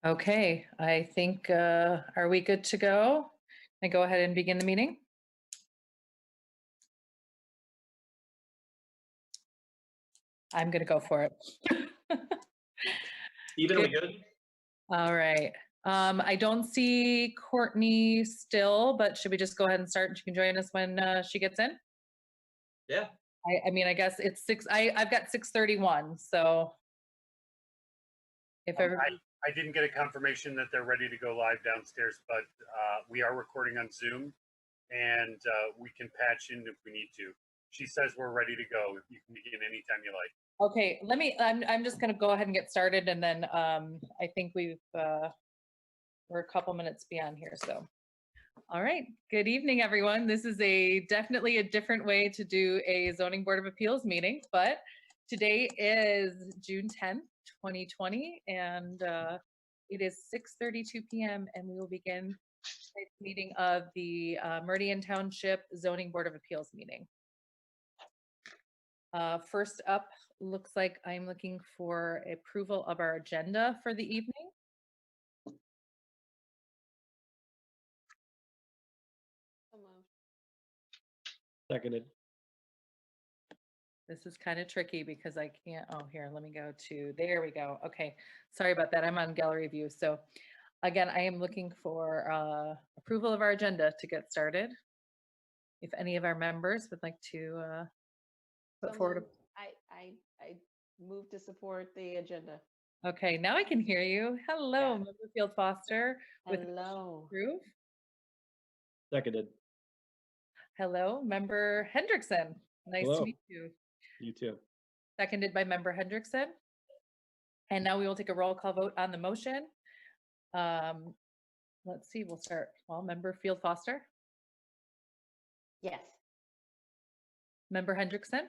Okay, I think, are we good to go? I go ahead and begin the meeting? I'm gonna go for it. Even, are we good? All right. I don't see Courtney still, but should we just go ahead and start and she can join us when she gets in? Yeah. I mean, I guess it's I've got 6:31, so if everybody. I didn't get a confirmation that they're ready to go live downstairs, but we are recording on Zoom, and we can patch in if we need to. She says we're ready to go. You can begin anytime you like. Okay, I'm just gonna go ahead and get started, and then I think we're a couple minutes beyond here, so. All right, good evening, everyone. This is definitely a different way to do a Zoning Board of Appeals meeting, but today is June 10th, 2020, and it is 6:32 p.m. and we will begin tonight's meeting of the Meridian Township Zoning Board of Appeals meeting. First up, looks like I'm looking for approval of our agenda for the evening. Seconded. This is kind of tricky because I can't, oh, here, let me go to, there we go. Okay, sorry about that. I'm on gallery view. So again, I am looking for approval of our agenda to get started. If any of our members would like to put forward. I move to support the agenda. Okay, now I can hear you. Hello, Yeah. Member Field Foster. Hello. Approve. Seconded. Hello, Member Hendrickson. Nice Hello. to meet you. You too. Seconded by Member Hendrickson. And now we will take a roll call vote on the motion. Let's see, we'll start. Well, Member Field Foster. Yes. Member Hendrickson.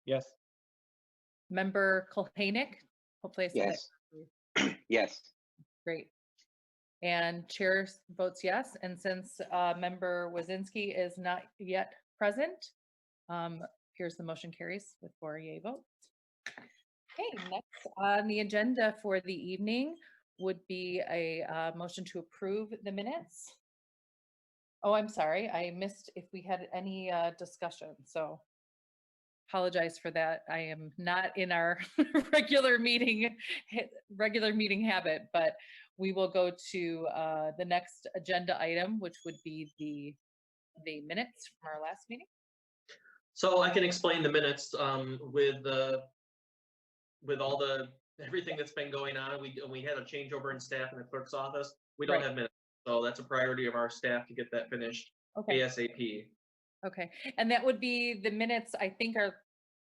Yes. Member Kulhanik. Hopefully I said Yes. Yes. Great. And chair votes yes. And since Member Wazinski is not yet present, here's the motion carries with 4 yea votes. Okay, next on the agenda for the evening would be a motion to approve the minutes. Oh, I'm sorry, I missed if we had any discussion, so apologize for that. I am not in our regular meeting habit, but we will go to the next agenda item, which would be the minutes from our last meeting. So I can explain the minutes with everything that's been going on. We had a changeover in staff in the clerk's office. We don't have minutes, so that's a priority of our staff to get that finished ASAP. Okay, and that would be the minutes. I think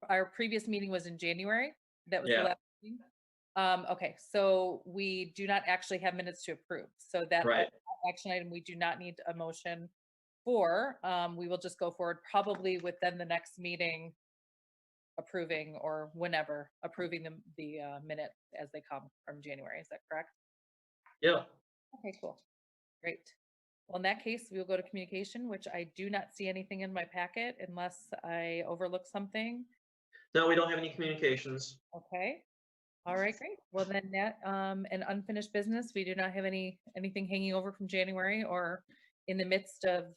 our previous meeting was in January. That was the last meeting. Okay, so we do not actually have minutes to approve. So that action item we do not need a motion for. We will just go forward probably within the next meeting approving, or whenever, approving the minutes as they come from January. Is that correct? Yeah. Okay, cool. Great. Well, in that case, we will go to communication, which I do not see anything in my packet unless I overlook something. No, we don't have any communications. Okay. All right, great. Well, then that and unfinished business, we do not have anything hanging over from January or in the midst of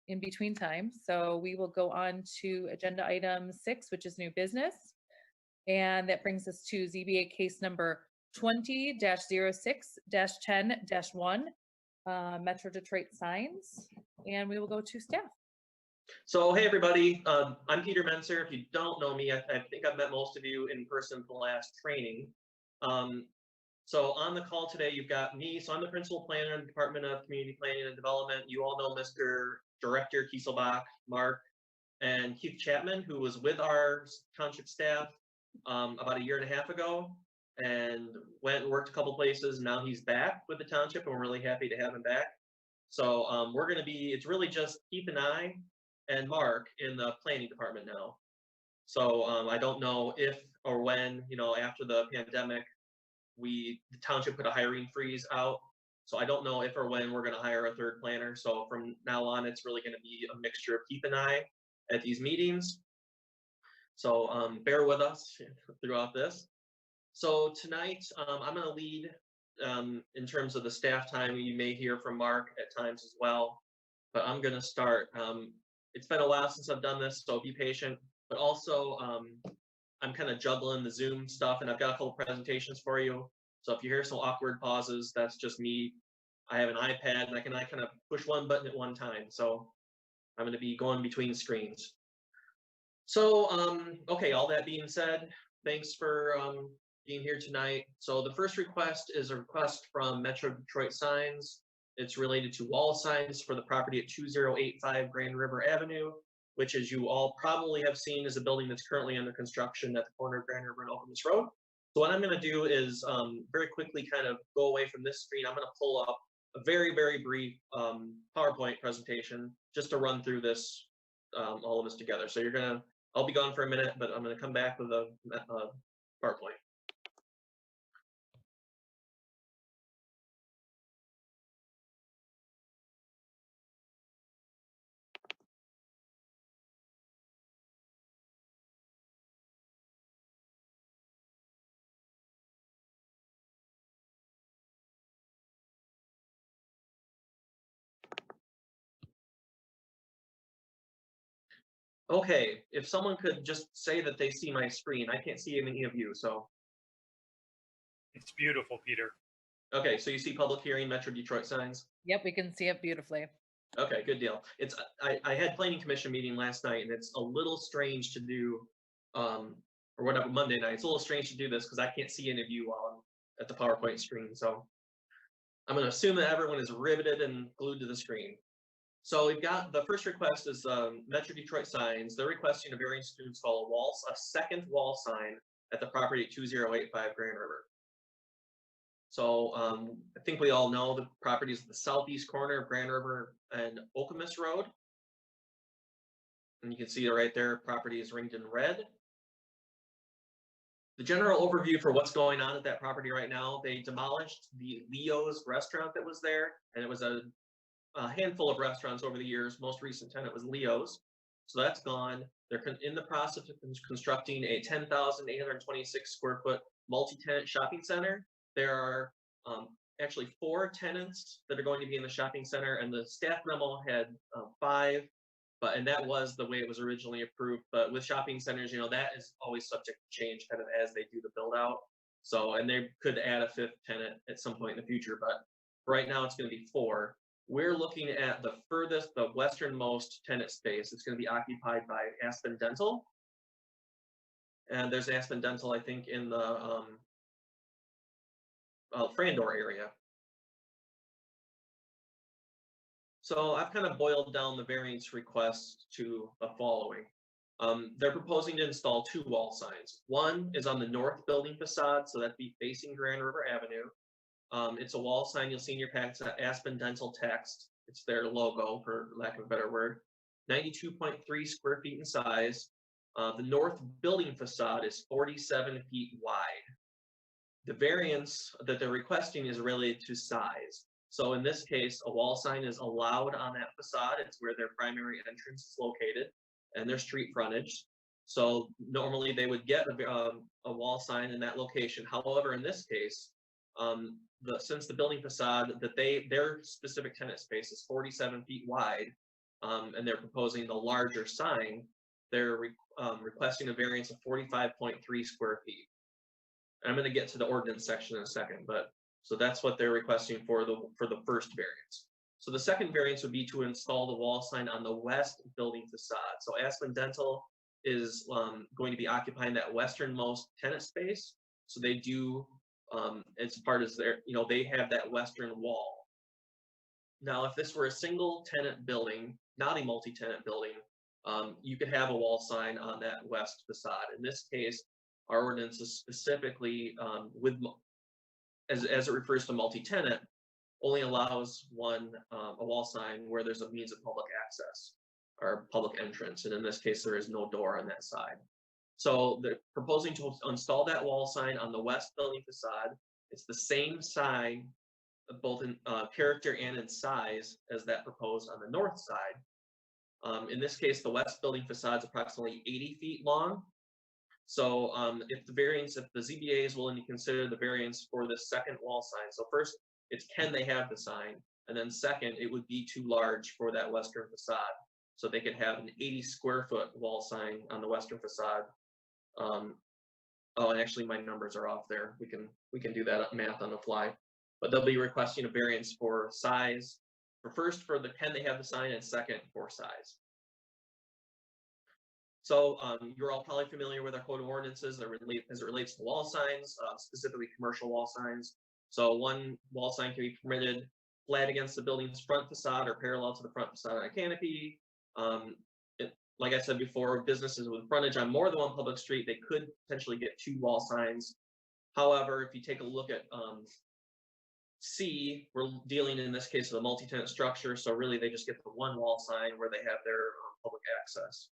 in between time. So we will go on to agenda item 6, which is new business. And that brings us to ZBA case number 20-06-10-1, Metro Detroit signs. And we will go to staff. So, hey, everybody, I'm Peter Menser. If you don't know me, I think I've met most of you in person for the last training. So on the call today, you've got me. So I'm the principal planner in the Department of Community Planning and Development. You all know Mr. Director Kieselbach, Mark, and Keith Chapman, who was with our township staff about 1.5 years ago and went and worked a couple places. Now he's back with the township, and we're really happy to have him back. So it's really just Keith and I and Mark in the planning department now. So I don't know if or when, after the pandemic, the township put a hiring freeze out. So I don't know if or when we're going to hire a third planner. So from now on, it's really going to be a mixture of Keith and I at these meetings. So bear with us throughout this. So tonight, I'm going to lead in terms of the staff time. You may hear from Mark at times as well, but I'm going to start. It's been a while since I've done this, so be patient. But also, I'm kind of juggling the Zoom stuff, and I've got a couple presentations for you. So if you hear some awkward pauses, that's just me. I have an iPad, and I can kind of push one button at one time. So I'm going to be going between screens. So, okay, all that being said, thanks for being here tonight. So the first request is a request from Metro Detroit Signs. It's related to wall signs for the property at 2085 Grand River Avenue, which, as you all probably have seen, is a building that's currently under construction at the corner of Grand River and Okemos Road. So what I'm going to do is very quickly kind of go away from this screen. I'm going to pull up a very, very brief PowerPoint presentation just to run through this, all of us together. So I'll be gone for a minute, but I'm going to come back with a PowerPoint. Okay, if someone could just say that they see my screen. I can't see any of you, so. It's beautiful, Peter. Okay, so you see public hearing, Metro Detroit Signs? Yep, we can see it beautifully. Okay, good deal. I had planning commission meeting last night, and it's a little strange to do, or whatever, Monday night. It's a little strange to do this because I can't see any of you while I'm at the PowerPoint screen. So I'm going to assume that everyone is riveted and glued to the screen. So we've got the first request is Metro Detroit Signs. They're requesting a variance to install a second wall sign at the property at 2085 Grand River. So I think we all know the property is at the southeast corner of Grand River and Okemos Road. And you can see it right there, property is ringed in red. The general overview for what's going on at that property right now, they demolished the Leo's restaurant that was there, and it was a handful of restaurants over the years. Most recent tenant was Leo's. So that's gone. They're in the process of constructing a 10,826 square foot multi-tenant shopping center. There are actually 4 tenants that are going to be in the shopping center, and the staff memo had 5, and that was the way it was originally approved. But with shopping centers, that is always subject to change kind of as they do the build out. So, and they could add a 5th tenant at some point in the future, but right now it's going to be 4. We're looking at the westernmost tenant space. It's going to be occupied by Aspen Dental. And there's Aspen Dental, I think, in the Frandor area. So I've kind of boiled down the variance request to the following. They're proposing to install 2 wall signs. One is on the north building facade, so that'd be facing Grand River Avenue. It's a wall sign you'll see in your packets, Aspen Dental text. It's their logo, for lack of a better word. 92.3 square feet in size. The north building facade is 47 feet wide. The variance that they're requesting is related to size. So in this case, a wall sign is allowed on that facade. It's where their primary entrance is located and their street frontage. So normally they would get a wall sign in that location. However, in this case, since the building facade their specific tenant space is 47 feet wide, and they're proposing the larger sign, they're requesting a variance of 45.3 square feet. And I'm going to get to the ordinance section in a second, but so that's what they're requesting for the first variance. So the second variance would be to install the wall sign on the west building facade. So Aspen Dental is going to be occupying that westernmost tenant space. So they do, as part of their, they have that western wall. Now, if this were a single tenant building, not a multi-tenant building, you could have a wall sign on that west facade. In this case, our ordinance is specifically as it refers to multi-tenant, only allows a wall sign where there's a means of public access or public entrance. And in this case, there is no door on that side. So they're proposing to install that wall sign on the west building facade. It's the same sign, both in character and in size, as that proposed on the north side. In this case, the west building facade is approximately 80 feet long. So if the ZBA is willing to consider the variance for this second wall sign. So first, it's can they have the sign? And then second, it would be too large for that western facade. So they could have an 80 square foot wall sign on the western facade. Oh, and actually my numbers are off there. We can do that math on the fly. But they'll be requesting a variance for size, for the can they have the sign, and second for size. So you're all probably familiar with our code of ordinances as it relates to wall signs, specifically commercial wall signs. So one wall sign can be permitted flat against the building's front facade or parallel to the front facade on a canopy. Like I said before, businesses with frontage on more than one public street, they could potentially get 2 wall signs. However, if you take a look at C, we're dealing in this case with a multi-tenant structure, so really they just get the 1 wall sign where they have their public access.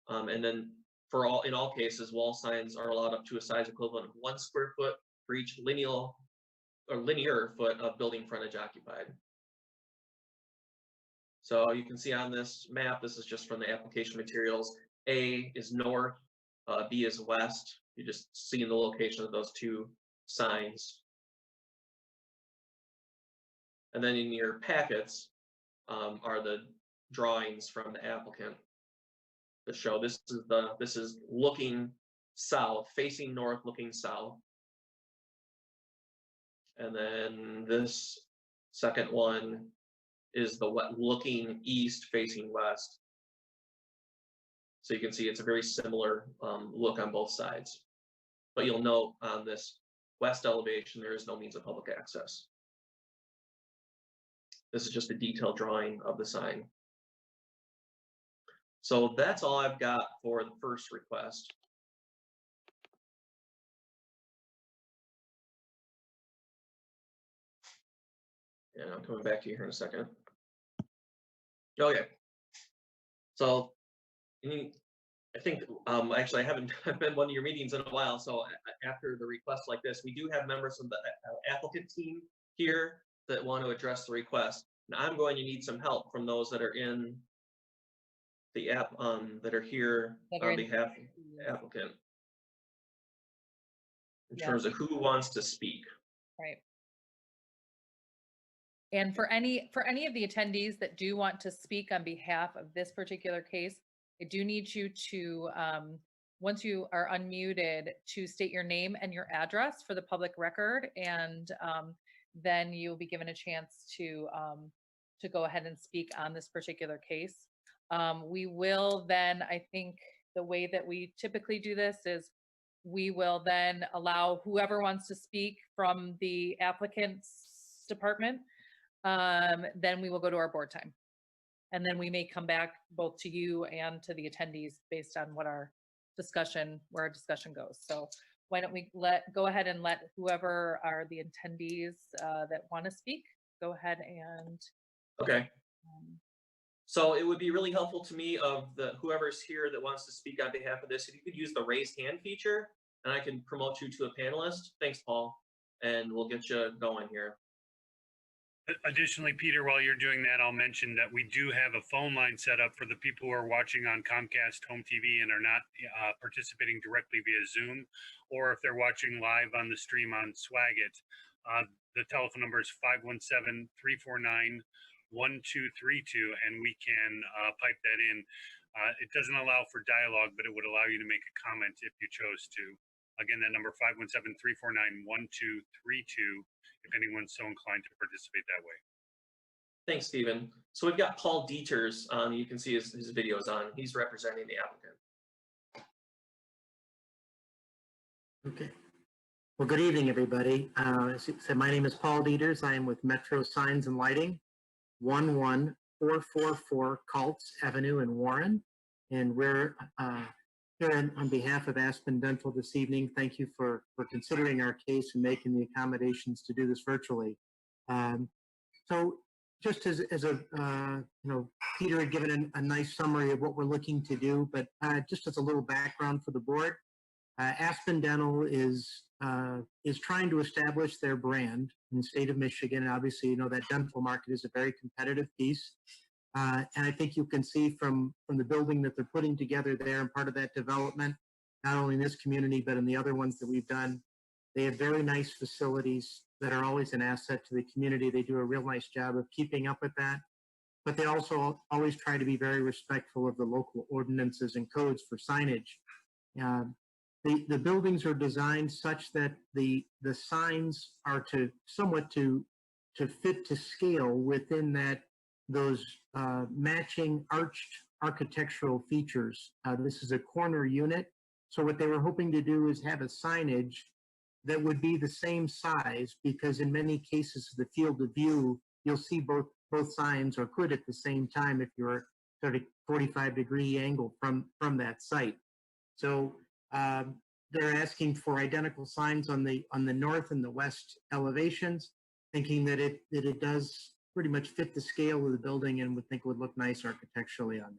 And then in all cases, wall signs are allowed up to a size equivalent of 1 square foot for each linear foot of building frontage occupied. So you can see on this map, this is just from the application materials. A is north, B is west. You just see the location of those 2 signs. And then in your packets are the drawings from the applicant that show this is looking south, facing north, looking south. And then this second one is looking east, facing west. So you can see it's a very similar look on both sides. But you'll note on this west elevation, there is no means of public access. This is just a detailed drawing of the sign. So that's all I've got for the first request. And I'm coming back to you here in a second. Okay. So I think actually I haven't been one of your meetings in a while. So after the request like this, we do have members from the applicant team here that want to address the request. Now I'm going to need some help from those that are in the app that are here on behalf of the applicant in terms of who wants to speak. Right. And for any of the attendees that do want to speak on behalf of this particular case, I do need you to, once you are unmuted, to state your name and your address for the public record, and then you'll be given a chance to go ahead and speak on this particular case. We will then, I think the way that we typically do this is we will then allow whoever wants to speak from the applicant's department. Then we will go to our board time. And then we may come back both to you and to the attendees based on what where our discussion goes. So why don't we go ahead and let whoever are the attendees that want to speak, go ahead and. Okay. So it would be really helpful to me of whoever's here that wants to speak on behalf of this, if you could use the raise hand feature and I can promote you to a panelist. Thanks, Paul. And we'll get you going here. Additionally, Peter, while you're doing that, I'll mention that we do have a phone line set up for the people who are watching on Comcast Home TV and are not participating directly via Zoom, or if they're watching live on the stream on Swagit. The telephone number is 517-349-1232, and we can pipe that in. It doesn't allow for dialogue, but it would allow you to make a comment if you chose to. Again, that number 517-349-1232. If anyone's so inclined to participate that way. Thanks, Stephen. So we've got Paul Dieters on. You can see his videos on. He's representing the applicant. Okay. Well, good evening, everybody. So my name is Paul Dieters. I am with Metro Signs and Lighting, 11444 Cults Avenue in Warren. And we're here on behalf of Aspen Dental this evening. Thank you for considering our case and making the accommodations to do this virtually. So just as a, Peter had given a nice summary of what we're looking to do, but just as a little background for the board, Aspen Dental is trying to establish their brand in the state of Michigan. Obviously, that dental market is a very competitive piece. And I think you can see from the building that they're putting together there and part of that development, not only in this community, but in the other ones that we've done. They have very nice facilities that are always an asset to the community. They do a real nice job of keeping up with that. But they also always try to be very respectful of the local ordinances and codes for signage. The buildings are designed such that the signs are somewhat to fit to scale within those matching arched architectural features. This is a corner unit. So what they were hoping to do is have a signage that would be the same size, because in many cases of the field of view, you'll see both signs, or could at the same time if you're at a 45-degree angle from that site. So they're asking for identical signs on the north and the west elevations, thinking that it does pretty much fit the scale of the building and would think would look nice architecturally on it.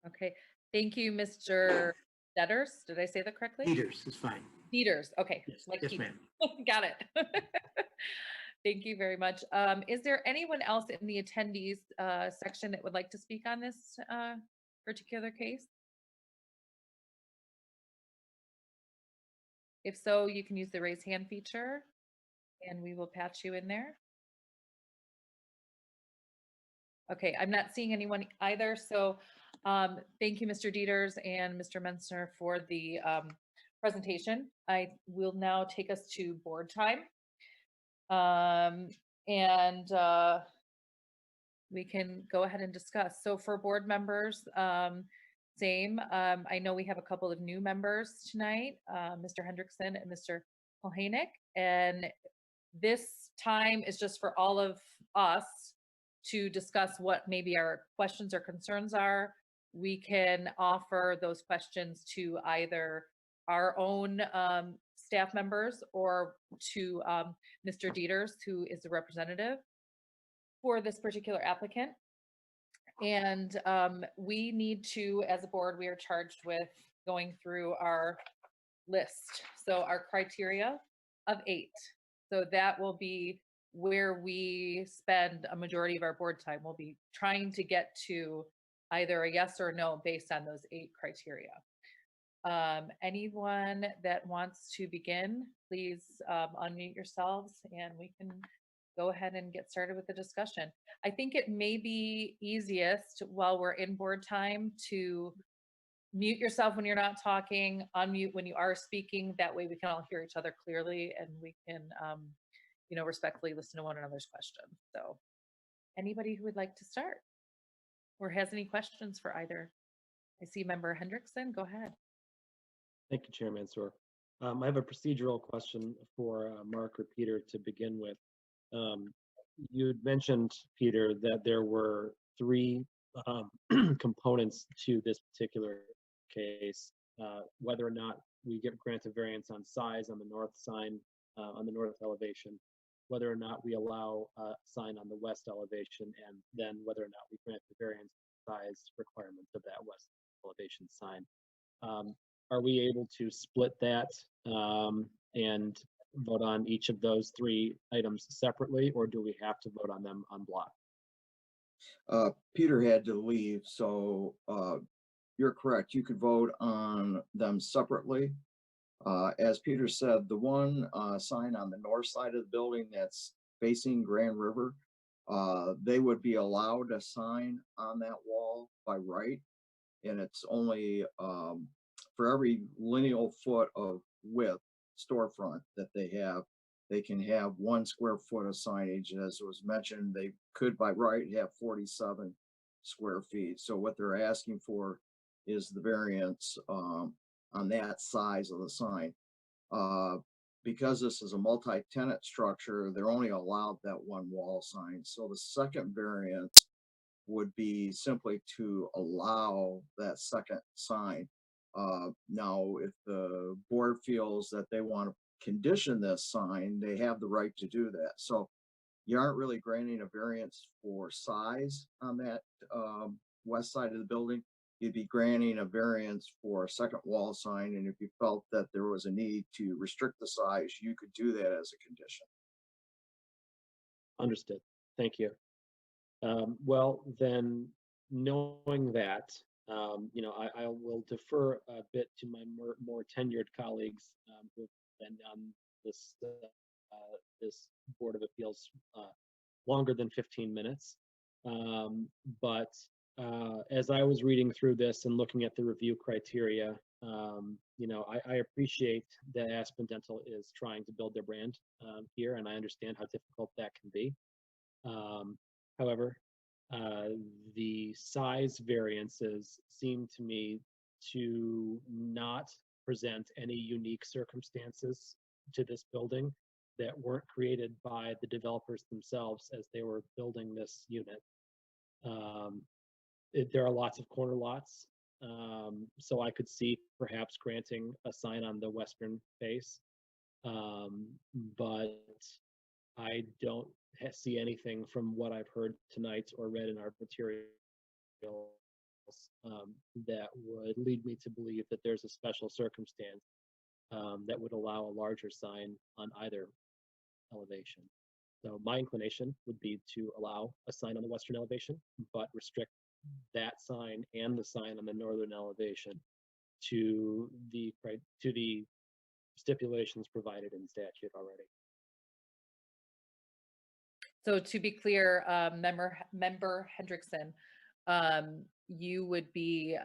Okay, thank you, Mr. Detters. Did I say that correctly? Peters is fine. Peters, okay. Yes, like yes, Peters. ma'am. Got it. Thank you very much. Is there anyone else in the attendees section that would like to speak on this particular case? If so, you can use the raise hand feature and we will patch you in there. Okay, I'm not seeing anyone either. So thank you, Mr. Dieters and Mr. Mensner, for the presentation. I will now take us to board time. We can go ahead and discuss. So for board members, same. I know we have a couple of new members tonight, Mr. Hendrickson and Mr. Kohanic, and this time is just for all of us to discuss what maybe our questions or concerns are. We can offer those questions to either our own staff members or to Mr. Dieters, who is the representative for this particular applicant. And we need to, as a board, we are charged with going through our list. So our criteria of 8. So that will be where we spend a majority of our board time. We'll be trying to get to either a yes or no based on those 8 criteria. Anyone that wants to begin, please unmute yourselves and we can go ahead and get started with the discussion. I think it may be easiest while we're in board time to mute yourself when you're not talking, unmute when you are speaking. That way we can all hear each other clearly and we can, respectfully listen to one another's questions. So anybody who would like to start or has any questions for either? I see member Hendrickson, go ahead. Thank you, Chair Mansour. I have a procedural question for Mark or Peter to begin with. You had mentioned, Peter, that there were 3 components to this particular case, whether or not we get granted variance on size on the north sign, on the north elevation, whether or not we allow a sign on the west elevation, and then whether or not we grant the variance size requirements of that west elevation sign. Are we able to split that and vote on each of those 3 items separately, or do we have to vote on them en bloc? Peter had to leave, so you're correct. You could vote on them separately. As Peter said, the one sign on the north side of the building that's facing Grand River, they would be allowed a sign on that wall by right, and it's only for every lineal foot of width storefront that they can have 1 square foot of signage. As was mentioned, they could by right have 47 square feet. So what they're asking for is the variance on that size of the sign. Because this is a multi-tenant structure, they're only allowed that 1 wall sign. So the second variance would be simply to allow that second sign. Now, if the board feels that they want to condition this sign, they have the right to do that. So you aren't really granting a variance for size on that west side of the building. You'd be granting a variance for a second wall sign, and if you felt that there was a need to restrict the size, you could do that as a condition. Understood. Thank you. Well, then, knowing that, I will defer a bit to my more tenured colleagues who have been on this Board of Appeals longer than 15 minutes. But as I was reading through this and looking at the review criteria, I appreciate that Aspen Dental is trying to build their brand here, and I understand how difficult that can be. However, the size variances seem to me to not present any unique circumstances to this building that weren't created by the developers themselves as they were building this unit. There are lots of corner lots, so I could see perhaps granting a sign on the western face, but I don't see anything from what I've heard tonight or read in our materials that would lead me to believe that there's a special circumstance that would allow a larger sign on either elevation. So my inclination would be to allow a sign on the western elevation, but restrict that sign and the sign on the northern elevation to the stipulations provided in statute already. So to be clear, member Hendrickson, you would be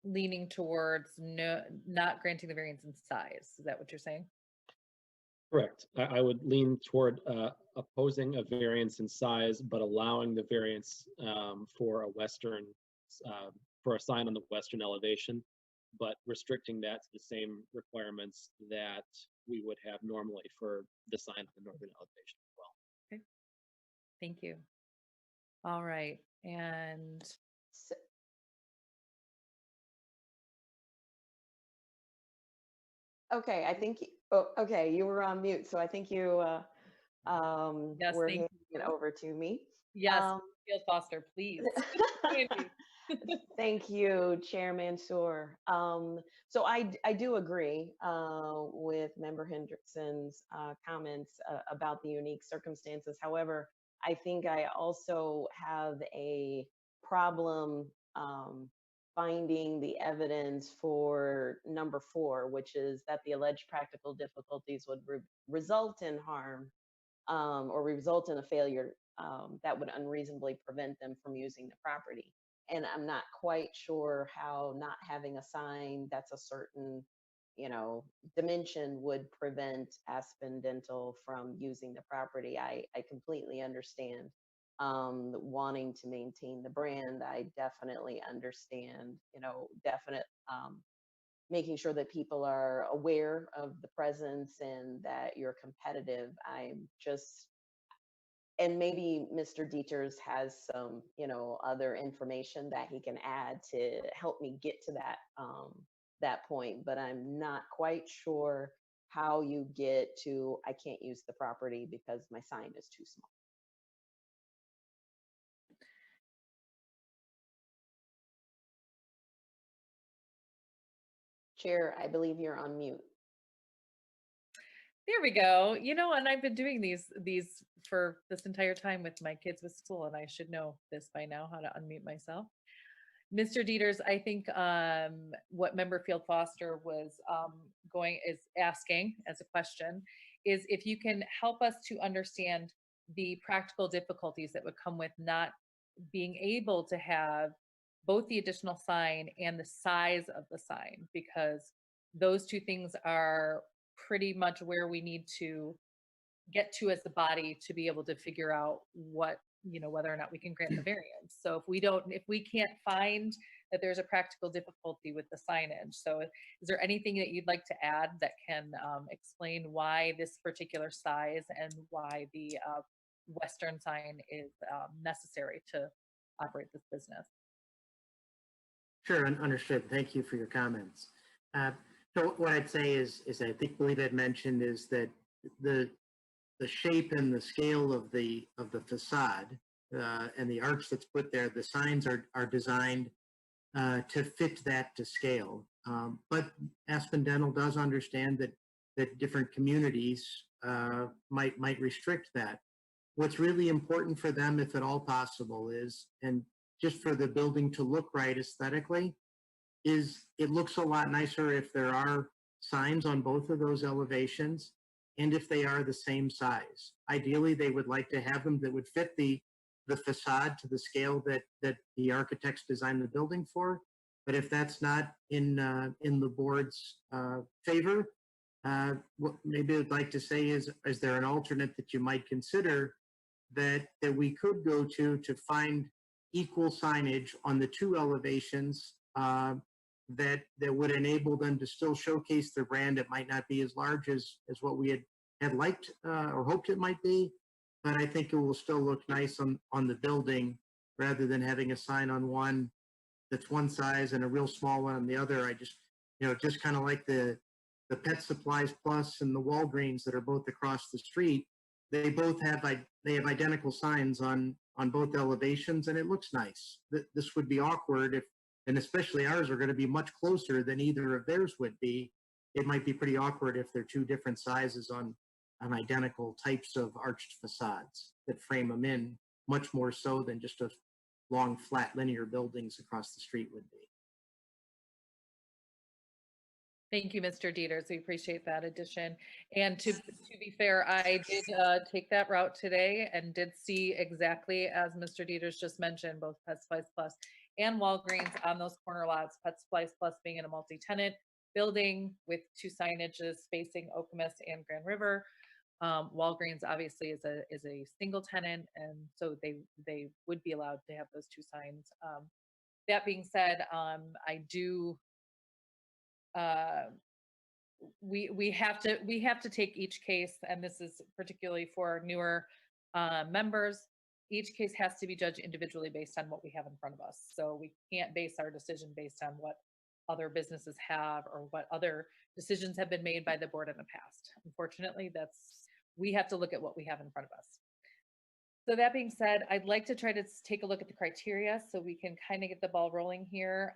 leaning towards not granting the variance in size. Is that what you're saying? Correct. I would lean toward opposing a variance in size, but allowing the variance for a sign on the western elevation, but restricting that to the same requirements that we would have normally for the sign on the northern elevation as well. Okay. Thank you. All right. And Okay, I think, okay, you were on mute, so I think you Yes, were thank handing it over to me. yes, Um, Field Foster, please. Andy. Thank you, Chair Mansour. So I do agree with Member Hendrickson's comments about the unique circumstances. However, I think I also have a problem finding the evidence for number 4, which is that the alleged practical difficulties would result in harm or result in a failure that would unreasonably prevent them from using the property. And I'm not quite sure how not having a sign that's a certain, dimension would prevent Aspen Dental from using the property. I completely understand wanting to maintain the brand. I definitely understand, making sure that people are aware of the presence and that you're competitive. And maybe Mr. Dieters has some, other information that he can add to help me get to that point, but I'm not quite sure how you get to, I can't use the property because my sign is too small. Chair, I believe you're on mute. There we go. And I've been doing these for this entire time with my kids with school, and I should know this by now, how to unmute myself. Mr. Dieters, I think what Member Field Foster was asking as a question is if you can help us to understand the practical difficulties that would come with not being able to have both the additional sign and the size of the sign, because those two things are pretty much where we need to get to as the body to be able to figure out whether or not we can grant the variance. So if we can't find that there's a practical difficulty with the signage, so is there anything that you'd like to add that can explain why this particular size and why the western sign is necessary to operate this business? Sure, understood. Thank you for your comments. So what I'd say is I believe I'd mentioned is that the shape and the scale of the facade and the arch that's put there, the signs are designed to fit that to scale. But Aspen Dental does understand that different communities might restrict that. What's really important for them, if at all possible, is, and just for the building to look right aesthetically, is it looks a lot nicer if there are signs on both of those elevations and if they are the same size. Ideally, they would like to have them that would fit the facade to the scale that the architects designed the building for. But if that's not in the board's favor, what maybe I'd like to say is there an alternate that you might consider that we could go to find equal signage on the two elevations that would enable them to still showcase their brand. It might not be as large as what we had liked or hoped it might be, but I think it will still look nice on the building rather than having a sign on one that's one size and a real small one on the other. I just, just kind of like the Pet Supplies Plus and the Walgreens that are both across the street. They both have identical signs on both elevations, and it looks nice. This would be awkward if, and especially ours are going to be much closer than either of theirs would be. It might be pretty awkward if they're two different sizes on identical types of arched facades that frame them in, much more so than just a long, flat, linear buildings across the street would be. Thank you, Mr. Dieters. We appreciate that addition. And to be fair, I did take that route today and did see exactly as Mr. Dieters just mentioned, both Pet Supplies Plus and Walgreens on those corner lots. Pet Supplies Plus being in a multi-tenant building with two signages facing Okemos and Grand River. Walgreens obviously is a single tenant, and so they would be allowed to have those two signs. That being said, I do. We have to take each case, and this is particularly for newer members. Each case has to be judged individually based on what we have in front of us. So we can't base our decision based on what other businesses have or what other decisions have been made by the board in the past. Unfortunately, we have to look at what we have in front of us. So that being said, I'd like to try to take a look at the criteria so we can kind of get the ball rolling here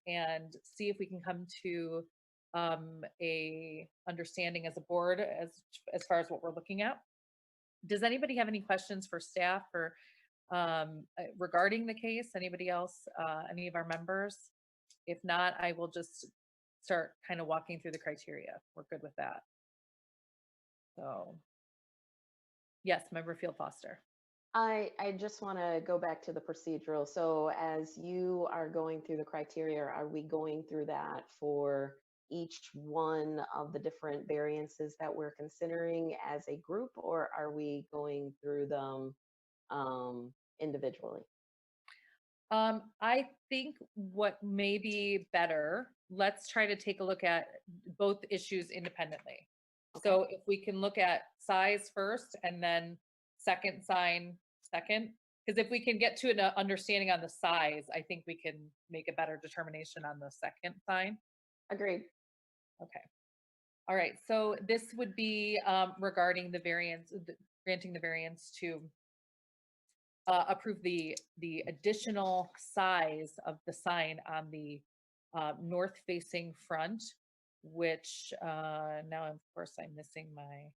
and see if we can come to a understanding as a board as far as what we're looking at. Does anybody have any questions for staff or regarding the case? Anybody else, any of our members? If not, I will just start kind of walking through the criteria. We're good with that. So yes, Member Field Foster. I just want to go back to the procedural. So as you are going through the criteria, are we going through that for each one of the different variances that we're considering as a group, or are we going through them individually? I think what may be better, let's try to take a look at both issues independently. Okay. So if we can look at size first and then second sign second, because if we can get to an understanding on the size, I think we can make a better determination on the second sign. Agreed. Okay. All right. So this would be regarding the variance, granting the variance to approve the additional size of the sign on the north-facing front, which now of course I'm missing my,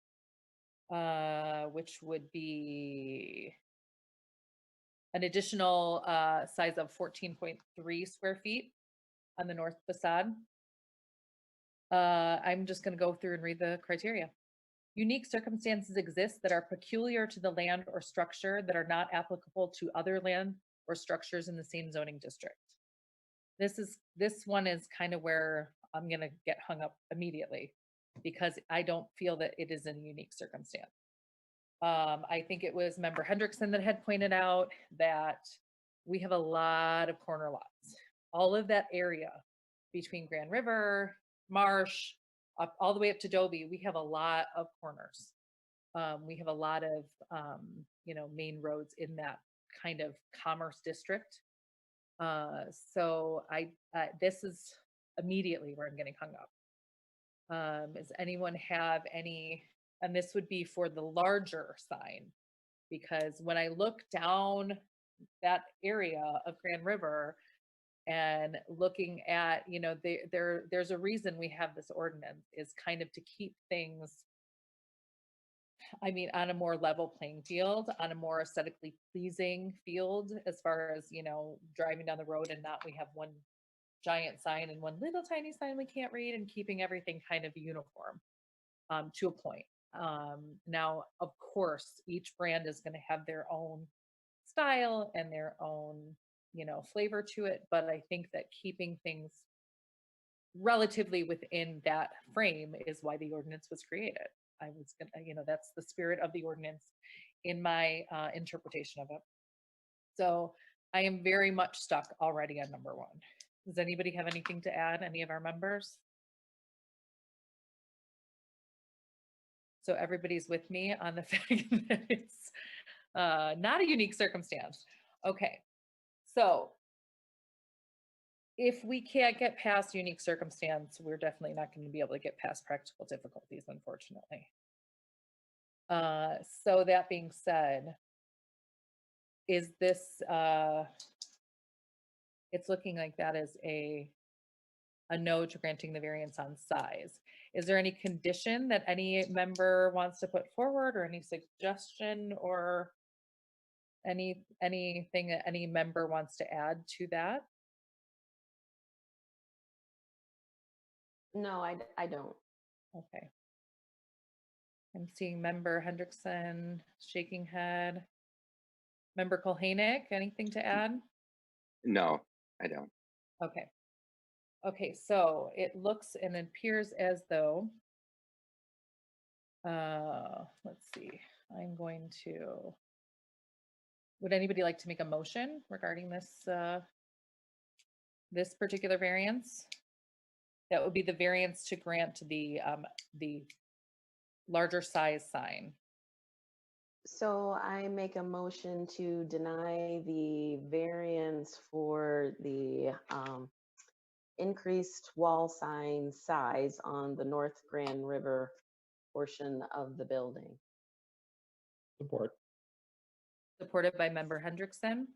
which would be an additional size of 14.3 square feet on the north facade. I'm just going to go through and read the criteria. Unique circumstances exist that are peculiar to the land or structure that are not applicable to other land or structures in the same zoning district. This one is kind of where I'm going to get hung up immediately because I don't feel that it is a unique circumstance. I think it was Member Hendrickson that had pointed out that we have a lot of corner lots. All of that area between Grand River, Marsh, all the way up to Dobie, we have a lot of corners. We have a lot of, main roads in that kind of commerce district. So this is immediately where I'm getting hung up. Does anyone have any, and this would be for the larger sign, because when I look down that area of Grand River and looking at, there's a reason we have this ordinance, is kind of to keep things I mean, on a more level playing field, on a more aesthetically pleasing field, as far as, you know, driving down the road and not we have one giant sign and one little tiny sign we can't read, and keeping everything kind of uniform to a point. Now, of course, each brand is going to have their own style and their own, you know, flavor to it. But I think that keeping things relatively within that frame is why the ordinance was created. I was gonna, you know, that's the spirit of the ordinance in my interpretation of it. So I am very much stuck already on number 1. Does anybody have anything to add? Any of our members? So everybody's with me on the fact that it's not a unique circumstance. Okay, so if we can't get past unique circumstance, we're definitely not going to be able to get past practical difficulties, unfortunately. So that being said, is this, it's looking like that is a no to granting the variance on size. Is there any condition that any member wants to put forward, or any suggestion, or anything that any member wants to add to that? No, I don't. Okay. I'm seeing member Hendrickson shaking head. Member Kulhanek, anything to add? No, I don't. Okay. Okay, so it looks and appears as though, let's see, I'm going to, would anybody like to make a motion regarding this, this particular variance? That would be the variance to grant the larger size sign. So I make a motion to deny the variance for the increased wall sign size on the North Grand River portion of the building. Support. Supported by member Hendrickson.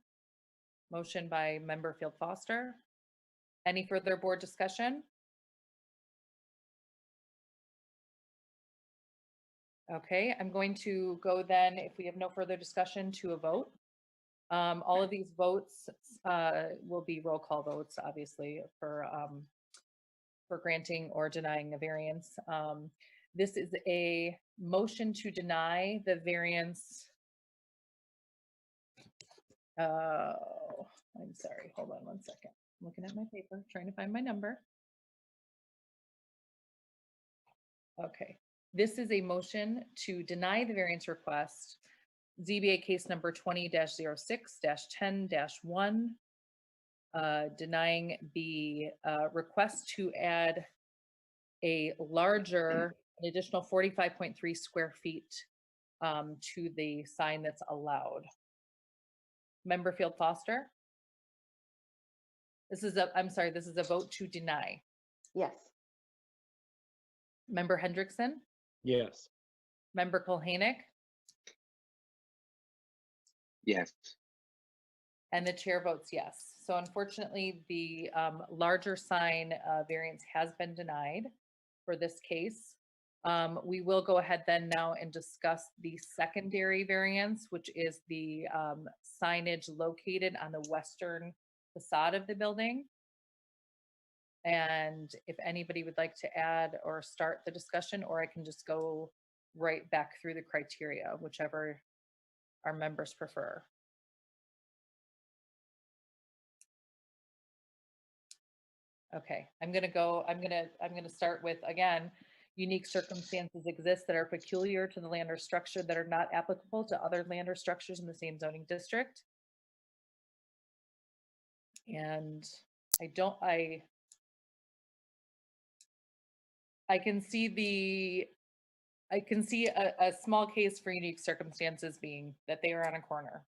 Motion by member Field Foster. Any further board discussion? Okay, I'm going to go then, if we have no further discussion, to a vote. All of these votes will be roll call votes, obviously, for granting or denying a variance. This is a motion to deny the variance. I'm sorry, hold on one second. I'm looking at my paper, trying to find my number. Okay, this is a motion to deny the variance request, ZBA case number 20-06-10-1, denying the request to add a larger, an additional 45.3 square feet to the sign that's allowed. Member Field Foster? This is a, I'm sorry, this is a vote to deny. Yes. Member Hendrickson? Yes. Member Kulhanek? Yes. And the chair votes yes. So unfortunately, the larger sign variance has been denied for this case. We will go ahead then now and discuss the secondary variance, which is the signage located on the western facade of the building. And if anybody would like to add or start the discussion, or I can just go right back through the criteria, whichever our members prefer. Okay, I'm gonna start with, again, unique circumstances exist that are peculiar to the land or structure that are not applicable to other land or structures in the same zoning district. And I can see a small case for unique circumstances being that they are on a corner.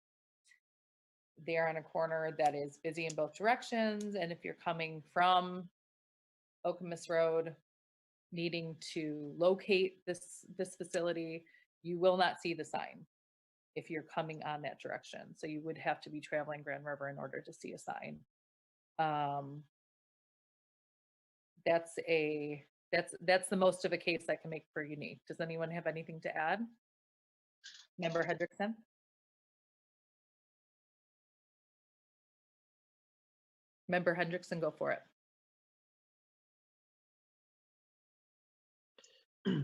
They are on a corner that is busy in both directions, and if you're coming from Okemos Road, needing to locate this facility, you will not see the sign if you're coming on that direction. So you would have to be traveling Grand River in order to see a sign. That's the most of a case I can make for unique. Does anyone have anything to add? Member Hendrickson? Member Hendrickson, go for it.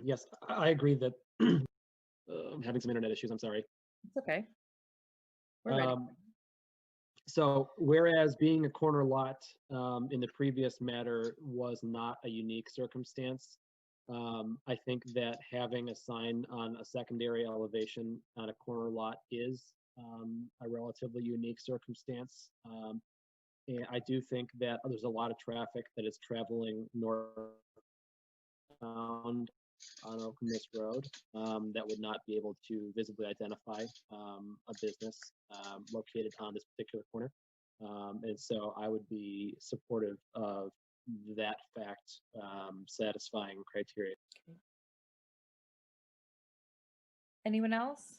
Yes, I agree that I'm having some internet issues. I'm sorry. It's okay. We're ready. So whereas being a corner lot in the previous matter was not a unique circumstance, I think that having a sign on a secondary elevation on a corner lot is a relatively unique circumstance. And I do think that there's a lot of traffic that is traveling northbound on Okemos Road that would not be able to visibly identify a business located on this particular corner. And so I would be supportive of that fact satisfying criteria. Anyone else?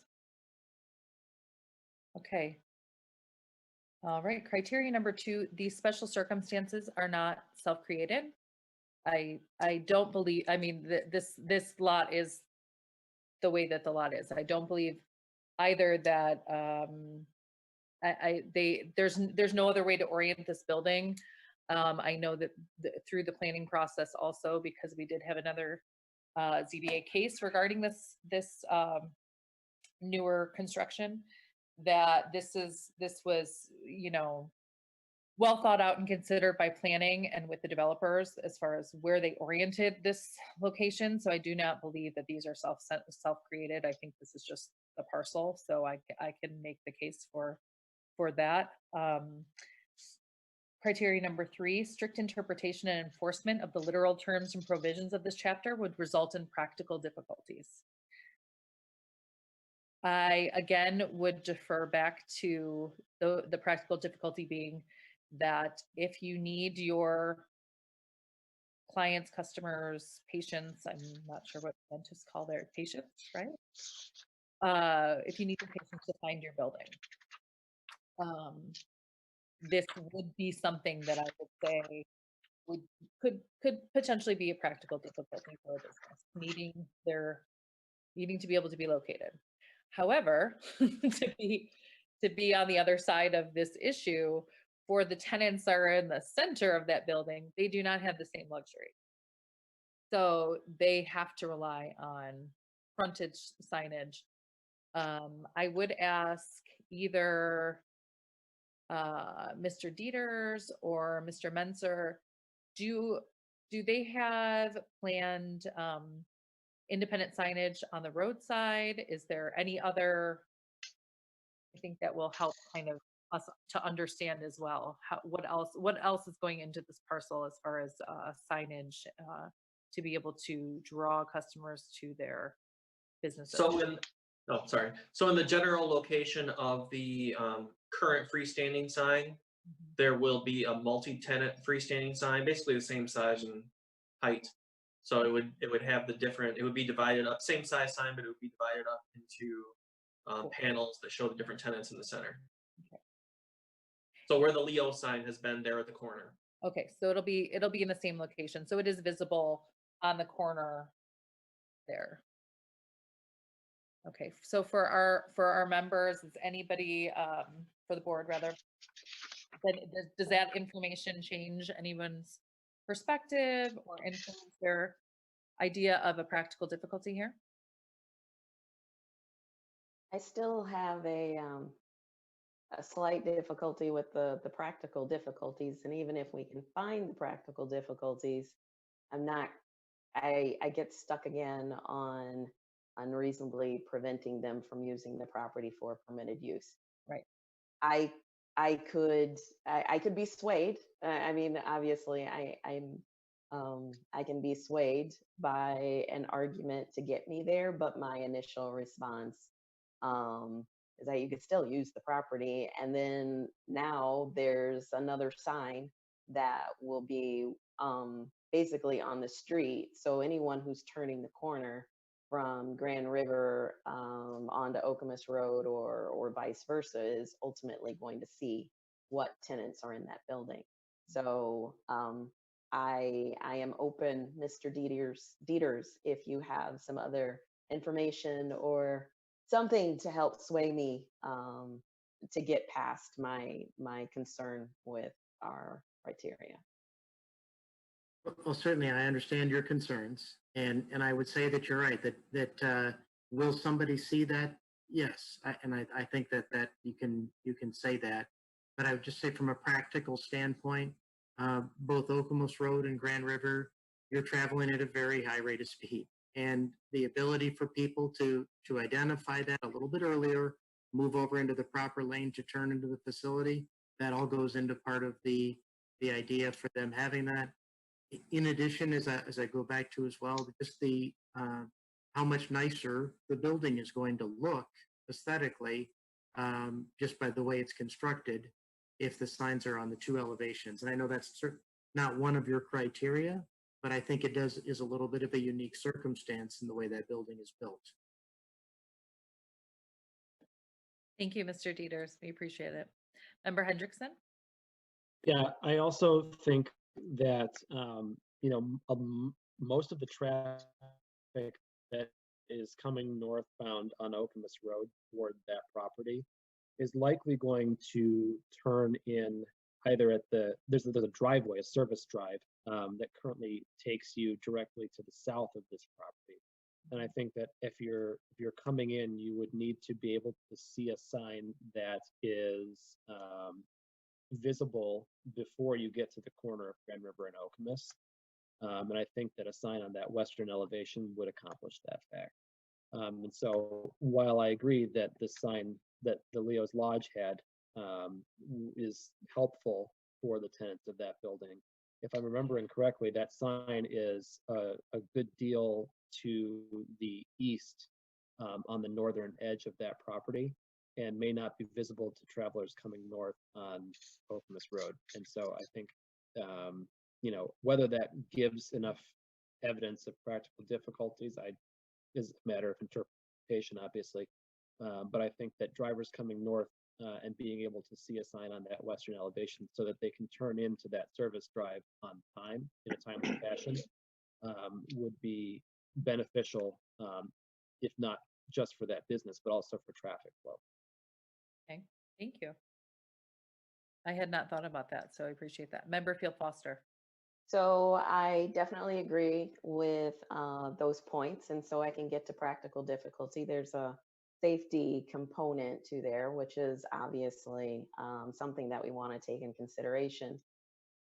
Okay. All right, criteria number 2, these special circumstances are not self-created. I don't believe, I mean, this lot is the way that the lot is. I don't believe either that there's no other way to orient this building. I know that through the planning process also, because we did have another ZBA case regarding this newer construction, that this was, you know, well thought out and considered by planning and with the developers as far as where they oriented this location. So I do not believe that these are self-created. I think this is just a parcel. So I can make the case for that. Criteria number 3, strict interpretation and enforcement of the literal terms and provisions of this chapter would result in practical difficulties. I, again, would defer back to the practical difficulty being that if you need your clients, customers, patients, I'm not sure what dentists call their patients, right? If you need your patients to find your building, this would be something that I would say could potentially be a practical difficulty for a business needing to be able to be located. However, to be on the other side of this issue, for the tenants that are in the center of that building, they do not have the same luxury. So they have to rely on frontage signage. I would ask either Mr. Dieters or Mr. Menser, do they have planned independent signage on the roadside? Is there any other, I think that will help kind of us to understand as well what else is going into this parcel as far as signage to be able to draw customers to their businesses. So in the general location of the current freestanding sign, there will be a multi-tenant freestanding sign, basically the same size and height. So it would have it would be divided up, same size sign, but it would be divided up into panels that show the different tenants in the center. Okay. So where the Leo sign has been there at the corner. Okay, so it'll be in the same location. So it is visible on the corner there. Okay, so for our members, is anybody for the board rather, then does that information change anyone's perspective or influence their idea of a practical difficulty here? I still have a slight difficulty with the practical difficulties, and even if we can find the practical difficulties, I get stuck again on unreasonably preventing them from using the property for permitted use. Right. I could be swayed. I mean, obviously, I can be swayed by an argument to get me there, but my initial response is that you could still use the property. And then now there's another sign that will be basically on the street. So anyone who's turning the corner from Grand River onto Okemos Road or vice versa is ultimately going to see what tenants are in that building. So I am open, Mr. Dieters, if you have some other information or something to help sway me to get past my concern with our criteria. Well, certainly, I understand your concerns, and I would say that you're right, that will somebody see that? Yes, I think that you can say that, but I would just say from a practical standpoint, both Okemos Road and Grand River, you're traveling at a very high rate of speed, and the ability for people to identify that a little bit earlier, move over into the proper lane to turn into the facility, that all goes into part of the idea for them having that. In addition, as I go back to as well, just the how much nicer the building is going to look aesthetically, just by the way it's constructed, if the signs are on the two elevations. And I know that's not one of your criteria, but I think it is a little bit of a unique circumstance in the way that building is built. Thank you, Mr. Dieters. We appreciate it. Member Hendrickson? Yeah, I also think that most of the traffic that is coming northbound on Okemos Road toward that property is likely going to turn in either at there's a driveway, a service drive that currently takes you directly to the south of this property. And I think that if you're coming in, you would need to be able to see a sign that is visible before you get to the corner of Grand River and Okemos. And I think that a sign on that western elevation would accomplish that fact. And so while I agree that the sign that the Leo's Lodge had is helpful for the tenants of that building, if I'm remembering correctly, that sign is a good deal to the east on the northern edge of that property, and may not be visible to travelers coming north on Okemos Road. And so I think, whether that gives enough evidence of practical difficulties is a matter of interpretation, obviously. But I think that drivers coming north and being able to see a sign on that western elevation so that they can turn into that service drive on time, in a timely fashion, would be beneficial, if not just for that business, but also for traffic flow. Okay, thank you. I had not thought about that, so I appreciate that. Member Field Foster? So I definitely agree with those points. And so I can get to practical difficulty. There's a safety component to there, which is obviously something that we want to take in consideration.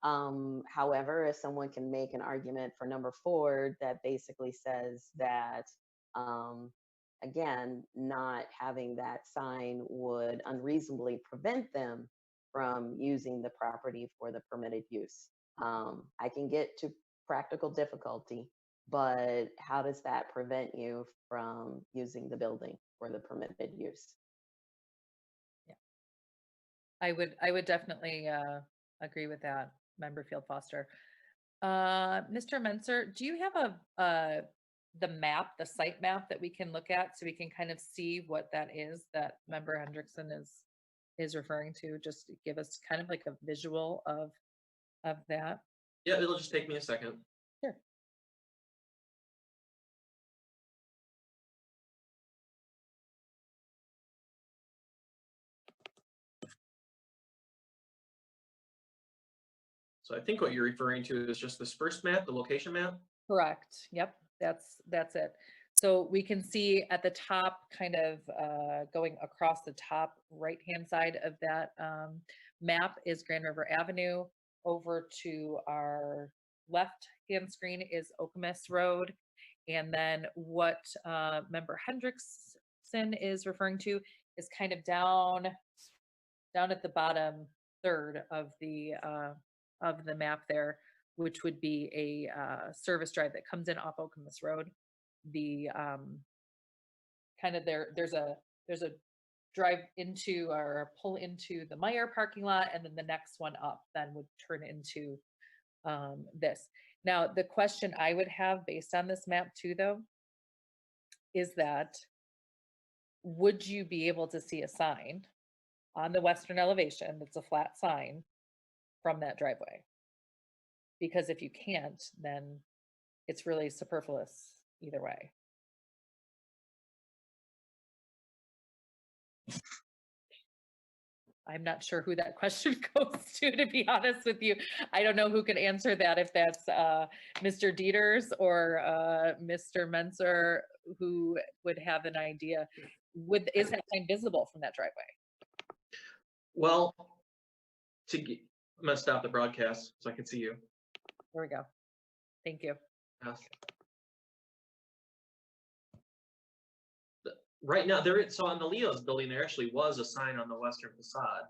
However, if someone can make an argument for number 4 that basically says that, again, not having that sign would unreasonably prevent them from using the property for the permitted use. I can get to practical difficulty, but how does that prevent you from using the building for the permitted use? Yeah, I would definitely agree with that, Member Field Foster. Mr. Menser, do you have the map, the site map that we can look at so we can kind of see what that is that Member Hendrickson is referring to? Just to give us kind of like a visual of that. Yeah, it'll just take me a second. Sure. So I think what you're referring to is just this first map, the location map. Correct. Yep, that's it. So we can see at the top, kind of going across the top right-hand side of that map is Grand River Avenue. Over to our left-hand screen is Okemos Road. And then what Member Hendrickson is referring to is kind of down at the bottom third of the map there, which would be a service drive that comes in off Okemos Road. The kind of there's a drive into or pull into the Meyer parking lot, and then the next one up then would turn into this. Now, the question I would have based on this map too, though, is that would you be able to see a sign on the western elevation that's a flat sign from that driveway? Because if you can't, then it's really superfluous either way. I'm not sure who that question goes to be honest with you. I don't know who could answer that, if that's Mr. Dieters or Mr. Menser, who would have an idea. Is that sign visible from that driveway? Well, I'm gonna stop the broadcast so I can see you. There we go. Thank you. Yes. Right now, so on the Leo's building, there actually was a sign on the western facade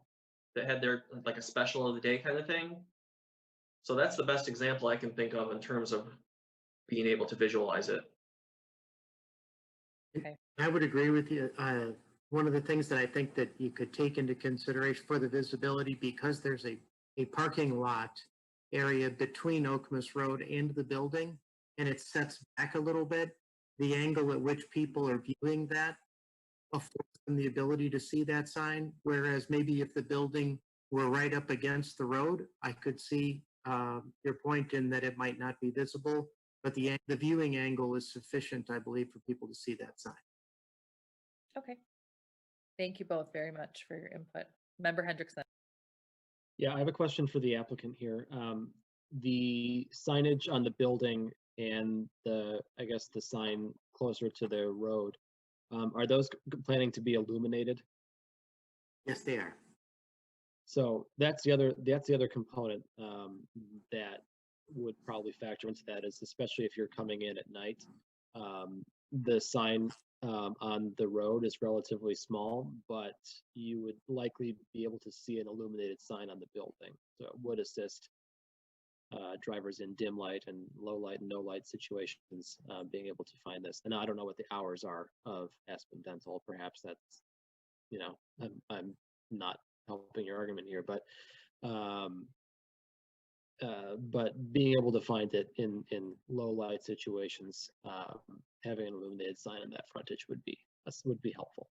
that had their, like, a special of the day kind of thing. So that's the best example I can think of in terms of being able to visualize it. I would agree with you. One of the things that I think that you could take into consideration for the visibility, because there's a parking lot area between Okemos Road and the building, and it sets back a little bit, the angle at which people are viewing that affords them the ability to see that sign. Whereas maybe if the building were right up against the road, I could see your point in that it might not be visible, but the viewing angle is sufficient, I believe, for people to see that sign. Okay. Thank you both very much for your input. Member Hendrickson. Yeah, I have a question for the applicant here. The signage on the building and I guess the sign closer to the road, are those planning to be illuminated? Yes, they are. So that's the other component that would probably factor into that, is especially if you're coming in at night. The sign on the road is relatively small, but you would likely be able to see an illuminated sign on the building. So it would assist drivers in dim light and low light and no light situations being able to find this. And I don't know what the hours are of Aspen Dental. Perhaps that's, I'm not helping your argument here, but being able to find it in low light situations, having an illuminated sign on that frontage would be helpful.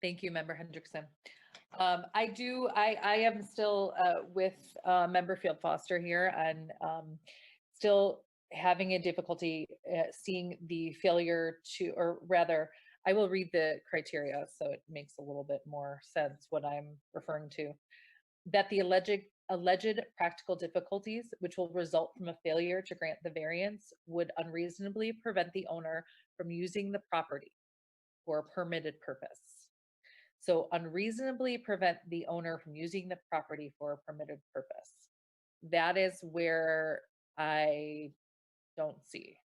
Thank you, Member Hendrickson. I am still with Member Field Foster here, and still having a difficulty seeing the failure to, or rather, I will read the criteria so it makes a little bit more sense what I'm referring to. That the alleged practical difficulties which will result from a failure to grant the variance would unreasonably prevent the owner from using the property for a permitted purpose. So unreasonably prevent the owner from using the property for a permitted purpose. That is where I don't see.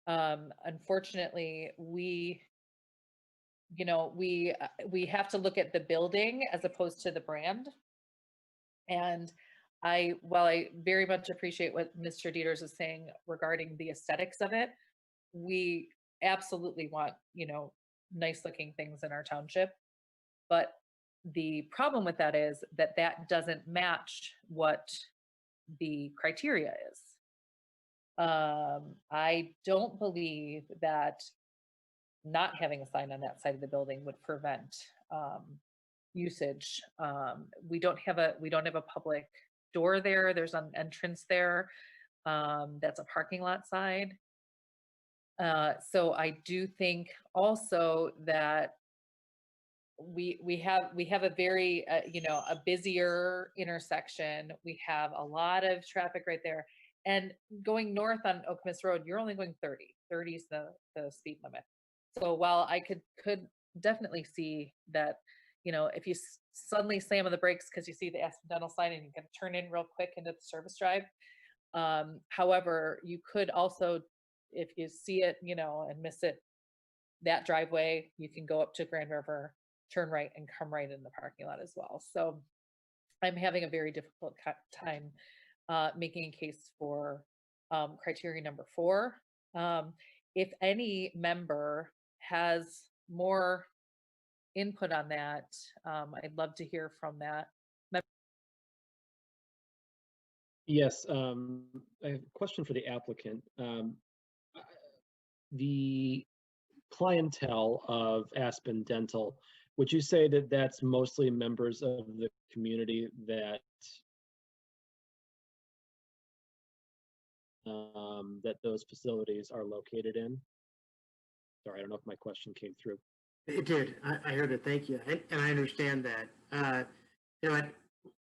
Unfortunately, we have to look at the building as opposed to the brand. And while I very much appreciate what Mr. Dieters is saying regarding the aesthetics of it, we absolutely want, nice looking things in our township. But the problem with that is that doesn't match what the criteria is. I don't believe that not having a sign on that side of the building would prevent usage. We don't have a public door there. There's an entrance there. That's a parking lot side. So I do think also that we have a very a busier intersection. We have a lot of traffic right there, and going north on Okemos Road, you're only going 30. 30 is the speed limit. So while I could definitely see that, if you suddenly slam on the brakes because you see the Aspen Dental sign and you can turn in real quick into the service drive. However, you could also, if you see it, and miss it, that driveway, you can go up to Grand River, turn right, and come right in the parking lot as well. So I'm having a very difficult time making a case for criteria number 4. If any member has more input on that, I'd love to hear from that. Yes, I have a question for the applicant. The clientele of Aspen Dental, would you say that that's mostly members of the community that that those facilities are located in? Sorry, I don't know if my question came through. It did. I heard it. Thank you. And I understand that. You know,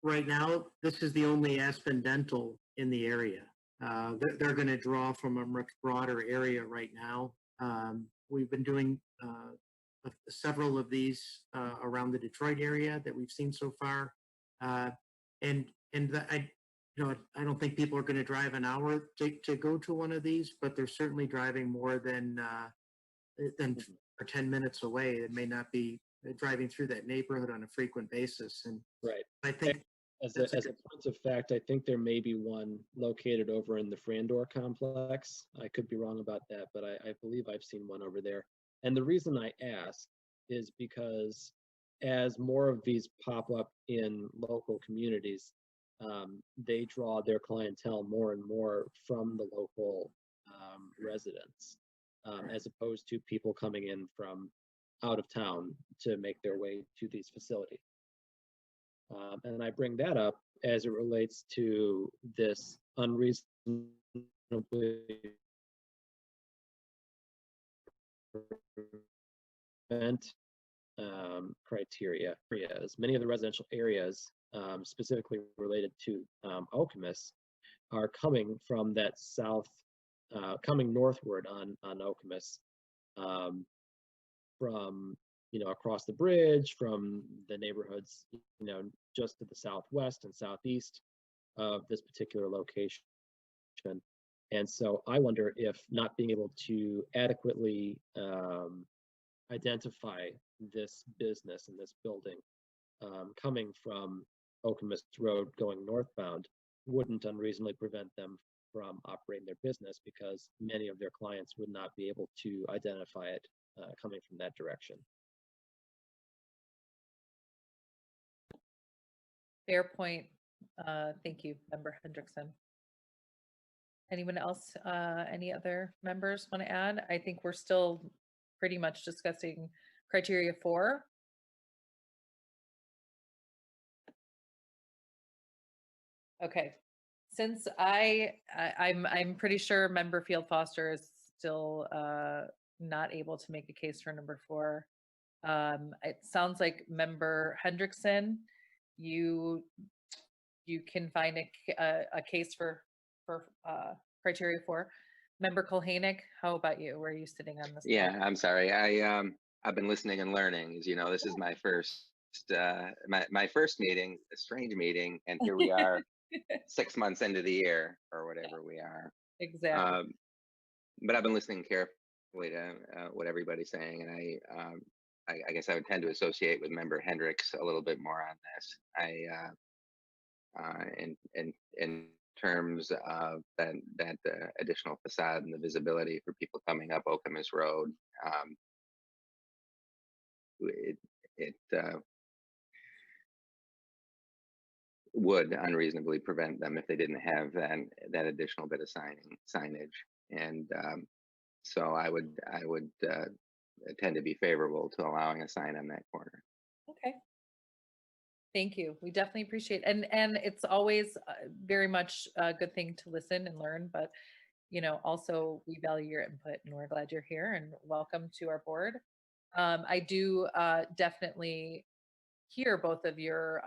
right now, this is the only Aspen Dental in the area. They're going to draw from a much broader area right now. We've been doing several of these around the Detroit area that we've seen so far. I don't think people are going to drive an hour to go to one of these, but they're certainly driving more than 10 minutes away. It may not be driving through that neighborhood on a frequent basis. And Right. I think As a point of fact, I think there may be one located over in the Frandor complex. I could be wrong about that, but I believe I've seen one over there. And the reason I ask is because as more of these pop up in local communities, they draw their clientele more and more from the local residents, as opposed to people coming in from out of town to make their way to these facilities. And I bring that up as it relates to this unreasonably prevent criteria. As many of the residential areas, specifically related to Okemos, are coming from that south, coming northward on Okemos, from across the bridge, from the neighborhoods, just to the southwest and southeast of this particular location. And so I wonder if not being able to adequately identify this business and this building coming from Okemos Road going northbound wouldn't unreasonably prevent them from operating their business, because many of their clients would not be able to identify it coming from that direction. Fair point. Thank you, Member Hendrickson. Anyone else, any other members want to add? I think we're still pretty much discussing criteria 4. Okay, since I'm pretty sure Member Field Foster is still not able to make a case for number 4. It sounds like Member Hendrickson, you can find a case for criteria 4. Member Kulhanek, how about you? Where are you sitting on this? Yeah, I'm sorry. I've been listening and learning. As you know, this is my first my first meeting, a strange meeting, and here we are 6 months into the year or whatever we are. Exactly. But I've been listening carefully to what everybody's saying, and I guess I would tend to associate with Member Hendricks a little bit more on this. In terms of that additional facade and the visibility for people coming up Okemos Road, it would unreasonably prevent them if they didn't have that additional bit of signage. And so I would tend to be favorable to allowing a sign on that corner. Okay. Thank you. We definitely appreciate it. And it's always very much a good thing to listen and learn, but also we value your input, and we're glad you're here, and welcome to our board. I do definitely hear both of your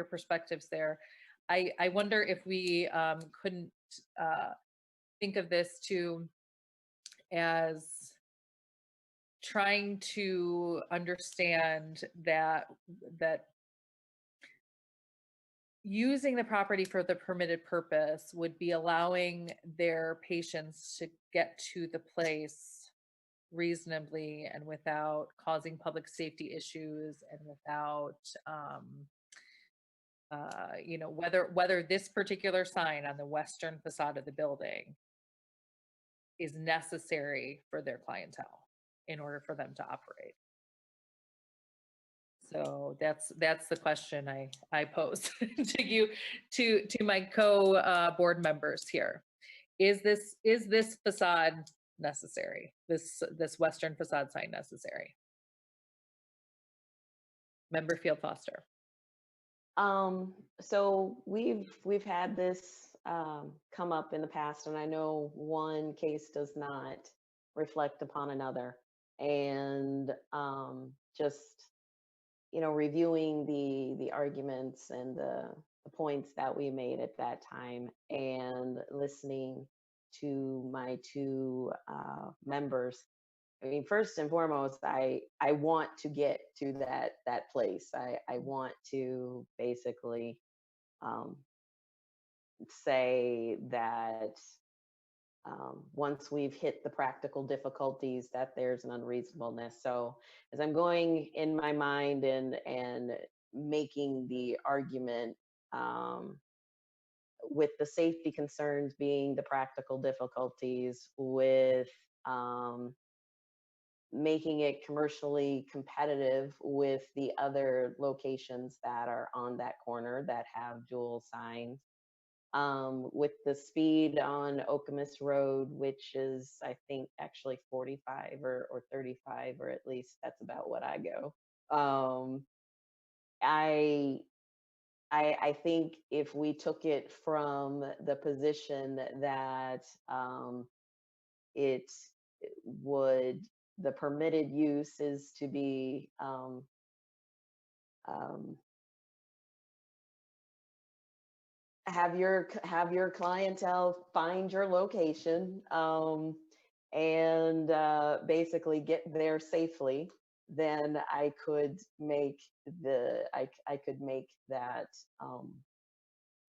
perspectives there. I wonder if we couldn't think of this too as trying to understand that using the property for the permitted purpose would be allowing their patients to get to the place reasonably and without causing public safety issues, and without whether this particular sign on the western facade of the building is necessary for their clientele in order for them to operate. So that's the question I pose to you, to my board members here. Is this facade necessary? This western facade sign necessary? Member Field Foster. So we've had this come up in the past, and I know one case does not reflect upon another. And just, reviewing the arguments and the points that we made at that time, and listening to my two members. I mean, first and foremost, I want to get to that place. I want to basically say that once we've hit the practical difficulties, that there's an unreasonableness. So as I'm going in my mind and making the argument, with the safety concerns being the practical difficulties, with making it commercially competitive with the other locations that are on that corner that have dual signs, with the speed on Okemos Road, which is, I think, actually 45 or 35, or at least that's about what I go. I think if we took it from the position that it would, the permitted use is to be have your clientele find your location, and basically get there safely, then I could make I could make that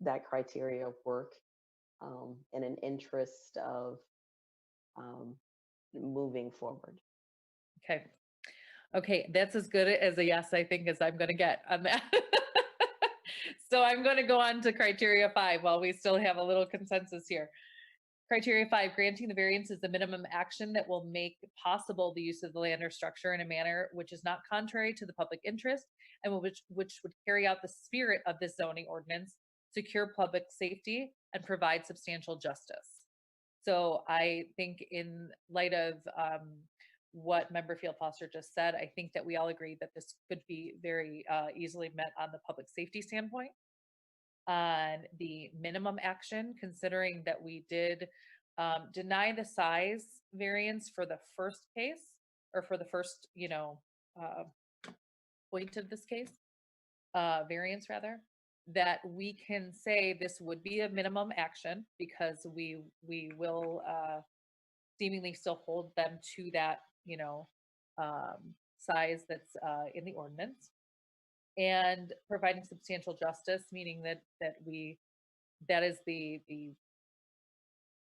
that criteria work, in an interest of moving forward. Okay. Okay, that's as good as a yes, I think, as I'm going to get on that. So I'm going to go on to criteria 5 while we still have a little consensus here. Criteria 5, granting the variance is the minimum action that will make possible the use of the land or structure in a manner which is not contrary to the public interest and which would carry out the spirit of this zoning ordinance, secure public safety, and provide substantial justice. So I think in light of what Member Field Foster just said, I think that we all agree that this could be very easily met on the public safety standpoint. On the minimum action, considering that we did deny the size variance for the first case, or for the first, point of this case, variance rather, that we can say this would be a minimum action because we will seemingly still hold them to that, size that's in the ordinance, and providing substantial justice, meaning that that is the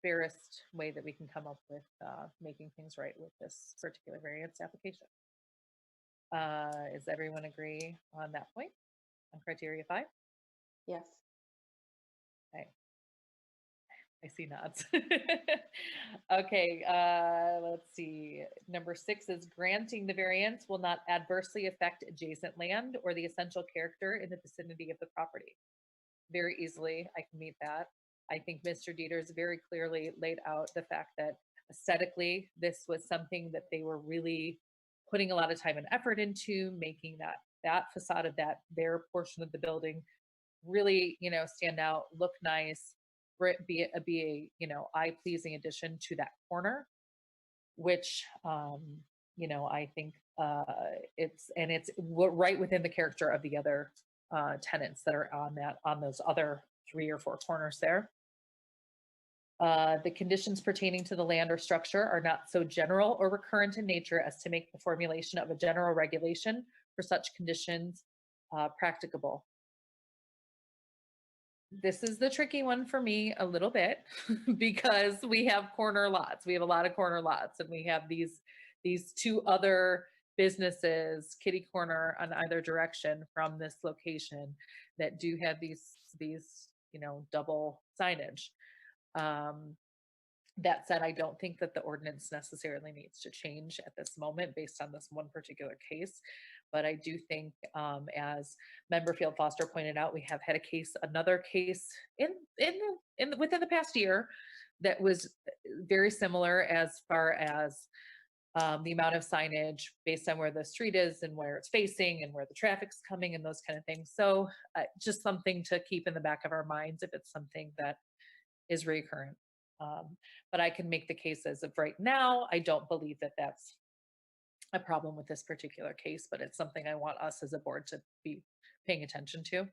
fairest way that we can come up with making things right with this particular variance application. Does everyone agree on that point, on criteria 5? Yes. Okay. I see nods. Okay, let's see. Number 6 is granting the variance will not adversely affect adjacent land or the essential character in the vicinity of the property. Very easily, I can meet that. I think Mr. Dieters very clearly laid out the fact that aesthetically, this was something that they were really putting a lot of time and effort into, making that facade of their portion of the building really, stand out, look nice, be a eye-pleasing addition to that corner, which I think it's right within the character of the other tenants that are on those other 3 or 4 corners there. The conditions pertaining to the land or structure are not so general or recurrent in nature as to make the formulation of a general regulation for such conditions practicable. This is the tricky one for me a little bit because we have corner lots. We have a lot of corner lots, and we have these 2 other businesses kitty corner on either direction from this location that do have these double signage. That said, I don't think that the ordinance necessarily needs to change at this moment based on this one particular case. But I do think, as Member Field Foster pointed out, we have had another case within the past year that was very similar as far as the amount of signage based on where the street is and where it's facing and where the traffic's coming and those kind of things. So just something to keep in the back of our minds if it's something that is recurrent. But I can make the case as of right now. I don't believe that that's a problem with this particular case, but it's something I want us as a board to be paying attention to.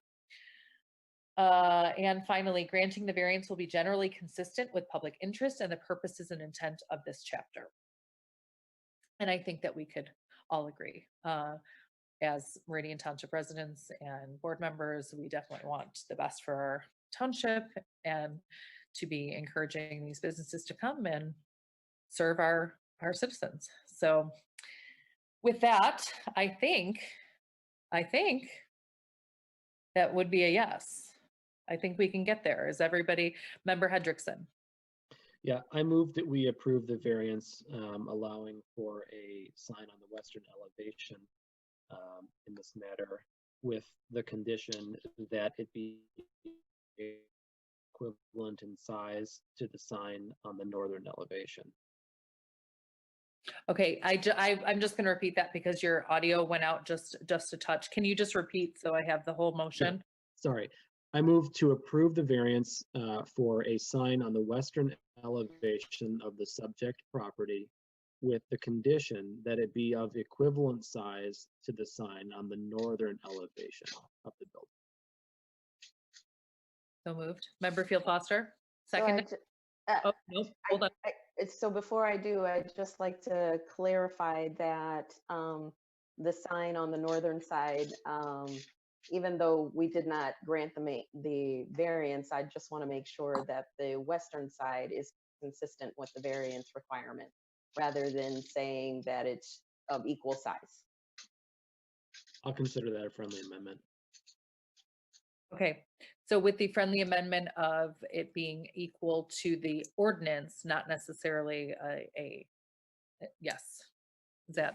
And finally, granting the variance will be generally consistent with public interest and the purposes and intent of this chapter. And I think that we could all agree. As Meridian Township residents and board members, we definitely want the best for our township and to be encouraging these businesses to come and serve our citizens. So with that, I think that would be a yes. I think we can get there. Is everybody, Member Hendrickson? Yeah, I move that we approve the variance allowing for a sign on the western elevation in this matter, with the condition that it be equivalent in size to the sign on the northern elevation. Okay, I'm just going to repeat that because your audio went out just a touch. Can you just repeat so I have the whole motion? Sorry. I move to approve the variance for a sign on the western elevation of the subject property with the condition that it be of equivalent size to the sign on the northern elevation of the building. So moved. Member Field Foster? So Second? Oh, no, hold on. So before I do, I'd just like to clarify that the sign on the northern side, even though we did not grant the variance, I just want to make sure that the western side is consistent with the variance requirement, rather than saying that it's of equal size. I'll consider that a friendly amendment. Okay, so with the friendly amendment of it being equal to the ordinance, not necessarily a yes. Is that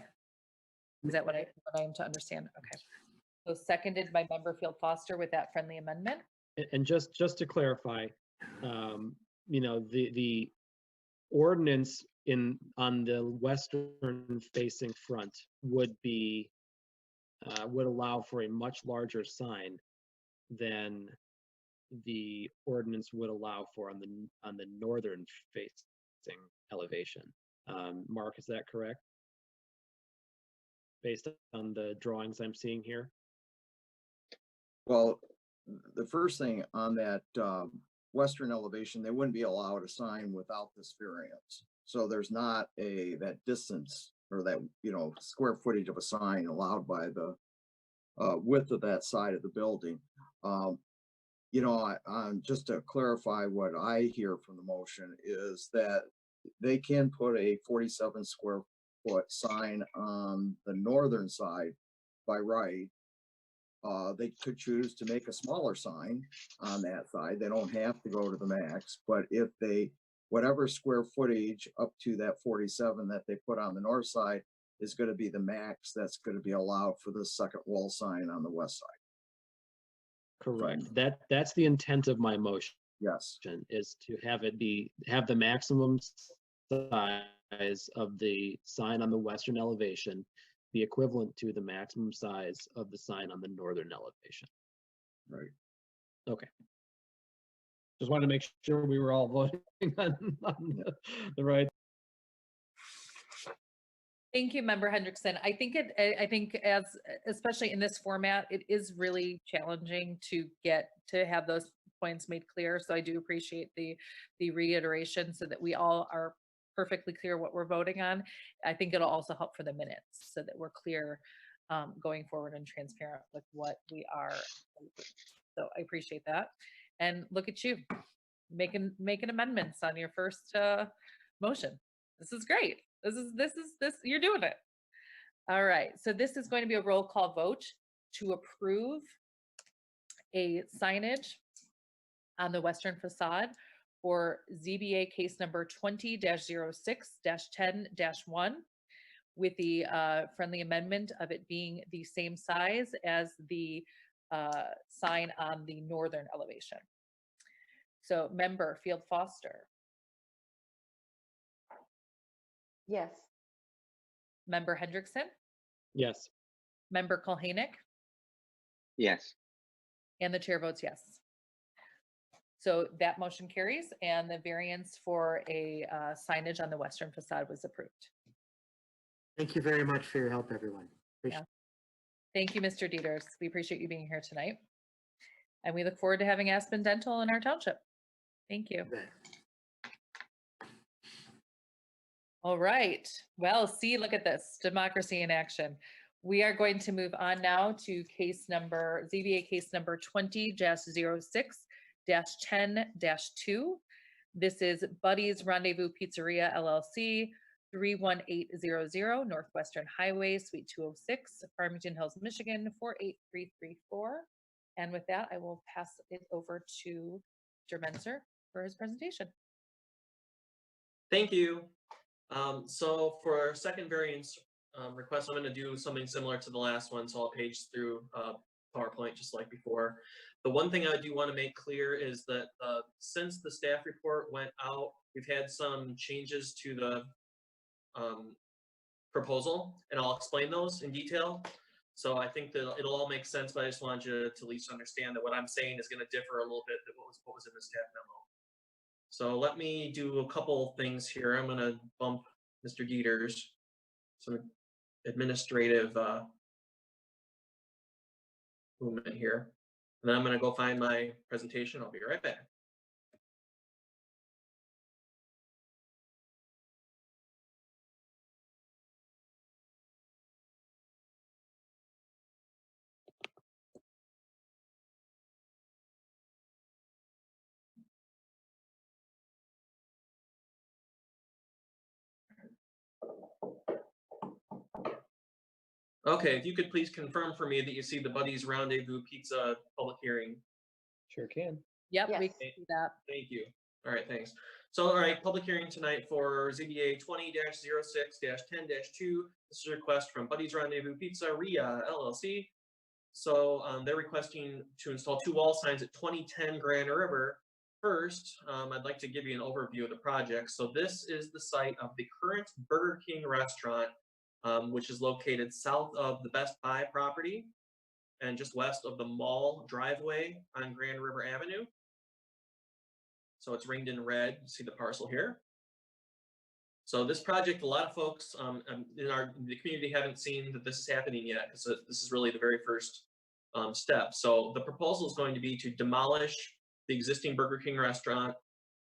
what I am to understand? Okay. So seconded by Member Field Foster with that friendly amendment. And just to clarify, you know, the ordinance on the western facing front would allow for a much larger sign than the ordinance would allow for on the northern facing elevation. Mark, is that correct? Based on the drawings I'm seeing here? Well, the first thing on that western elevation, they wouldn't be allowed a sign without this variance. So there's not that distance or that, you know, square footage of a sign allowed by the width of that side of the building. You know, just to clarify what I hear from the motion is that they can put a 47 square foot sign on the northern side by right. They could choose to make a smaller sign on that side. They don't have to go to the max, but if whatever square footage up to that 47 that they put on the north side is going to be the max that's going to be allowed for the second wall sign on the west side. Correct. That's the intent of my motion. Yes. Is to have the maximum size of the sign on the western elevation be equivalent to the maximum size of the sign on the northern elevation. Right. Okay. Just wanted to make sure we were all voting on the right. Thank you, Member Hendrickson. I think especially in this format, it is really challenging to have those points made clear. So I do appreciate the reiteration so that we all are perfectly clear what we're voting on. I think it'll also help for the minutes so that we're clear going forward and transparent with what we are. So I appreciate that. And look at you making amendments on your first motion. This is great. This you're doing it. All right. So this is going to be a roll call vote to approve a signage on the western facade for ZBA case number 20-06-10-1 with the friendly amendment of it being the same size as the sign on the northern elevation. So Member Field Foster. Yes. Member Hendrickson. Yes. Member Kulhanick. Yes. And the chair votes yes. So that motion carries, and the variance for a signage on the western facade was approved. Thank you very much for your help, everyone. Appreciate Thank you, Mr. Dieters. We appreciate you being here tonight. And we look forward to having Aspen Dental in our township. Thank you. it. All right. Well, see, look at this, democracy in action. We are going to move on now to ZBA case number 20-06-10-2. This is Buddy's Rendezvous Pizzeria LLC, 31800 Northwestern Highway, Suite 206, Farmington Hills, Michigan, 48334. And with that, I will pass it over to Mr. Menser for his presentation. Thank you. So for our second variance request, I'm going to do something similar to the last one. So I'll page through PowerPoint just like before. The one thing I do want to make clear is that since the staff report went out, we've had some changes to the proposal, and I'll explain those in detail. So I think that it'll all make sense, but I just want you to at least understand that what I'm saying is going to differ a little bit than what was in the staff memo. So let me do a couple things here. I'm going to bump Mr. Dieters, some administrative movement here. And then I'm going to go find my presentation. I'll be right back. Okay, if you could please confirm for me that you see the Buddy's Rendezvous Pizza public hearing. Sure can. Yep, we Yes. can see that. Thank you. All right, thanks. So, all right, public hearing tonight for ZBA 20-06-10-2. This is a request from Buddy's Rendezvous Pizzeria LLC. So they're requesting to install 2 wall signs at 2010 Grand River. First, I'd like to give you an overview of the project. So this is the site of the current Burger King restaurant, which is located south of the Best Buy property and just west of the mall driveway on Grand River Avenue. So it's ringed in red. You see the parcel here. So this project, a lot of folks in the community haven't seen that this is happening yet, because this is really the very first step. So the proposal is going to be to demolish the existing Burger King restaurant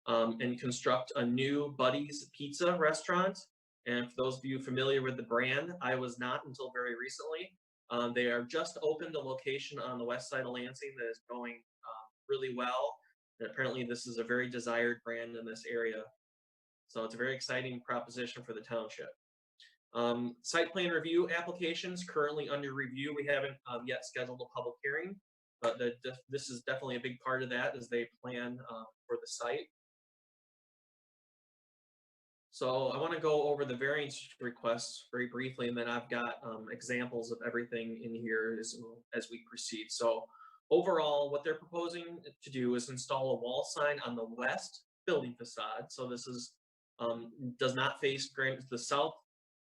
and construct a new Buddy's Pizza restaurant. And for those of you familiar with the brand, I was not until very recently. They are just opened a location on the west side of Lansing that is going really well. And apparently this is a very desired brand in this area. So it's a very exciting proposition for the township. Site plan review applications currently under review. We haven't yet scheduled a public hearing, but this is definitely a big part of that as they plan for the site. So I want to go over the variance requests very briefly, and then I've got examples of everything in here as we proceed. So overall, what they're proposing to do is install a wall sign on the west building facade. So this is does not face the south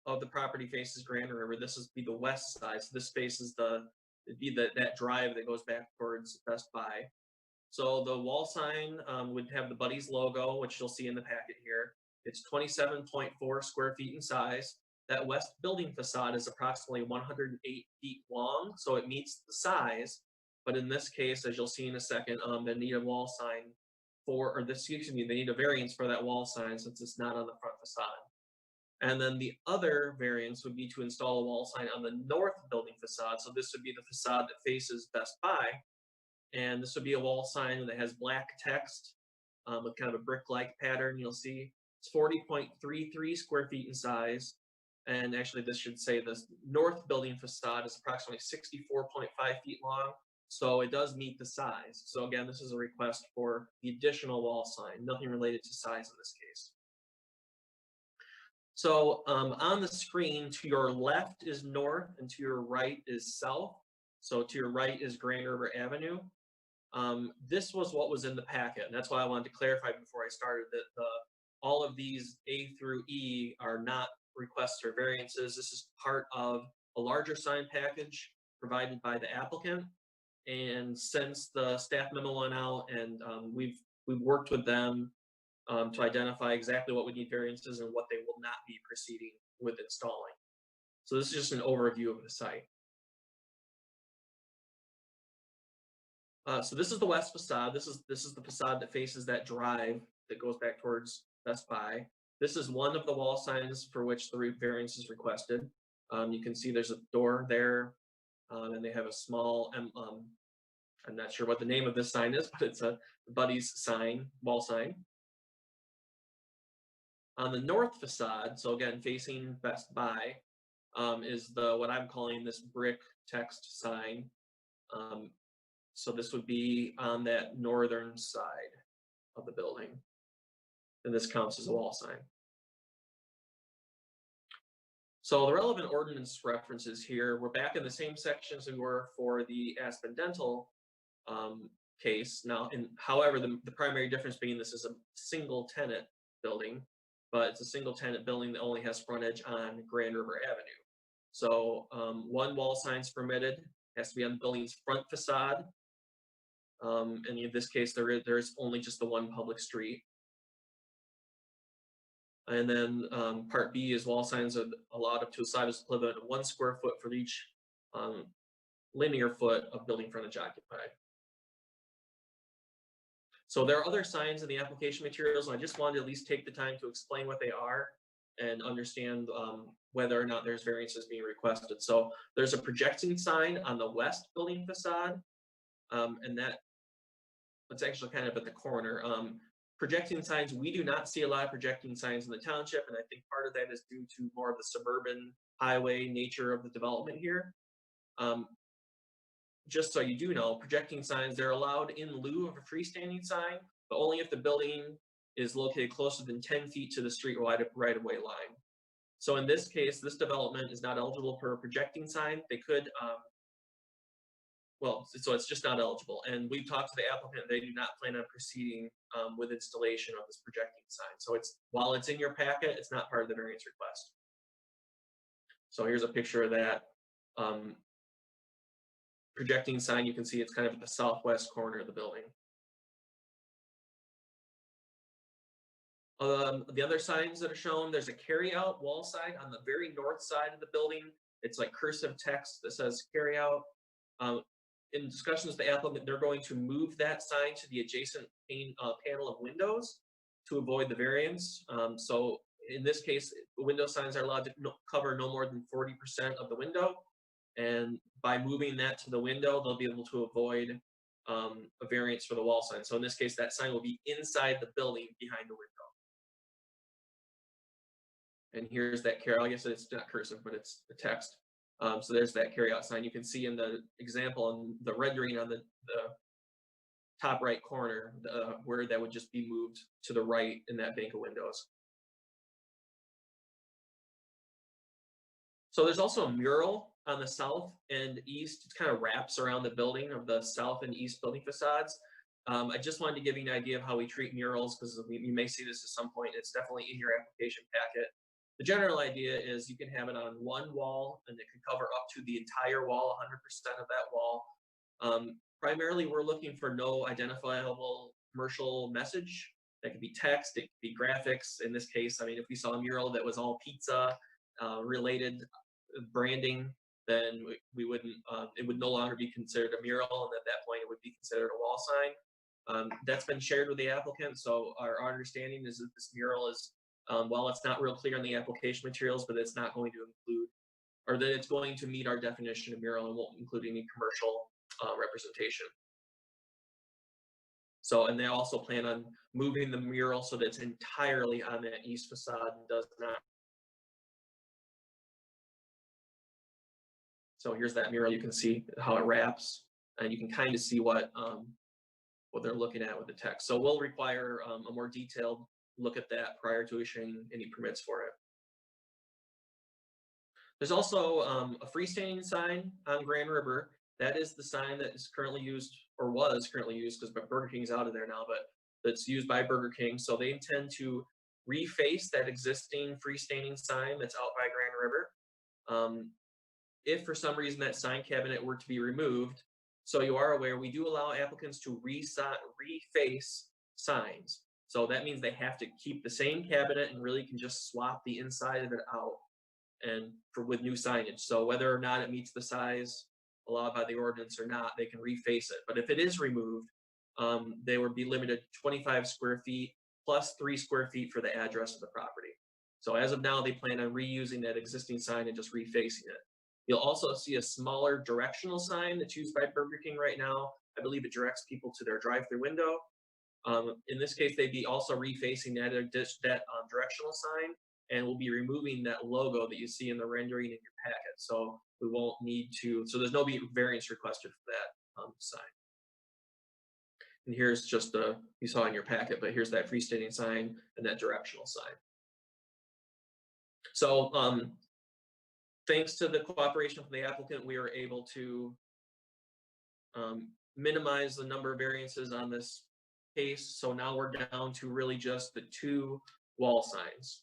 of the property faces Grand River. This is be the west side. So this faces that drive that goes back towards Best Buy. So the wall sign would have the Buddy's logo, which you'll see in the packet here. It's 27.4 square feet in size. That west building facade is approximately 108 feet long, so it meets the size. But in this case, as you'll see in a second, they need a wall sign they need a variance for that wall sign since it's not on the front facade. And then the other variance would be to install a wall sign on the north building facade. So this would be the facade that faces Best Buy. And this would be a wall sign that has black text with kind of a brick-like pattern. You'll see it's 40.33 square feet in size. And actually this should say the north building facade is approximately 64.5 feet long. So it does meet the size. So again, this is a request for the additional wall sign, nothing related to size in this case. So on the screen, to your left is north and to your right is south. So to your right is Grand River Avenue. This was what was in the packet, and that's why I wanted to clarify before I started that all of these A through E are not requests or variances. This is part of a larger sign package provided by the applicant. And since the staff memo went out and we've we've worked with them to identify exactly what would need variances and what they will not be proceeding with installing. So this is just an overview of the site. So this is the west facade. This is the facade that faces that drive that goes back towards Best Buy. This is one of the wall signs for which the variance is requested. You can see there's a door there, and they have a small, I'm not sure what the name of this sign is, but it's a Buddy's sign, wall sign. On the north facade, so again, facing Best Buy, is what I'm calling this brick text sign. So this would be on that northern side of the building. And this counts as a wall sign. So the relevant ordinance references here, we're back in the same sections we were for the Aspen Dental case. Now, however, the primary difference being this is a single tenant building, but it's a single tenant building that only has frontage on Grand River Avenue. So one wall sign's permitted, has to be on the building's front facade. And in this case, there's only just the one public street. And then part B is wall signs are allowed up to a size equivalent of 1 square foot for each linear foot of building frontage occupied. So there are other signs in the application materials, and I just wanted to at least take the time to explain what they are and understand whether or not there's variances being requested. So there's a projecting sign on the west building facade, and that's actually kind of at the corner. Projecting signs, we do not see a lot of projecting signs in the township, and I think part of that is due to more of the suburban highway nature of the development here. Just so you do know, projecting signs, they're allowed in lieu of a freestanding sign, but only if the building is located closer than 10 feet to the street right-of-way line. So in this case, this development is not eligible for a projecting sign. They could, well, so it's just not eligible. And we've talked to the applicant, they do not plan on proceeding with installation of this projecting sign. So while it's in your packet, it's not part of the variance request. So here's a picture of that projecting sign. You can see it's kind of at the southwest corner of the building. The other signs that are shown, there's a carryout wall sign on the very north side of the building. It's like cursive text that says carryout. In discussions with the applicant, they're going to move that sign to the adjacent panel of windows to avoid the variance. So in this case, window signs are allowed to cover no more than 40% of the window. And by moving that to the window, they'll be able to avoid a variance for the wall sign. So in this case, that sign will be inside the building behind the window. And here's that carryout. I guess it's not cursive, but it's the text. So there's that carryout sign. You can see in the example on the rendering on the top right corner where that would just be moved to the right in that bank of windows. So there's also a mural on the south and east. It kind of wraps around the building of the south and east building facades. I just wanted to give you an idea of how we treat murals, because you may see this at some point. It's definitely in your application packet. The general idea is you can have it on one wall and it can cover up to the entire wall, 100% of that wall. Primarily, we're looking for no identifiable commercial message. That could be text, it could be graphics. In this case, I mean, if we saw a mural that was all pizza related branding, then we wouldn't, it would no longer be considered a mural, and at that point it would be considered a wall sign. That's been shared with the applicant, so our understanding is that this mural is, while it's not real clear in the application materials, but it's not going to include, or that it's going to meet our definition of mural and won't include any commercial representation. So, and they also plan on moving the mural so that it's entirely on that east facade and does not. So here's that mural. You can see how it wraps, and you can kind of see what they're looking at with the text. So we'll require a more detailed look at that prior to issuing any permits for it. There's also a freestanding sign on Grand River. That is the sign that is currently used, or was currently used, because Burger King's out of there now, but that's used by Burger King. So they intend to reface that existing freestanding sign that's out by Grand River. If for some reason that sign cabinet were to be removed, so you are aware, we do allow applicants to reface signs. So that means they have to keep the same cabinet and really can just swap the inside of it out and with new signage. So whether or not it meets the size allowed by the ordinance or not, they can reface it. But if it is removed, they would be limited to 25 square feet plus 3 square feet for the address of the property. So as of now, they plan on reusing that existing sign and just refacing it. You'll also see a smaller directional sign that's used by Burger King right now. I believe it directs people to their drive-through window. In this case, they'd be also refacing that directional sign, and we'll be removing that logo that you see in the rendering in your packet. So we won't need to, so there's no variance requested for that sign. And here's just you saw in your packet, but here's that freestanding sign and that directional sign. So thanks to the cooperation from the applicant, we are able to minimize the number of variances on this case. So now we're down to really just the 2 wall signs.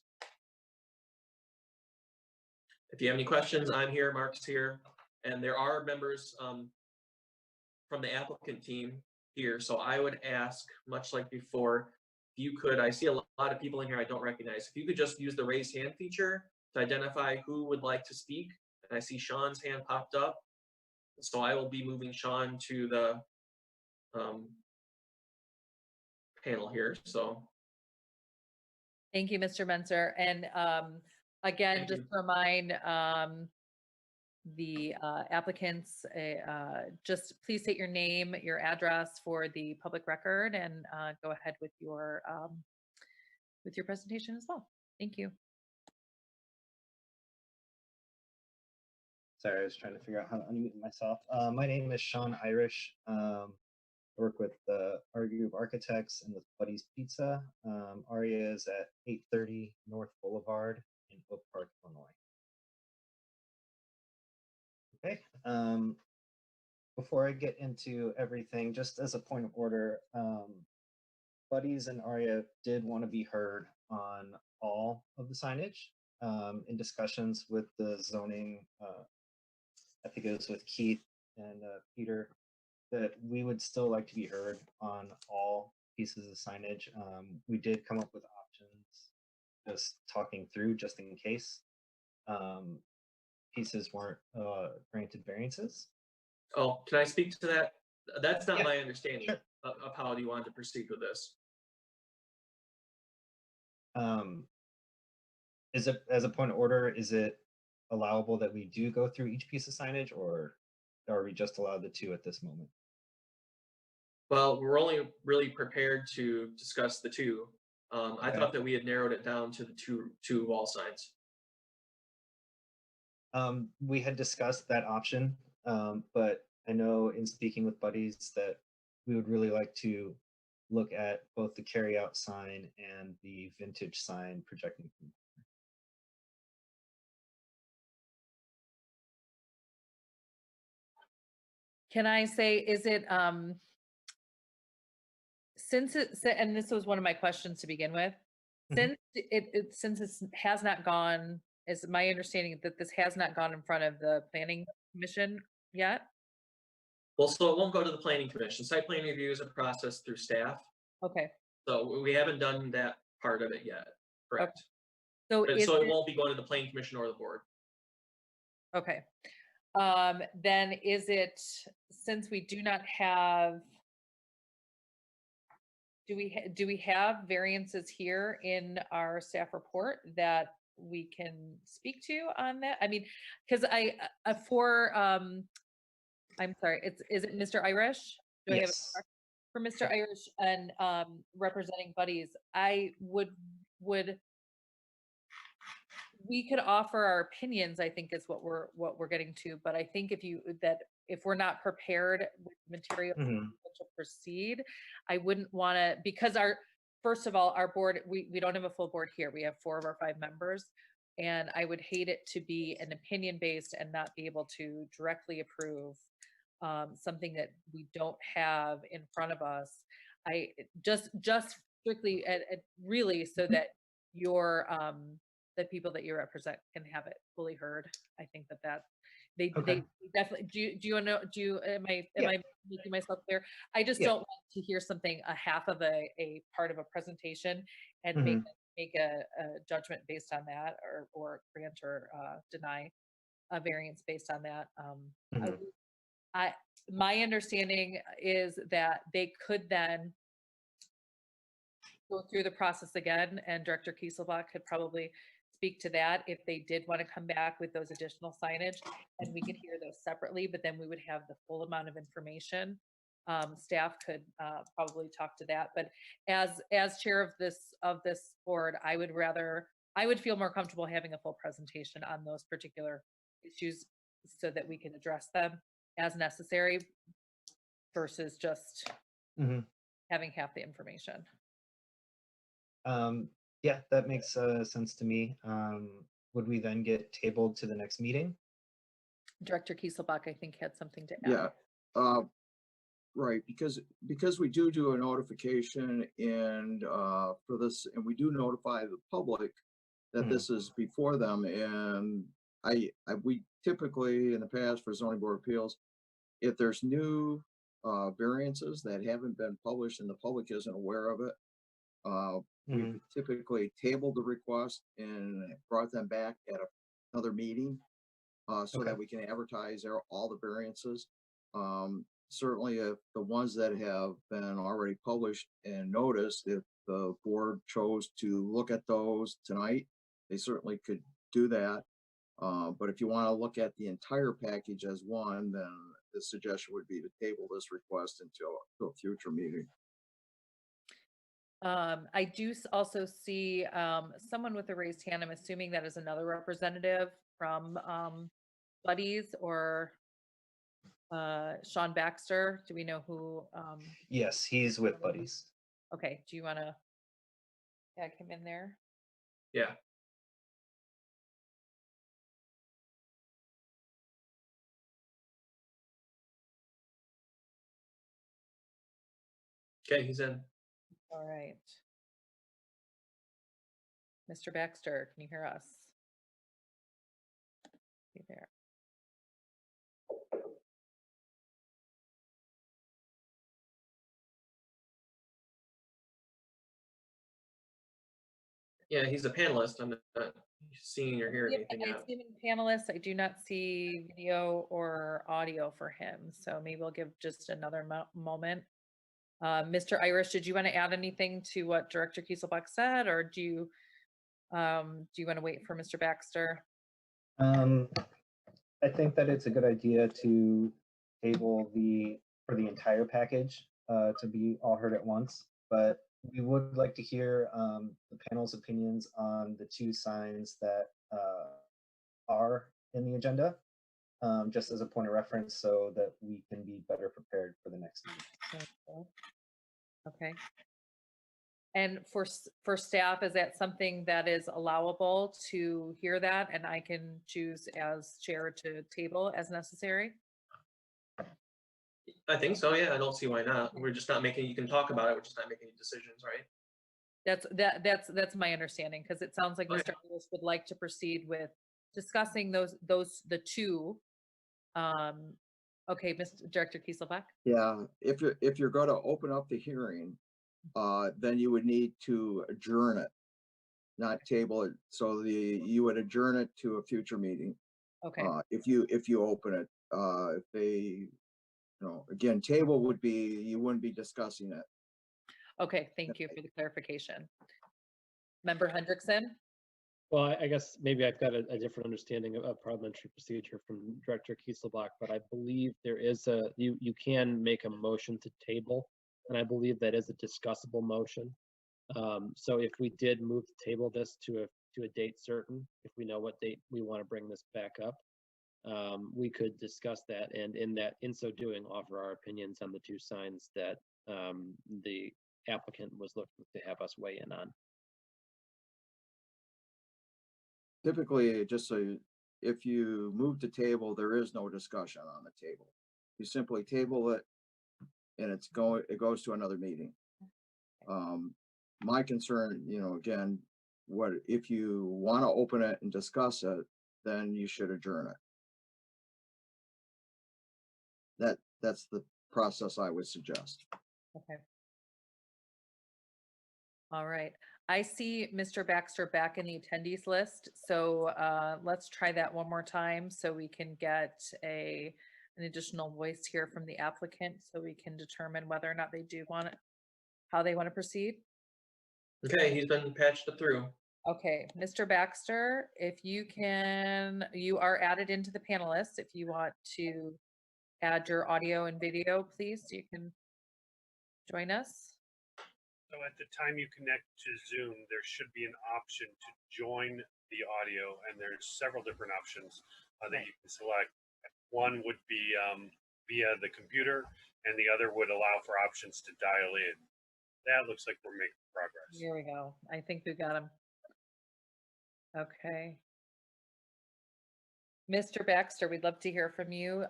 If you have any questions, I'm here, Mark's here, and there are members from the applicant team here. So I would ask, much like before, if you could, I see a lot of people in here I don't recognize. If you could just use the raise hand feature to identify who would like to speak. And I see Sean's hand popped up. So I will be moving Sean to the panel here. So Thank you, Mr. Menser. And again, Thank just you. to remind the applicants, just please state your name, your address for the public record, and go ahead with your presentation as well. Thank you. Sorry, I was trying to figure out how to unmute myself. My name is Sean Irish. I work with our group of architects and with Buddy's Pizza. Aria is at 830 North Boulevard in Oak Park, Illinois. Okay. Before I get into everything, just as a point of order, Buddy's and Aria did want to be heard on all of the signage in discussions with the zoning. I think it was with Keith and Peter, that we would still like to be heard on all pieces of signage. We did come up with options, just talking through just in case pieces weren't granted variances. Oh, can I speak to that? That's not Yeah, my understanding sure. of how you want to proceed with this. Is it, as a point of order, is it allowable that we do go through each piece of signage, or are we just allowed the 2 at this moment? Well, we're only really prepared to discuss the 2. I Okay. thought that we had narrowed it down to the two wall signs. We had discussed that option, but I know in speaking with Buddies that we would really like to look at both the carryout sign and the vintage sign projecting from. Can I say, is it, since and this was one of my questions to begin with, since since it has not gone, is my understanding that this has not gone in front of the planning commission yet? Well, so it won't go to the planning commission. Site plan review is a process through staff. Okay. So we haven't done that part of it yet. Correct. So But is so it it- won't be going to the planning commission or the board. Okay. Then is it, since we do not have, do we have variances here in our staff report that we can speak to on that? I mean, because I'm sorry, is it Mr. Irish? Do I have it Yes. correct? For Mr. Irish and representing Buddies, I would we could offer our opinions, I think is what we're getting to, but I think if we're not prepared with material to proceed, I wouldn't want to, because first of all, our board, we don't have a full board here. We have 4 of our 5 members, and I would hate it to be an opinion based and not be able to directly approve something that we don't have in front of us. I just strictly really so that your the people that you represent can have it fully heard. I think that They Okay. definitely, do you want to know, am I Yeah. making myself clear? I just Yeah. don't want to hear something, a half of a part of a presentation and Mhm. make a judgment based on that, or grant or deny a variance based on that. Mhm. I, my understanding is that they could then go through the process again, and Director Kieselbach could probably speak to that if they did want to come back with those additional signage, and we could hear those separately, but then we would have the full amount of information. Staff could probably talk to that, but as chair of this board, I would feel more comfortable having a full presentation on those particular issues so that we can address them as necessary versus just Mhm. having half the information. Yeah, that makes sense to me. Would we then get tabled to the next meeting? Director Kieselbach, I think, had something to add. Yeah, right, because we do a notification and, for this, and we do notify the public that Mhm. this is before them, and we typically, in the past for zoning board of appeals, if there's new, variances that haven't been published and the public isn't aware of it, we've Mhm. typically tabled the request and brought them back at another meeting, so Okay. that we can advertise all the variances. Certainly, if the ones that have been already published and noticed, if the board chose to look at those tonight, they certainly could do that. But if you want to look at the entire package as one, then the suggestion would be to table this request until a future meeting. I do also see someone with a raised hand. I'm assuming that is another representative from Buddies or Sean Baxter. Do we know who? Yes, he's with Buddies. Okay, do you want to tag him in there? Yeah. Okay, he's in. All right. Mr. Baxter, can you hear us? You there? Yeah, he's a panelist. I'm not seeing or hearing Yep, anything I yet. see him in panelists. I do not see video or audio for him, so maybe we'll give just another moment. Mr. Irish, did you want to add anything to what Director Kieselbach said, or do you want to wait for Mr. Baxter? I think that it's a good idea to table for the entire package to be all heard at once, but we would like to hear the panel's opinions on the two signs that are in the agenda, just as a point of reference so that we can be better prepared for the next meeting. Okay. And for staff, is that something that is allowable to hear that, and I can choose as chair to table as necessary? I think so, yeah. I don't see why not. We're just not making, you can talk about it, we're just not making any decisions, right? That's my understanding, because it sounds like Okay. Mr. Lewis would like to proceed with discussing the two. Okay, Mr. Director Kieselbach? Yeah, if you're going to open up the hearing, then you would need to adjourn it, not table it. So you would adjourn it to a future meeting. Okay, If you open it, if they, again, table would be, you wouldn't be discussing it. okay, thank you for the clarification. Member Hendrickson? Well, I guess maybe I've got a different understanding of parliamentary procedure from Director Kieselbach, but I believe there is you can make a motion to table, and I believe that is a discussable motion. So if we did move to table this to a date certain, if we know what date we want to bring this back up, we could discuss that, and in so doing, offer our opinions on the two signs that the applicant was looking to have us weigh in on. Typically, just so if you move to table, there is no discussion on the table. You simply table it and it goes to another meeting. My concern, again, what if you want to open it and discuss it, then you should adjourn it. that's the process I would suggest. Okay. All right. I see Mr. Baxter back in the attendees list. So let's try that one more time so we can get an additional voice here from the applicant so we can determine whether or not they do want it, how they want to proceed. Okay, he's been patched through. Okay, Mr. Baxter, if you can, you are added into the panelists. If you want to add your audio and video, please, you can join us. So at the time you connect to Zoom, there should be an option to join the audio, and there's several different options that you can select. One would be via the computer, and the other would allow for options to dial in. That looks like we're making progress. Here we go. I think we got him. Okay. Mr. Baxter, we'd love to hear from you.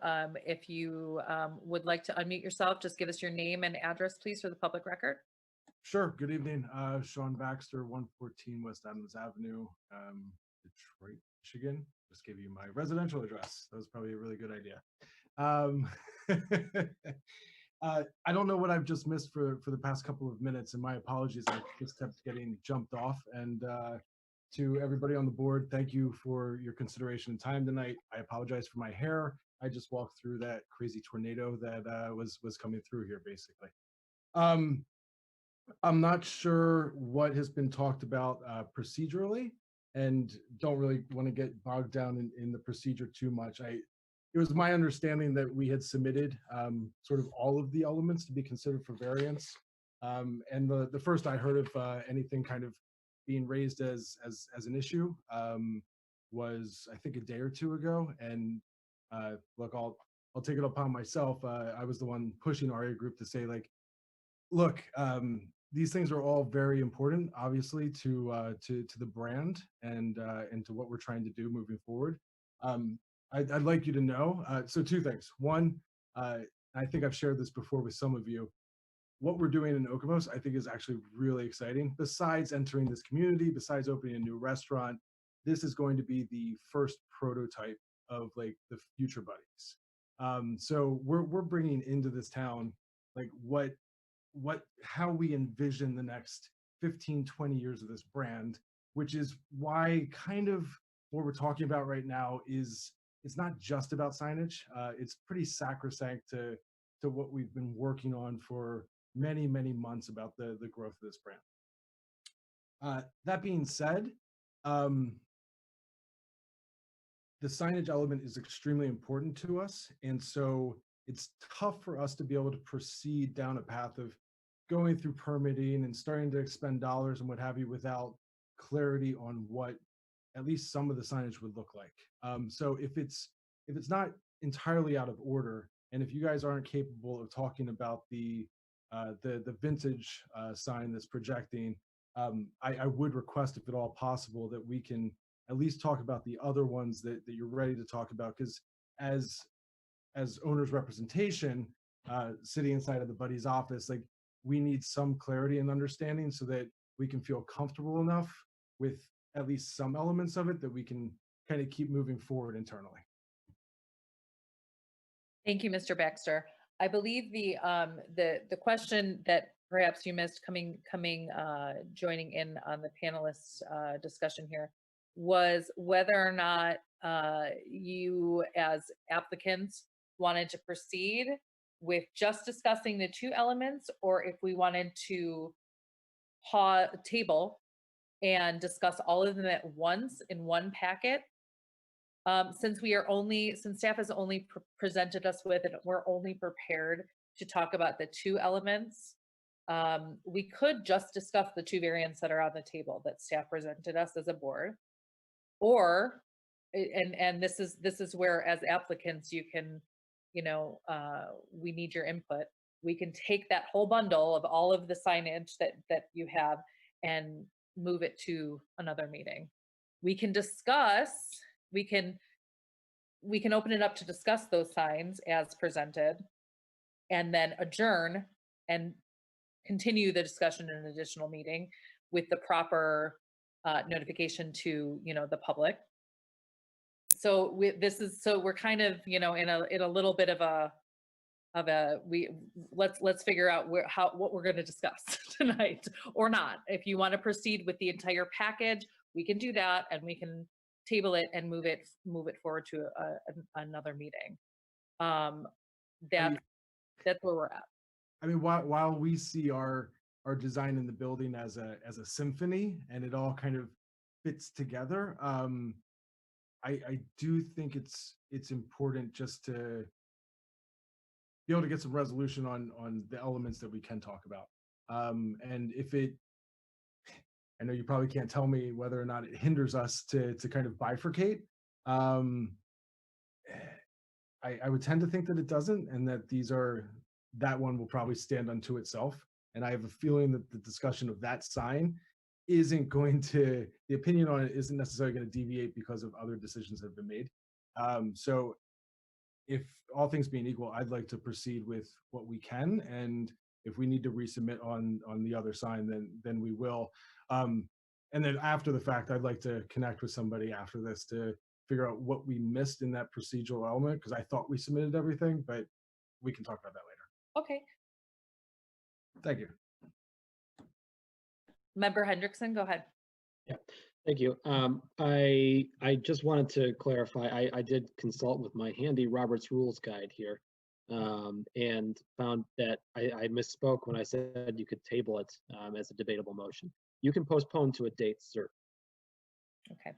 If you would like to unmute yourself, just give us your name and address, please, for the public record. Sure. Good evening. Sean Baxter, 114 West Adams Avenue, Detroit, Michigan. Just gave you my residential address. That was probably a really good idea. I don't know what I've just missed for the past couple of minutes, and my apologies. I just kept getting jumped off. And to everybody on the board, thank you for your consideration and time tonight. I apologize for my hair. I just walked through that crazy tornado that was coming through here, basically. I'm not sure what has been talked about procedurally, and don't really want to get bogged down in the procedure too much. It was my understanding that we had submitted sort of all of the elements to be considered for variance. And the first I heard of anything kind of being raised as an issue was, I think, a day or two ago. And look, I'll take it upon myself. I was the one pushing ARIA Group to say, like, look, these things are all very important, obviously, to the brand and to what we're trying to do moving forward. I'd like you to know. So two things. One, I think I've shared this before with some of you. What we're doing in Okemos, I think, is actually really exciting. Besides entering this community, besides opening a new restaurant, this is going to be the first prototype of like the future buddies. So we're bringing into this town like how we envision the next 15, 20 years of this brand, which is why kind of what we're talking about right now is it's not just about signage. It's pretty sacrosanct to what we've been working on for many, many months about the growth of this brand. That being said, the signage element is extremely important to us. And so it's tough for us to be able to proceed down a path of going through permitting and starting to expend dollars and what have you without clarity on what at least some of the signage would look like. So if it's not entirely out of order, and if you guys aren't capable of talking about the vintage sign that's projecting, I would request, if at all possible, that we can at least talk about the other ones that you're ready to talk about, because as owner's representation, sitting inside of the buddy's office, like, we need some clarity and understanding so that we can feel comfortable enough with at least some elements of it that we can kind of keep moving forward internally. Thank you, Mr. Baxter. I believe the question that perhaps you missed joining in on the panelists discussion here was whether or not you as applicants wanted to proceed with just discussing the two elements, or if we wanted to table and discuss all of them at once in one packet. Since staff has only presented us with, and we're only prepared to talk about the two elements, we could just discuss the two variants that are on the table that staff presented us as a board. Or, and this is where, as applicants, you can, we need your input. We can take that whole bundle of all of the signage that you have and move it to another meeting. We can discuss, we can open it up to discuss those signs as presented, and then adjourn and continue the discussion in an additional meeting with the proper notification to the public. So we're kind of in a little bit of a let's figure out what we're going to discuss tonight or not. If you want to proceed with the entire package, we can do that, and we can table it and move it forward to another meeting. That's where we're at. I mean, while we see our design in the building as a symphony and it all kind of fits together, I do think it's important just to be able to get some resolution on the elements that we can talk about. And if I know you probably can't tell me whether or not it hinders us to kind of bifurcate. I would tend to think that it doesn't, and that that one will probably stand unto itself. And I have a feeling that the discussion of that sign the opinion on it isn't necessarily going to deviate because of other decisions that have been made. So if all things being equal, I'd like to proceed with what we can. And if we need to resubmit on the other sign, then we will. And then after the fact, I'd like to connect with somebody after this to figure out what we missed in that procedural element, because I thought we submitted everything, but we can talk about that later. Okay. Thank you. Member Hendrickson, go ahead. Yeah, thank you. I just wanted to clarify, I did consult with my handy Robert's Rules guide here, and found that I misspoke when I said you could table it as a debatable motion. You can postpone to a date certain. Okay.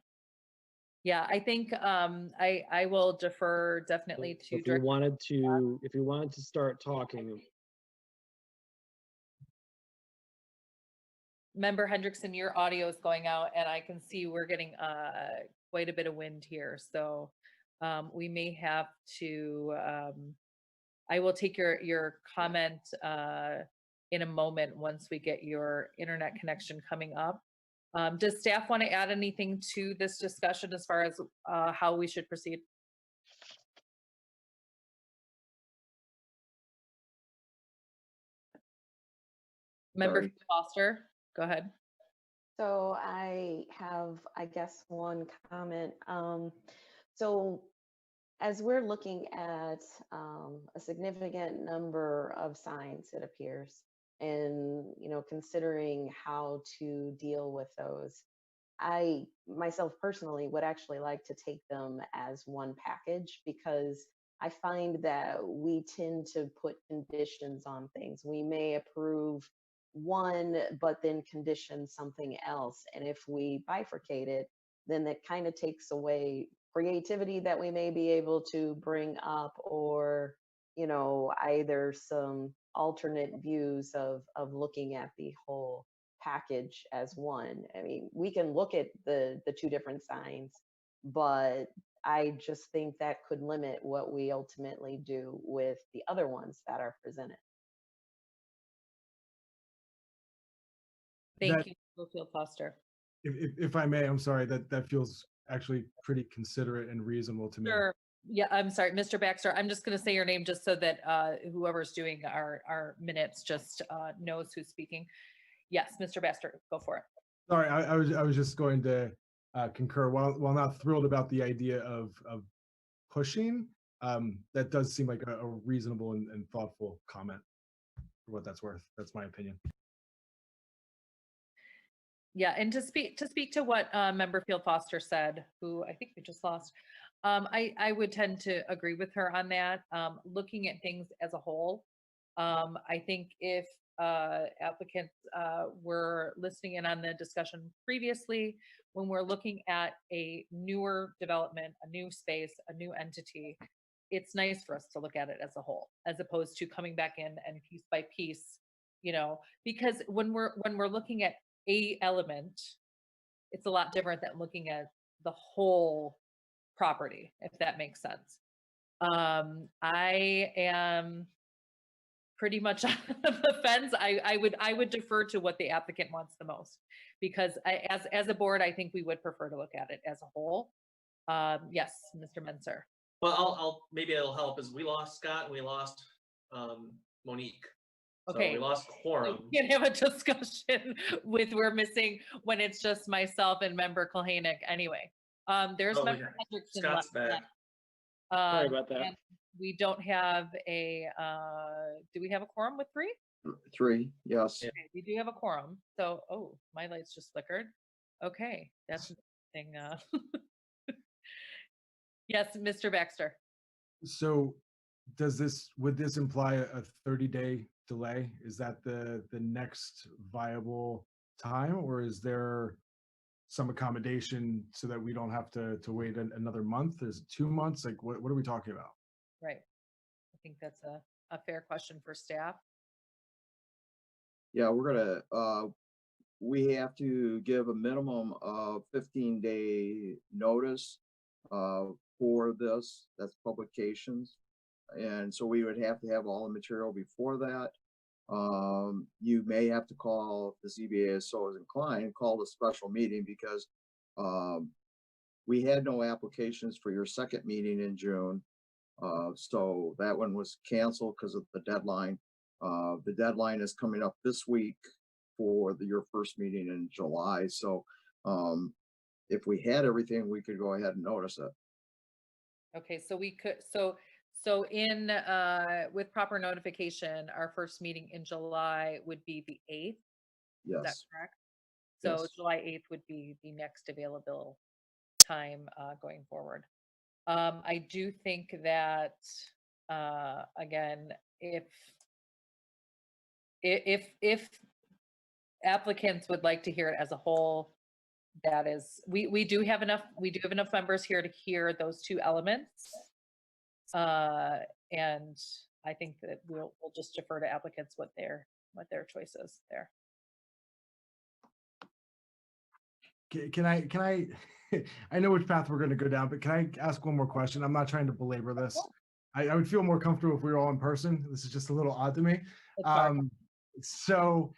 Yeah, I think I will defer definitely to. If you wanted to start talking. Member Hendrickson, your audio is going out, and I can see we're getting quite a bit of wind here. So we may have to, I will take your comment in a moment once we get your internet connection coming up. Does staff want to add anything to this discussion as far as how we should proceed? Member Foster, go ahead. So I have, I guess, one comment. So as we're looking at a significant number of signs, it appears, and considering how to deal with those, I myself personally would actually like to take them as one package, because I find that we tend to put conditions on things. We may approve one, but then condition something else. And if we bifurcate it, then that kind of takes away creativity that we may be able to bring up, or, either some alternate views of looking at the whole package as one. I mean, we can look at the two different signs, but I just think that could limit what we ultimately do with the other ones that are presented. Thank you, Field Foster. If I may, I'm sorry, that feels actually pretty considerate and reasonable to me. Sure. Yeah, I'm sorry, Mr. Baxter. I'm just going to say your name just so that whoever's doing our minutes just knows who's speaking. Yes, Mr. Baxter, go for it. Sorry, I was just going to concur. While not thrilled about the idea of pushing, that does seem like a reasonable and thoughtful comment for what that's worth. That's my opinion. Yeah, and to speak to what Member Field Foster said, who I think we just lost, I would tend to agree with her on that. Looking at things as a whole, I think if applicants were listening in on the discussion previously, when we're looking at a newer development, a new space, a new entity, it's nice for us to look at it as a whole, as opposed to coming back in and piece by piece, because when we're looking at a element, it's a lot different than looking at the whole property, if that makes sense. I am pretty much on the fence. I would defer to what the applicant wants the most, because as a board, I think we would prefer to look at it as a whole. Yes, Mr. Menser. Well, maybe it'll help, is we lost Scott and we lost Monique. Okay. So we lost quorum. We can have a discussion we're missing when it's just myself and Member Kulhanek anyway. There's Member Hendrickson Scott's left. back. Sorry about that. we don't have a, do we have a quorum with 3? 3, yes. Yeah. Okay, we do have a quorum. So, oh, my lights just flickered. Okay, that's interesting. Yes, Mr. Baxter. So would this imply a 30-day delay? Is that the next viable time, or is there some accommodation so that we don't have to wait another month? Is it 2 months? Like what are we talking about? Right. I think that's a fair question for staff. Yeah, we're gonna, we have to give a minimum of 15-day notice for this. That's publications. And so we would have to have all the material before that. You may have to call, if the ZBA is so inclined, call the special meeting because we had no applications for your second meeting in June. So that one was canceled because of the deadline. The deadline is coming up this week for your first meeting in July. So if we had everything, we could go ahead and notice it. Okay, so we could, so in, with proper notification, our first meeting in July would be the 8th. Is that Yes. correct? So Yes. July 8th would be the next available time going forward. I do think that, again, if applicants would like to hear it as a whole, that is, we do have enough members here to hear those 2 elements. And I think that we'll just defer to applicants what their choice is there. Can I I know which path we're going to go down, but can I ask one more question? I'm not trying to belabor this. I would feel more comfortable if we were all in person. This is just a little odd to me. So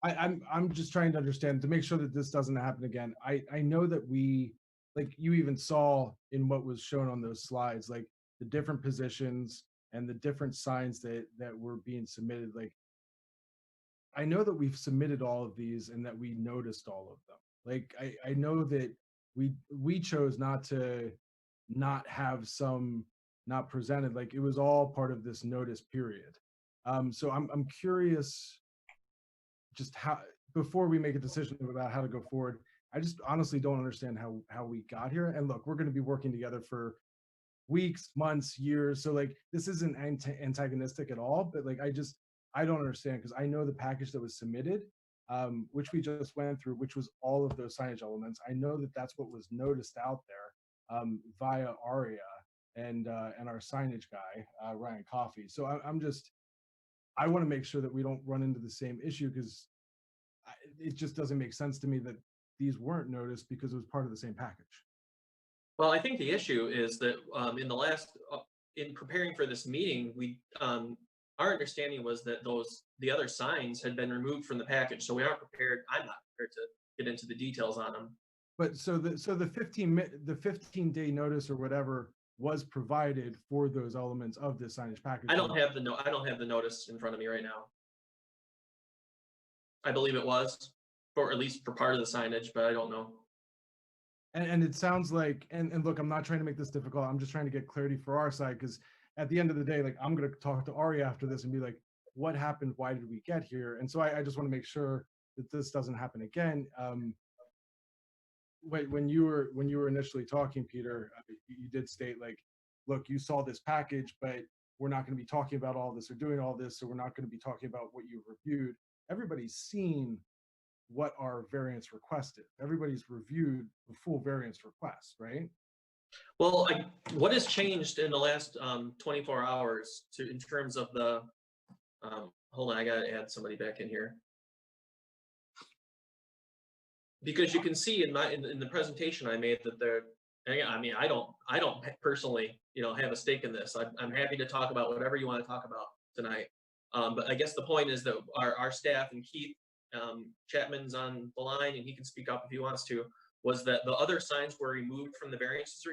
I'm just trying to understand to make sure that this doesn't happen again. I know that we, like you even saw in what was shown on those slides, like the different positions and the different signs that were being submitted. Like I know that we've submitted all of these and that we noticed all of them. Like I know that we chose not to not have some not presented. Like it was all part of this notice period. So I'm curious, just how, before we make a decision about how to go forward, I just honestly don't understand how we got here. And look, we're going to be working together for weeks, months, years. So like this isn't antagonistic at all, but like I don't understand, because I know the package that was submitted, which we just went through, which was all of those signage elements. I know that that's what was noticed out there via ARIA and our signage guy, Ryan Coffey. So I want to make sure that we don't run into the same issue, because it just doesn't make sense to me that these weren't noticed because it was part of the same package. Well, I think the issue is that in the last, in preparing for this meeting, our understanding was that the other signs had been removed from the package, so we aren't prepared. I'm not prepared to get into the details on them. But so the 15-day notice or whatever was provided for those elements of the signage package. I don't have the notice in front of me right now. I believe it was, or at least for part of the signage, but I don't know. And it sounds like, and look, I'm not trying to make this difficult. I'm just trying to get clarity for our side, because at the end of the day, like I'm going to talk to Ari after this and be like, what happened? Why did we get here? And so I just want to make sure that this doesn't happen again. When you were initially talking, Peter, you did state like, look, you saw this package, but we're not going to be talking about all this or doing all this, so we're not going to be talking about what you've reviewed. Everybody's seen what our variance requested. Everybody's reviewed the full variance request, right? Well, what has changed in the last 24 hours in terms of the, hold on, I got to add somebody back in here. Because you can see in the presentation I made that I mean, I don't personally, have a stake in this. I'm happy to talk about whatever you want to talk about tonight. But I guess the point is that our staff, and Keith Chapman's on the line and he can speak up if he wants to, was that the other signs were removed from the variance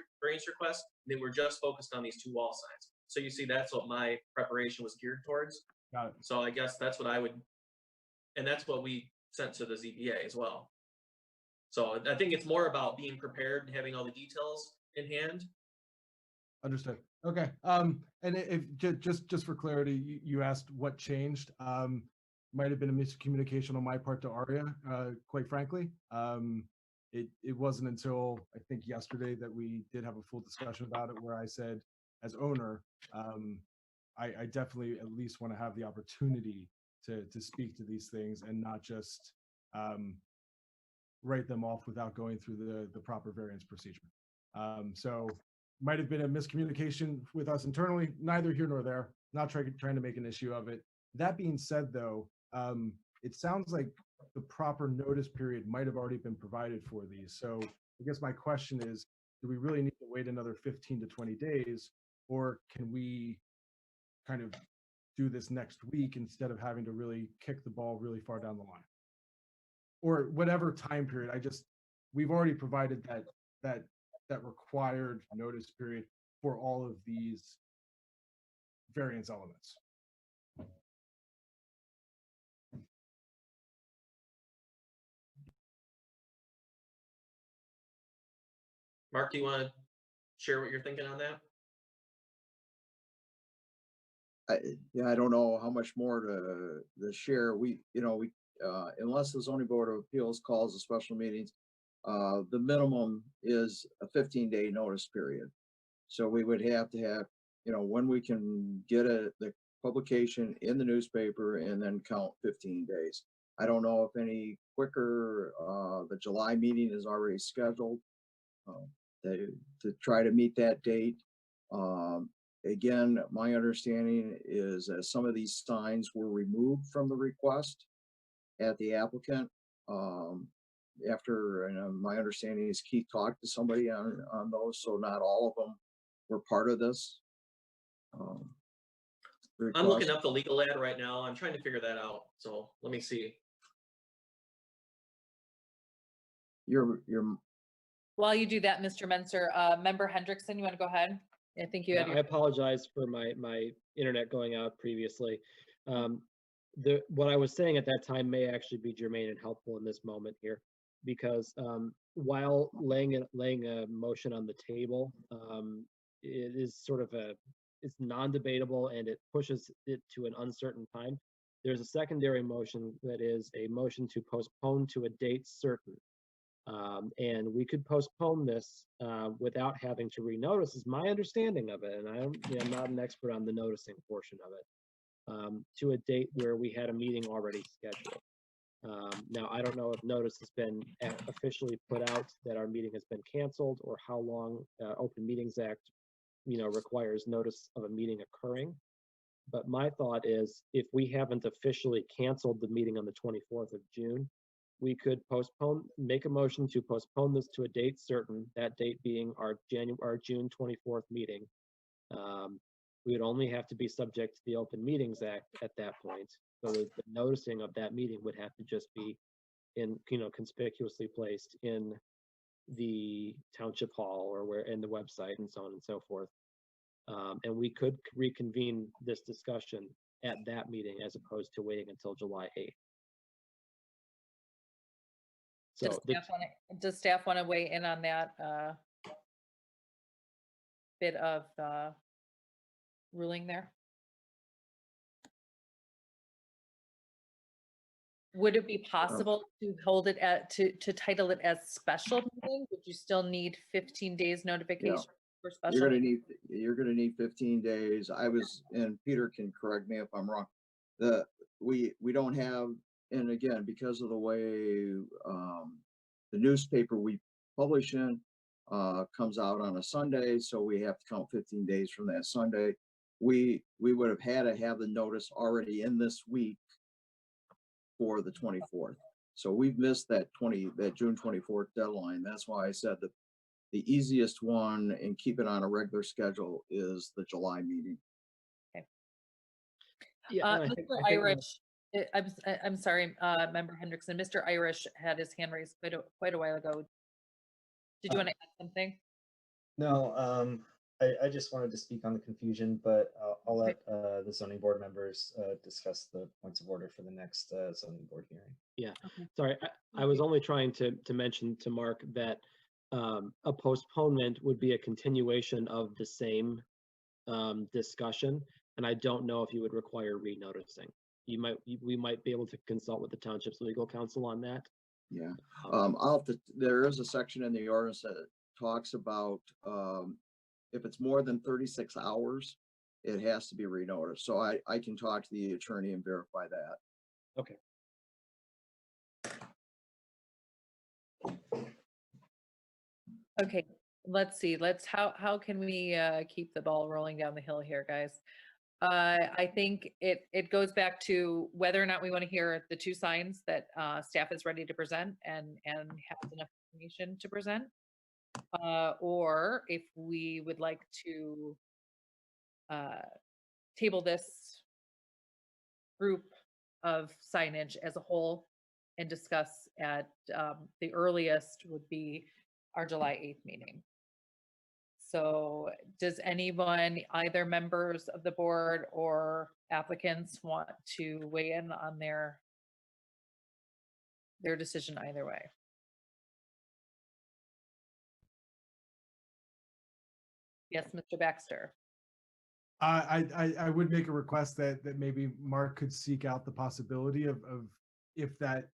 request. They were just focused on these 2 wall signs. So you see, that's what my preparation was geared towards. Got it. So I guess that's what and that's what we sent to the ZBA as well. So I think it's more about being prepared and having all the details in hand. Understood. Okay. And just for clarity, you asked what changed. Might have been a miscommunication on my part to Aria, quite frankly. It wasn't until I think yesterday that we did have a full discussion about it, where I said, as owner, I definitely at least want to have the opportunity to speak to these things and not just write them off without going through the proper variance procedure. So might have been a miscommunication with us internally, neither here nor there, not trying to make an issue of it. That being said, though, it sounds like the proper notice period might have already been provided for these. So I guess my question is, do we really need to wait another 15 to 20 days, or can we kind of do this next week instead of having to really kick the ball really far down the line? Or whatever time period, we've already provided that required notice period for all of these variance elements. Mark, do you want to share what you're thinking on that? I don't know how much more to share. Unless the zoning board of appeals calls a special meetings, the minimum is a 15-day notice period. So we would have to have, when we can get the publication in the newspaper and then count 15 days. I don't know if any quicker. The July meeting is already scheduled to try to meet that date. Again, my understanding is that some of these signs were removed from the request at the applicant. My understanding is Keith talked to somebody on those, so not all of them were part of this. I'm looking up the legal ad right now. I'm trying to figure that out. So let me see. While you do that, Mr. Menser, Member Hendrickson, you want to go ahead? I think you had I apologize for my internet going out previously. What I was saying at that time may actually be germane and helpful in this moment here, because while laying a motion on the table, it is sort of it's non-debatable and it pushes it to an uncertain time. There's a secondary motion that is a motion to postpone to a date certain. And we could postpone this without having to renotice, is my understanding of it. And I'm not an expert on the noticing portion of it, to a date where we had a meeting already scheduled. Now, I don't know if notice has been officially put out that our meeting has been canceled, or how long Open Meetings Act, requires notice of a meeting occurring. But my thought is, if we haven't officially canceled the meeting on the 24th of June, we could make a motion to postpone this to a date certain, that date being our June 24th meeting. We would only have to be subject to the Open Meetings Act at that point. So the noticing of that meeting would have to just be conspicuously placed in the township hall or in the website and so on and so forth. And we could reconvene this discussion at that meeting as opposed to waiting until July 8th. So does staff want to weigh in on that bit of ruling there? Would it be possible to hold it to title it as special meeting? Would you still need 15 days notification for special? You're gonna need 15 days. And Peter can correct me if I'm wrong. We don't have, and again, because of the way the newspaper we publish in comes out on a Sunday, so we have to count 15 days from that Sunday. We would have had to have the notice already in this week for the 24th. So we've missed that June 24th deadline. That's why I said that the easiest one and keep it on a regular schedule is the July meeting. Okay. Yeah, Mr. Irish, I'm sorry, Member Hendrickson. Mr. Irish had his hand raised quite a while ago. Did you want to add something? No, I just wanted to speak on the confusion, but I'll let the zoning board members discuss the points of order for the next zoning board hearing. Yeah, sorry, I was only trying to mention to Mark that A postponement would be a continuation of the same discussion, and I don't know if you would require renoticing. We might be able to consult with the township's legal counsel on that. Yeah, there is a section in the ordinance that talks about, if it's more than 36 hours, it has to be renoticed. So I can talk to the attorney and verify that. Okay. Okay, let's see. How can we keep the ball rolling down the hill here, guys? I think it goes back to whether or not we want to hear the two signs that staff is ready to present and has enough information to present, or if we would like to table this group of signage as a whole and discuss at the earliest would be our July 8th meeting. So does anyone, either members of the board or applicants, want to weigh in on their decision either way? Yes, Mr. Baxter. I would make a request that maybe Mark could seek out the possibility of if that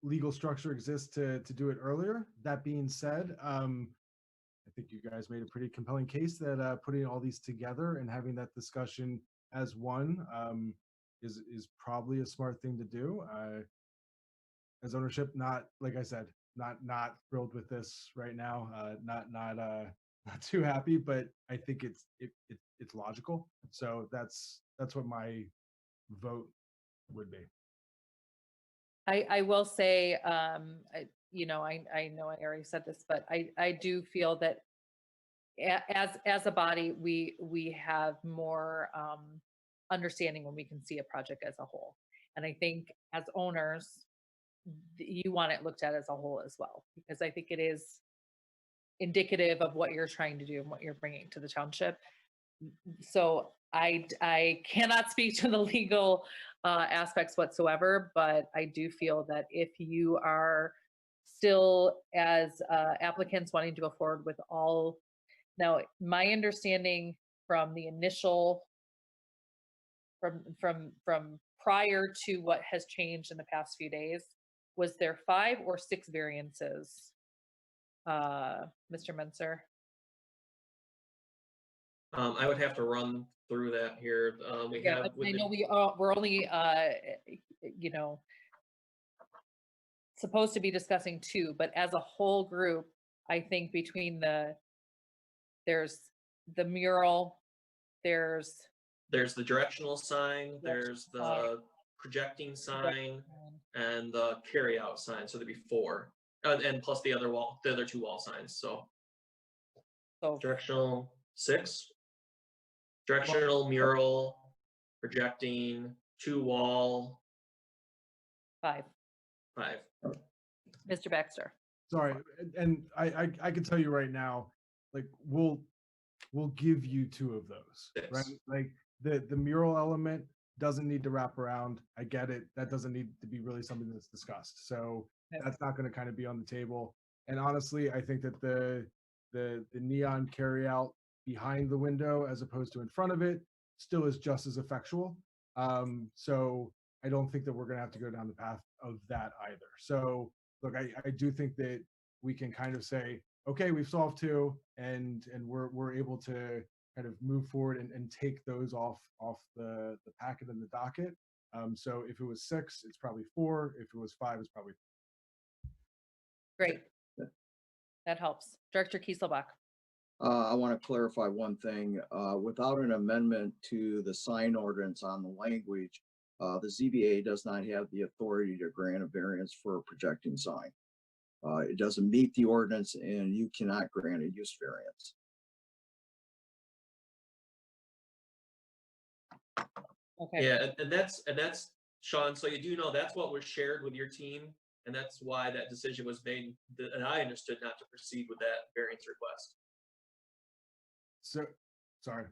legal structure exists to do it earlier. That being said, I think you guys made a pretty compelling case that putting all these together and having that discussion as one is probably a smart thing to do. As ownership, not, like I said, not thrilled with this right now. Not too happy, but I think it's logical. So that's what my vote would be. I will say, I know I already said this, but I do feel that as a body, we have more understanding when we can see a project as a whole. And I think as owners, you want it looked at as a whole as well, because I think it is indicative of what you're trying to do and what you're bringing to the township. So I cannot speak to the legal aspects whatsoever, but I do feel that if you are still as applicants wanting to go forward with all, now my understanding from the initial, from prior to what has changed in the past few days, was there 5 or 6 variances, Mr. Menser? I would have to run through that here. We Yeah, have. I know we're only, supposed to be discussing 2, but as a whole group, I think between there's the mural, there's the directional sign, there's the projecting sign, and the carryout sign. So there'd be 4, and plus the other 2 wall signs. So directional 6, directional mural, projecting, 2 wall, 5. 5. Mr. Baxter. Sorry, and I can tell you right now, like we'll give you 2 of those, 6. right? Like the mural element doesn't need to wrap around. I get it. That doesn't need to be really something that's discussed. So that's not going to kind of be on the table. And honestly, I think that the neon carryout behind the window as opposed to in front of it still is just as effectual. So I don't think that we're going to have to go down the path of that either. So look, I do think that we can kind of say, okay, we've solved 2 and we're able to kind of move forward and take those off the packet and the docket. So if it was 6, it's probably 4. If it was 5, it's probably. Great. That helps. Director Kieselbach. I want to clarify one thing. Without an amendment to the sign ordinance on the language, the ZBA does not have the authority to grant a variance for a projecting sign. It doesn't meet the ordinance and you cannot grant a use variance. Okay. Yeah, and that's Sean. So you do know that's what was shared with your team, and that's why that decision was made. And I understood not to proceed with that variance request. So, sorry.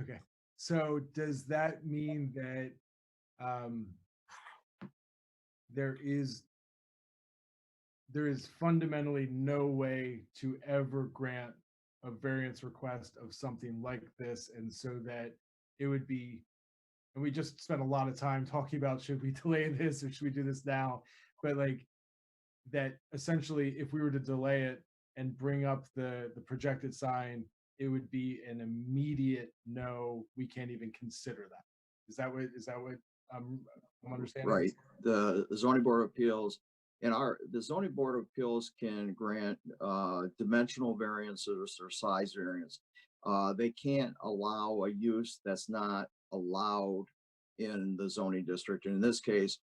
Okay. So does that mean that there is there is fundamentally no way to ever grant a variance request of something like this, and so that it would be, and we just spent a lot of time talking about, should we delay this or should we do this now? But like that, essentially, if we were to delay it and bring up the projected sign, it would be an immediate no, we can't even consider that. Is that what I'm understanding? Right. The zoning board of appeals the zoning board of appeals can grant dimensional variances or size variance. They can't allow a use that's not allowed in the zoning district. And in this case,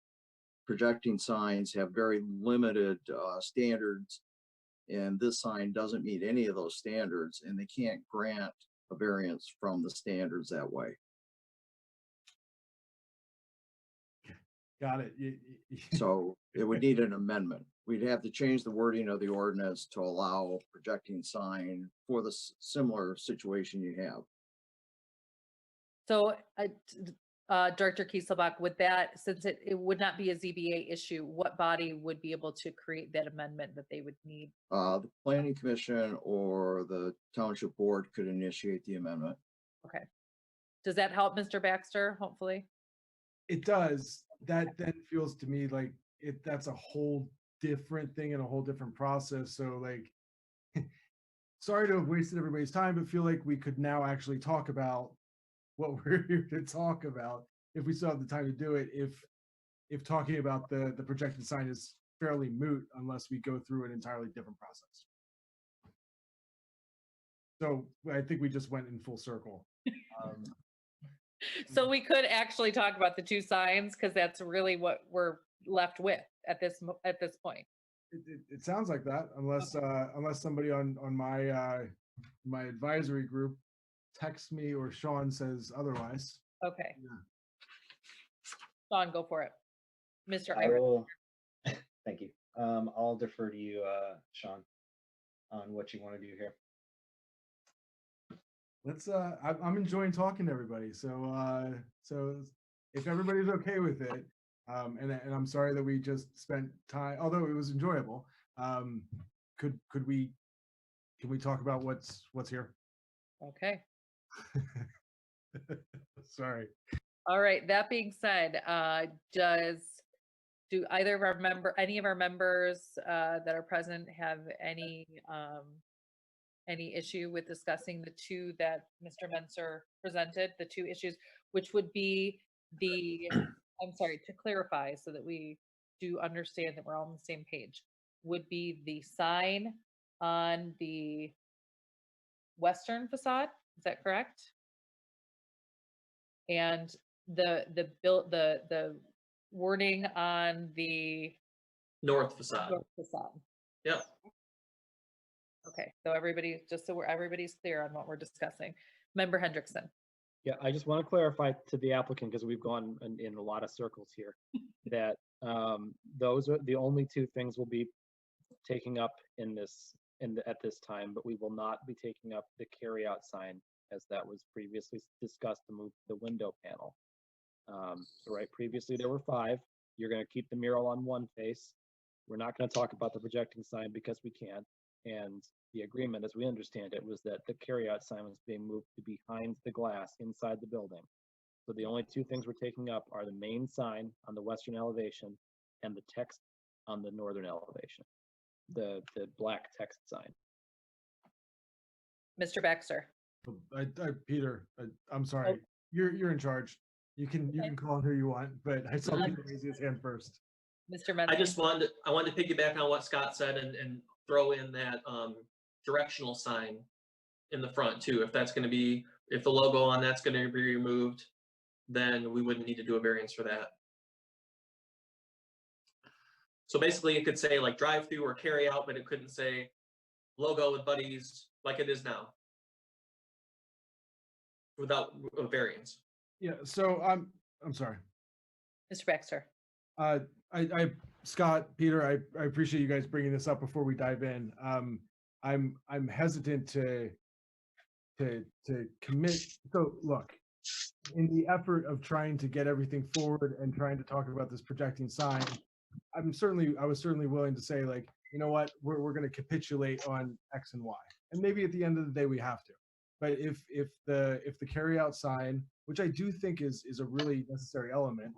projecting signs have very limited standards, and this sign doesn't meet any of those standards, and they can't grant a variance from the standards that way. Got it. So it would need an amendment. We'd have to change the wording of the ordinance to allow projecting sign for the similar situation you have. So, Director Kieselbach, with that, since it would not be a ZBA issue, what body would be able to create that amendment that they would need? The planning commission or the township board could initiate the amendment. Okay. Does that help, Mr. Baxter, hopefully? It does. That then feels to me like that's a whole different thing and a whole different process. So like, sorry to have wasted everybody's time, but feel like we could now actually talk about what we're here to talk about if we still have the time to do it, if talking about the projected sign is fairly moot unless we go through an entirely different process. So I think we just went in full circle. So we could actually talk about the two signs, because that's really what we're left with at this point. It sounds like that, unless unless somebody on my my advisory group texts me or Sean says otherwise. Okay. Yeah. Sean, go for it. Mr. I Ira. will, thank you. I'll defer to you, Sean, on what you want to do here. Let's I'm enjoying talking to everybody. So so if everybody's okay with it, and I'm sorry that we just spent time, although it was enjoyable. Can we talk about what's here? Okay. Sorry. All right. That being said, do either of any of our members that are present have any issue with discussing the two that Mr. Menser presented, the two issues, which would be I'm sorry, to clarify so that we do understand that we're all on the same page, would be the sign on the western facade. Is that correct? And the wording on the North facade. north facade. Yep. Okay, so everybody's clear on what we're discussing. Member Hendrickson. Yeah, I just want to clarify to the applicant, because we've gone in a lot of circles here, that those are the only two things we'll be taking up at this time, but we will not be taking up the carryout sign as that was previously discussed to move the window panel. So right, previously there were 5. You're going to keep the mural on one face. We're not going to talk about the projecting sign because we can't. And the agreement, as we understand it, was that the carryout sign was being moved to behind the glass inside the building. So the only two things we're taking up are the main sign on the western elevation and the text on the northern elevation, the black text sign. Mr. Baxter. Peter, I'm sorry. Oh. You're in charge. You can call him who you want, but I saw Peter raise his hand first. Mr. Menser. I wanted to piggyback on what Scott said and throw in that directional sign in the front too. If the logo on that's going to be removed, then we wouldn't need to do a variance for that. So basically it could say like drive through or carry out, but it couldn't say logo with buddies like it is now without a variance. Yeah, so I'm sorry. Mr. Baxter. Scott, Peter, I appreciate you guys bringing this up before we dive in. I'm hesitant to commit. So look, in the effort of trying to get everything forward and trying to talk about this projecting sign, I was certainly willing to say, like, you know what, we're going to capitulate on X and Y. And maybe at the end of the day, we have to. But if the carryout sign, which I do think is a really necessary element,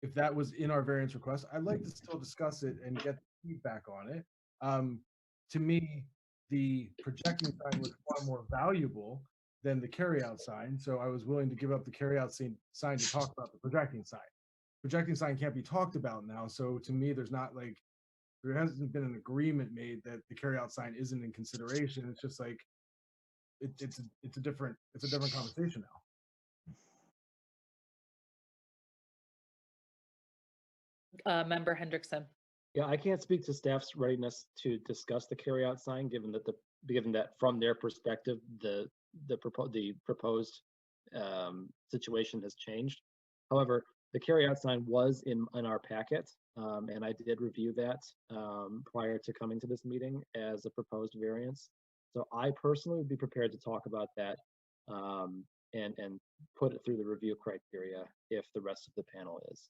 if that was in our variance request, I'd like to still discuss it and get feedback on it. To me, the projecting sign was far more valuable than the carryout sign, so I was willing to give up the carryout sign to talk about the projecting sign. Projecting sign can't be talked about now, so to me, there hasn't been an agreement made that the carryout sign isn't in consideration. It's just like it's a different conversation now. Member Hendrickson. Yeah, I can't speak to staff's readiness to discuss the carryout sign, given that from their perspective, the proposed situation has changed. However, the carryout sign was in our packet, and I did review that prior to coming to this meeting as a proposed variance. So I personally would be prepared to talk about that and put it through the review criteria if the rest of the panel is.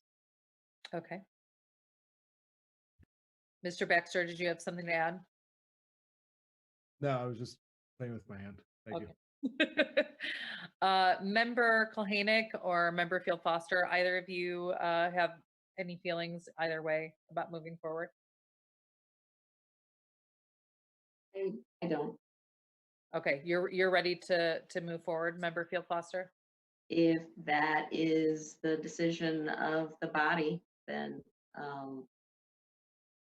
Okay. Mr. Baxter, did you have something to add? No, I was just playing with my hand. Thank you. Member Kulhanek or Member Field Foster, either of you have any feelings either way about moving forward? I don't. Okay, you're ready to move forward, Member Field Foster? If that is the decision of the body, then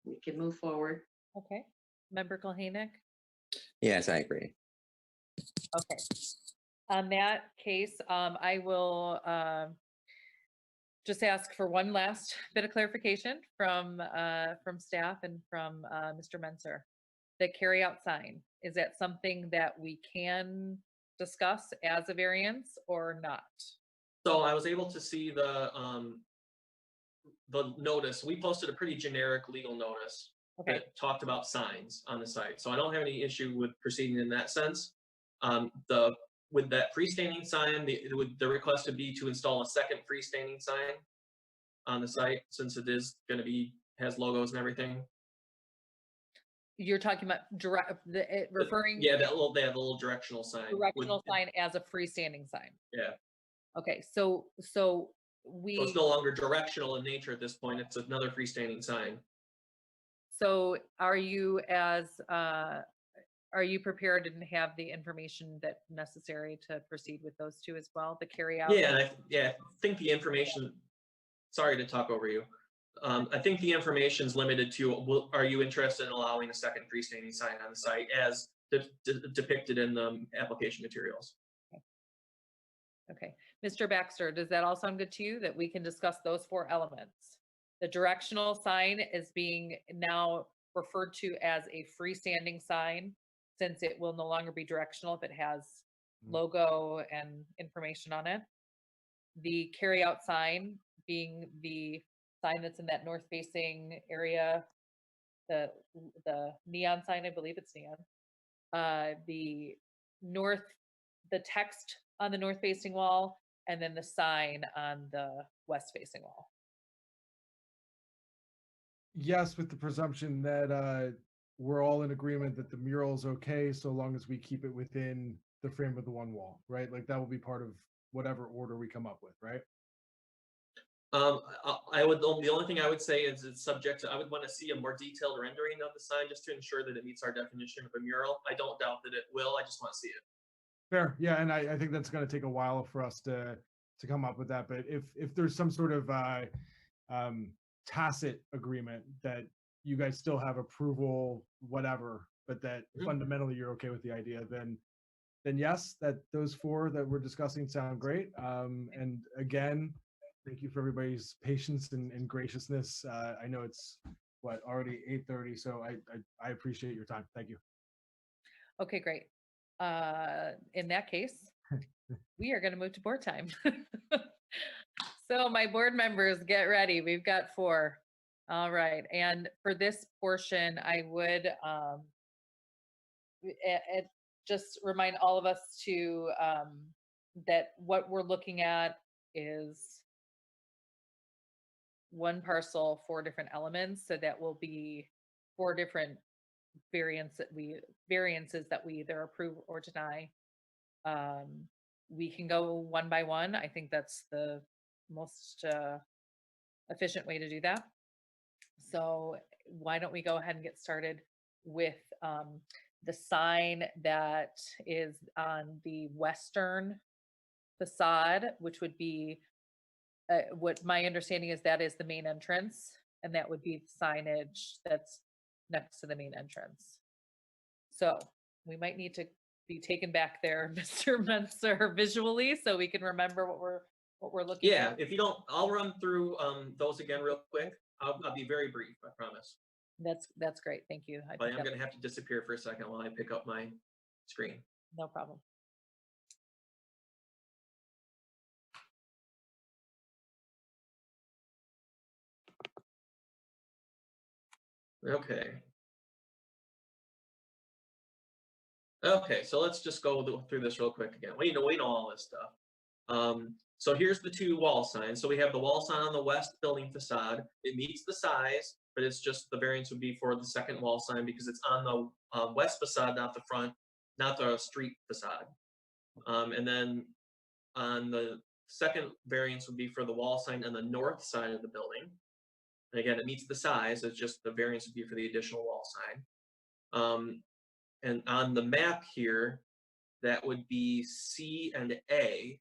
we can move forward. Okay. Member Kulhanek? Yes, I agree. Okay. On that case, I will just ask for one last bit of clarification from staff and from Mr. Menser. The carryout sign, is that something that we can discuss as a variance or not? So I was able to see the notice. We posted a pretty generic legal notice Okay. that talked about signs on the site. So I don't have any issue with proceeding in that sense. With that freestanding sign, the request would be to install a second freestanding sign on the site, since it is going to has logos and everything. You're talking about referring Yeah, they have a little directional sign. sign as a freestanding sign. Yeah. Okay, so So it's no longer directional in nature at this point. It's another freestanding sign. So are you prepared and have the information that necessary to proceed with those two as well, the carry out? Yeah, I think the information, sorry to talk over you. I think the information is limited to, are you interested in allowing a second freestanding sign on the site as depicted in the application materials? Okay. Mr. Baxter, does that all sound good to you, that we can discuss those 4 elements? The directional sign is being now referred to as a freestanding sign, since it will no longer be directional if it has logo and information on it. The carryout sign being the sign that's in that north facing area, the neon sign, I believe it's neon. The text on the north facing wall, and then the sign on the west facing wall. Yes, with the presumption that we're all in agreement that the mural is okay, so long as we keep it within the frame of the one wall, right? Like that will be part of whatever order we come up with, right? The only thing I would say is it's subject to, I would want to see a more detailed rendering of the sign just to ensure that it meets our definition of a mural. I don't doubt that it will. I just want to see it. Fair, yeah, and I think that's going to take a while for us to come up with that. But if there's some sort of tacit agreement that you guys still have approval, whatever, but that fundamentally you're okay with the idea, then yes, that those 4 that we're discussing sound great. And again, thank you for everybody's patience and graciousness. I know it's already 8:30, so I appreciate your time. Thank you. Okay, great. In that case, we are going to move to board time. So my board members, get ready. We've got 4. All right. And for this portion, I would just remind all of us to that what we're looking at is one parcel, 4 different elements, so that will be 4 different variances that we either approve or deny. We can go one by one. I think that's the most efficient way to do that. So why don't we go ahead and get started with the sign that is on the western facade, which would be what my understanding is, that is the main entrance, and that would be the signage that's next to the main entrance. So we might need to be taken back there, Mr. Menser, visually, so we can remember what we're looking Yeah, at. if you don't, I'll run through those again real quick. I'll be very brief, I promise. That's great. Thank you. But I'm gonna have to disappear for a second while I pick up my screen. No problem. Okay. Okay, so let's just go through this real quick again. We know all this stuff. So here's the 2 wall signs. So we have the wall sign on the west building facade. It meets the size, but it's just the variance would be for the second wall sign because it's on the west facade, not the front, not the street facade. And then on the second variance would be for the wall sign on the north side of the building. And again, it meets the size. It's just the variance would be for the additional wall sign. And on the map here, that would be C and A.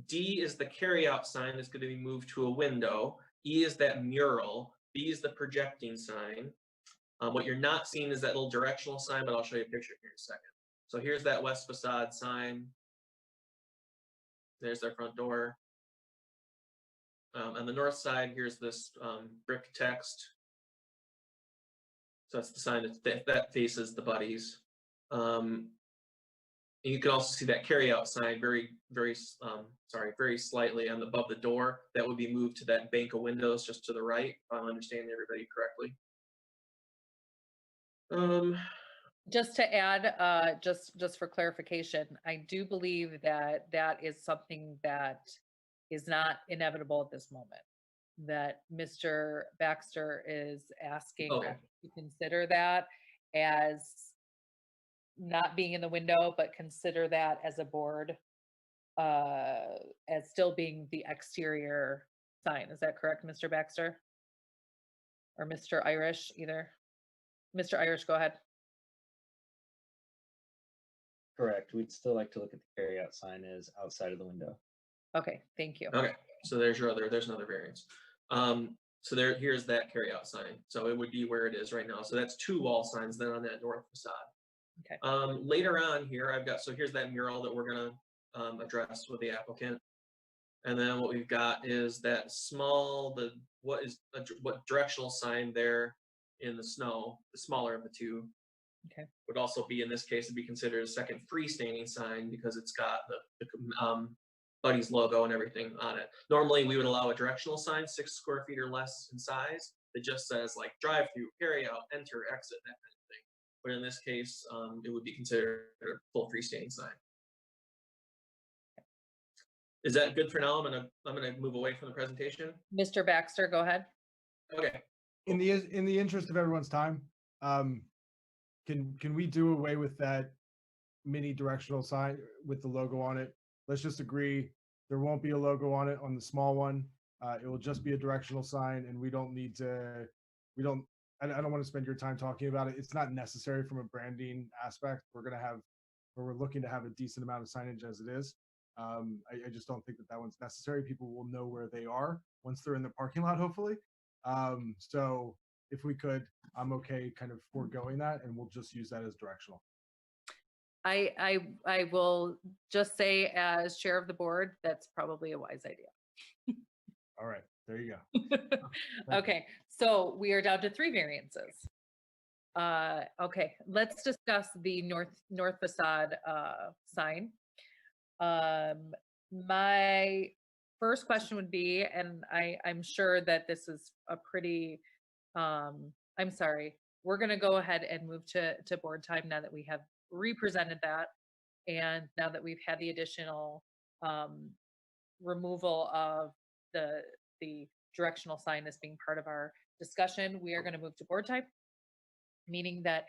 D is the carryout sign that's going to be moved to a window. E is that mural. B is the projecting sign. What you're not seeing is that little directional sign, but I'll show you a picture here in a second. So here's that west facade sign. There's their front door. On the north side, here's this brick text. So that's the sign that faces the buddies. And you can also see that carryout sign very slightly above the door. That would be moved to that bank of windows just to the right, if I'm understanding everybody correctly. Just to add, just for clarification, I do believe that that is something that is not inevitable at this moment. That Mr. Baxter is asking Okay. us to consider that as not being in the window, but consider that as a board, as still being the exterior sign. Is that correct, Mr. Baxter? Or Mr. Irish, either? Mr. Irish, go ahead. Correct. We'd still like to look at the carryout sign as outside of the window. Okay, thank you. Okay, so there's another variance. So here's that carryout sign. So it would be where it is right now. So that's 2 wall signs then on that north facade. Okay. Later on here, here's that mural that we're gonna address with the applicant. And then what we've got is that what directional sign there in the snow, the smaller of the 2. Okay. Would also be, in this case, to be considered a second freestanding sign because it's got the Buddy's logo and everything on it. Normally, we would allow a directional sign 6 square feet or less in size. It just says like drive through, carry out, enter, exit, that kind of thing. But in this case, it would be considered a full freestanding sign. Is that good for now? I'm gonna move away from the presentation. Mr. Baxter, go ahead. Okay. In the interest of everyone's time, can we do away with that mini directional sign with the logo on it? Let's just agree there won't be a logo on it on the small one. It will just be a directional sign, and I don't want to spend your time talking about it. It's not necessary from a branding aspect. We're looking to have a decent amount of signage as it is. I just don't think that one's necessary. People will know where they are once they're in the parking lot, hopefully. So if we could, I'm okay kind of foregoing that, and we'll just use that as directional. I will just say, as chair of the board, that's probably a wise idea. All right, there you go. Okay, so we are down to 3 variances. Okay, let's discuss the north facade sign. My first question would be, and I'm sure that this is a pretty, I'm sorry, we're gonna go ahead and move to board time now that we have represented that, and now that we've had the additional removal of the directional sign as being part of our discussion. We are going to move to board type, meaning that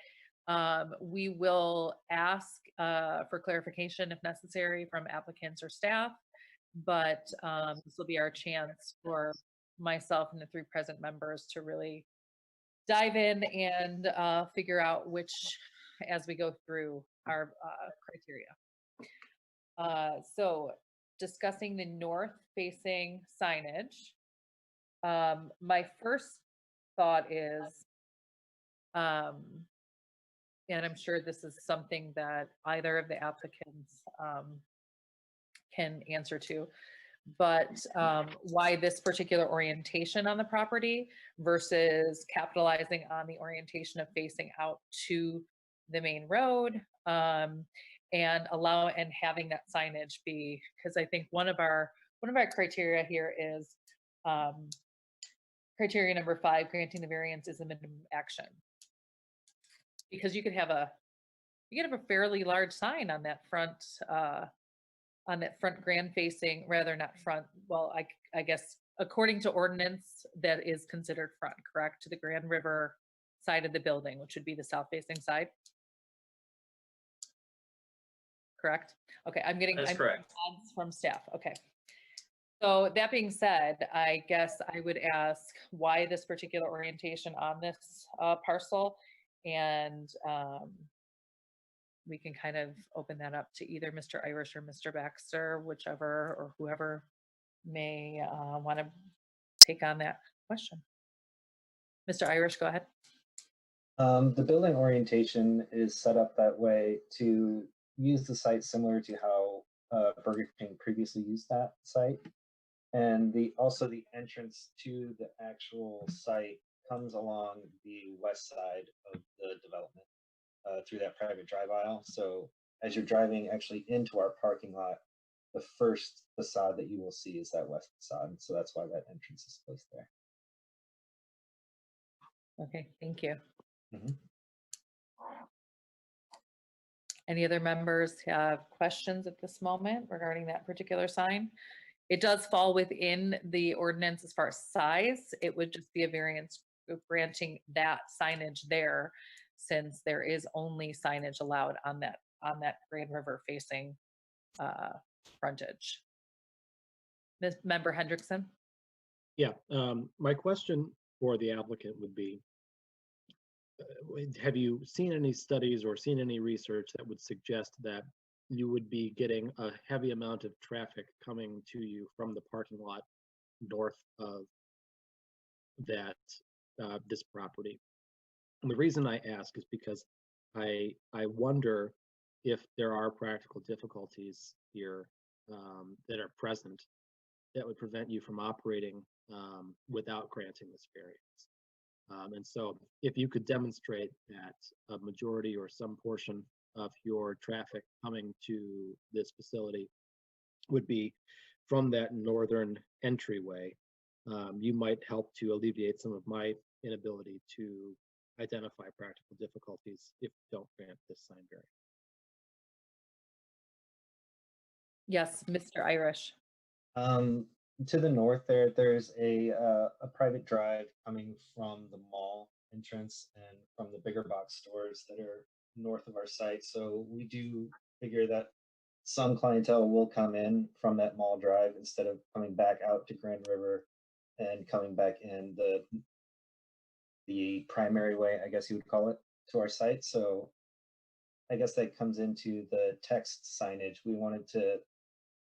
we will ask for clarification if necessary from applicants or staff, but this will be our chance for myself and the 3 present members to really dive in and figure out which, as we go through our criteria. So discussing the north facing signage, my first thought is, and I'm sure this is something that either of the applicants can answer to, but why this particular orientation on the property versus capitalizing on the orientation of facing out to the main road, and having that signage be, because I think one of our criteria here is criteria number 5, granting the variance is a minimum action. Because you could have a fairly large sign on that front grand facing, rather not front, well, I guess according to ordinance that is considered front, correct, to the Grand River side of the building, which would be the south facing side. Correct? Okay, I'm getting That's correct. response from staff. Okay. So that being said, I guess I would ask why this particular orientation on this parcel, and we can kind of open that up to either Mr. Irish or Mr. Baxter, whichever or whoever may want to take on that question. Mr. Irish, go ahead. The building orientation is set up that way to use the site similar to how Burger King previously used that site. And also the entrance to the actual site comes along the west side of the development through that private drive aisle. So as you're driving actually into our parking lot, the first facade that you will see is that west facade. So that's why that entrance is placed there. Okay, thank you. Mm-hmm. Any other members have questions at this moment regarding that particular sign? It does fall within the ordinance as far as size. It would just be a variance granting that signage there, since there is only signage allowed on that Grand River facing frontage. Member Hendrickson? Yeah, my question for the applicant would be, have you seen any studies or seen any research that would suggest that you would be getting a heavy amount of traffic coming to you from the parking lot north of that this property? And the reason I ask is because I wonder if there are practical difficulties here that are present that would prevent you from operating without granting this variance. And so if you could demonstrate that a majority or some portion of your traffic coming to this facility would be from that northern entryway, you might help to alleviate some of my inability to identify practical difficulties if you don't grant this sign variance. Yes, Mr. Irish. To the north there's a private drive coming from the mall entrance and from the bigger box stores that are north of our site. So we do figure that some clientele will come in from that mall drive instead of coming back out to Grand River and coming back in the primary way, I guess you would call it, to our site. So I guess that comes into the text signage. We wanted to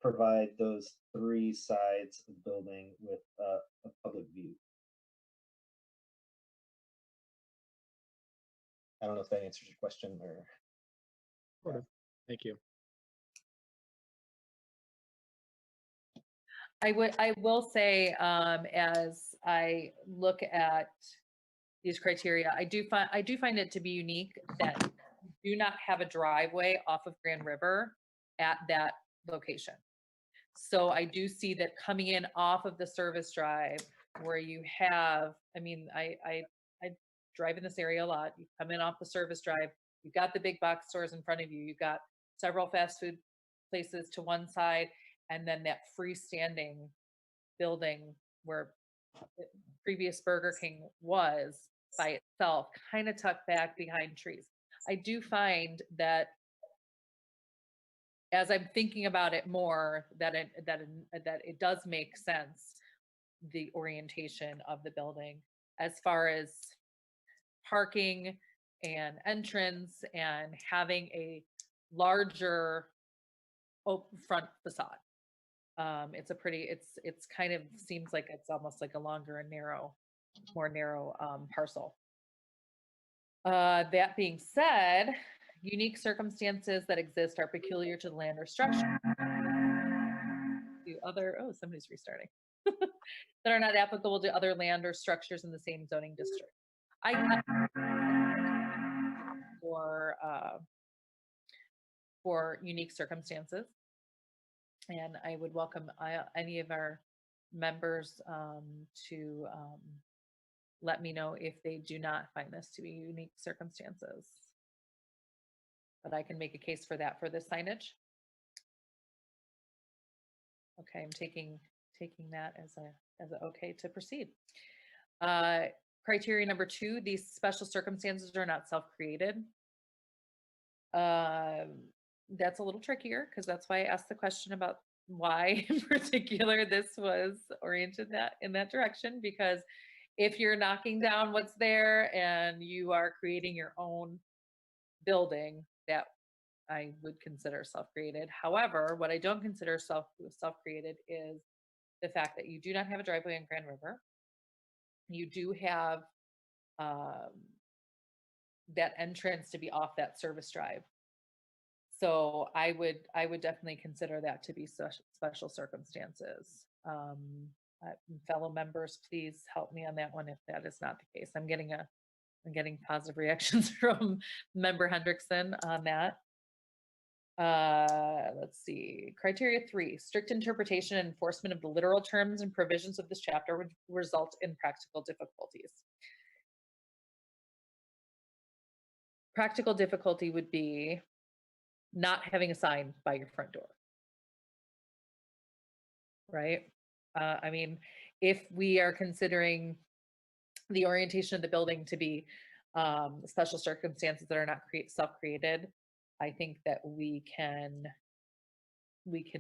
provide those 3 sides of the building with a public view. I don't know if that answers your question or. Sort of. Thank you. I will say, as I look at these criteria, I do find it to be unique that you do not have a driveway off of Grand River at that location. So I do see that coming in off of the service drive where you have, I mean, I drive in this area a lot. You come in off the service drive, you've got the big box stores in front of you, you've got several fast food places to one side, and then that freestanding building where previous Burger King was by itself, kind of tucked back behind trees. I do find that as I'm thinking about it more, that it does make sense, the orientation of the building as far as parking and entrance and having a larger front facade. It's kind of seems like it's almost like a longer and more narrow parcel. That being said, unique circumstances that exist are peculiar to the land or structure. Somebody's restarting. That are not applicable to other land or structures in the same zoning district. For unique circumstances, and I would welcome any of our members to let me know if they do not find this to be unique circumstances. But I can make a case for that for this signage. Okay, I'm taking that as a okay to proceed. Criteria number 2, these special circumstances are not self-created. That's a little trickier because that's why I asked the question about why in particular this was oriented in that direction, because if you're knocking down what's there and you are creating your own building, that I would consider self-created. However, what I don't consider self-created is the fact that you do not have a driveway on Grand River. You do have that entrance to be off that service drive. So I would definitely consider that to be special circumstances. Fellow members, please help me on that one if that is not the case. I'm getting positive reactions from Member Hendrickson on that. Let's see. Criteria 3, strict interpretation and enforcement of the literal terms and provisions of this chapter would result in practical difficulties. Practical difficulty would be not having a sign by your front door, right? I mean, if we are considering the orientation of the building to be special circumstances that are not self-created, I think that we can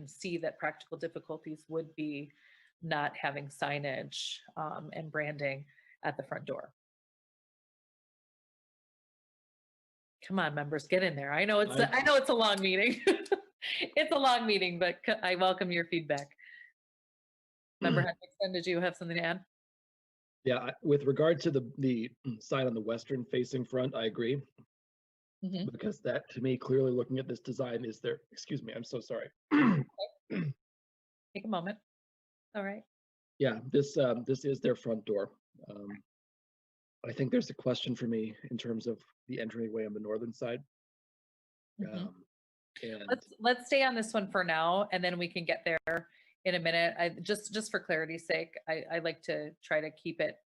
see that practical difficulties would be not having signage and branding at the front door. Come on, members, get in there. I know it's a long meeting. It's a long meeting, but I welcome your feedback. Member Hendrickson, did you have something to add? Yeah, with regard to the sign on the western facing front, I agree. Mhm. Because that, to me, clearly looking at this design is there. Excuse me, I'm so sorry. Take a moment. All right. Yeah, this is their front door. I think there's a question for me in terms of the entryway on the northern side. Mhm. And Let's stay on this one for now, and then we can get there in a minute. I just for clarity's sake, I like to try to keep it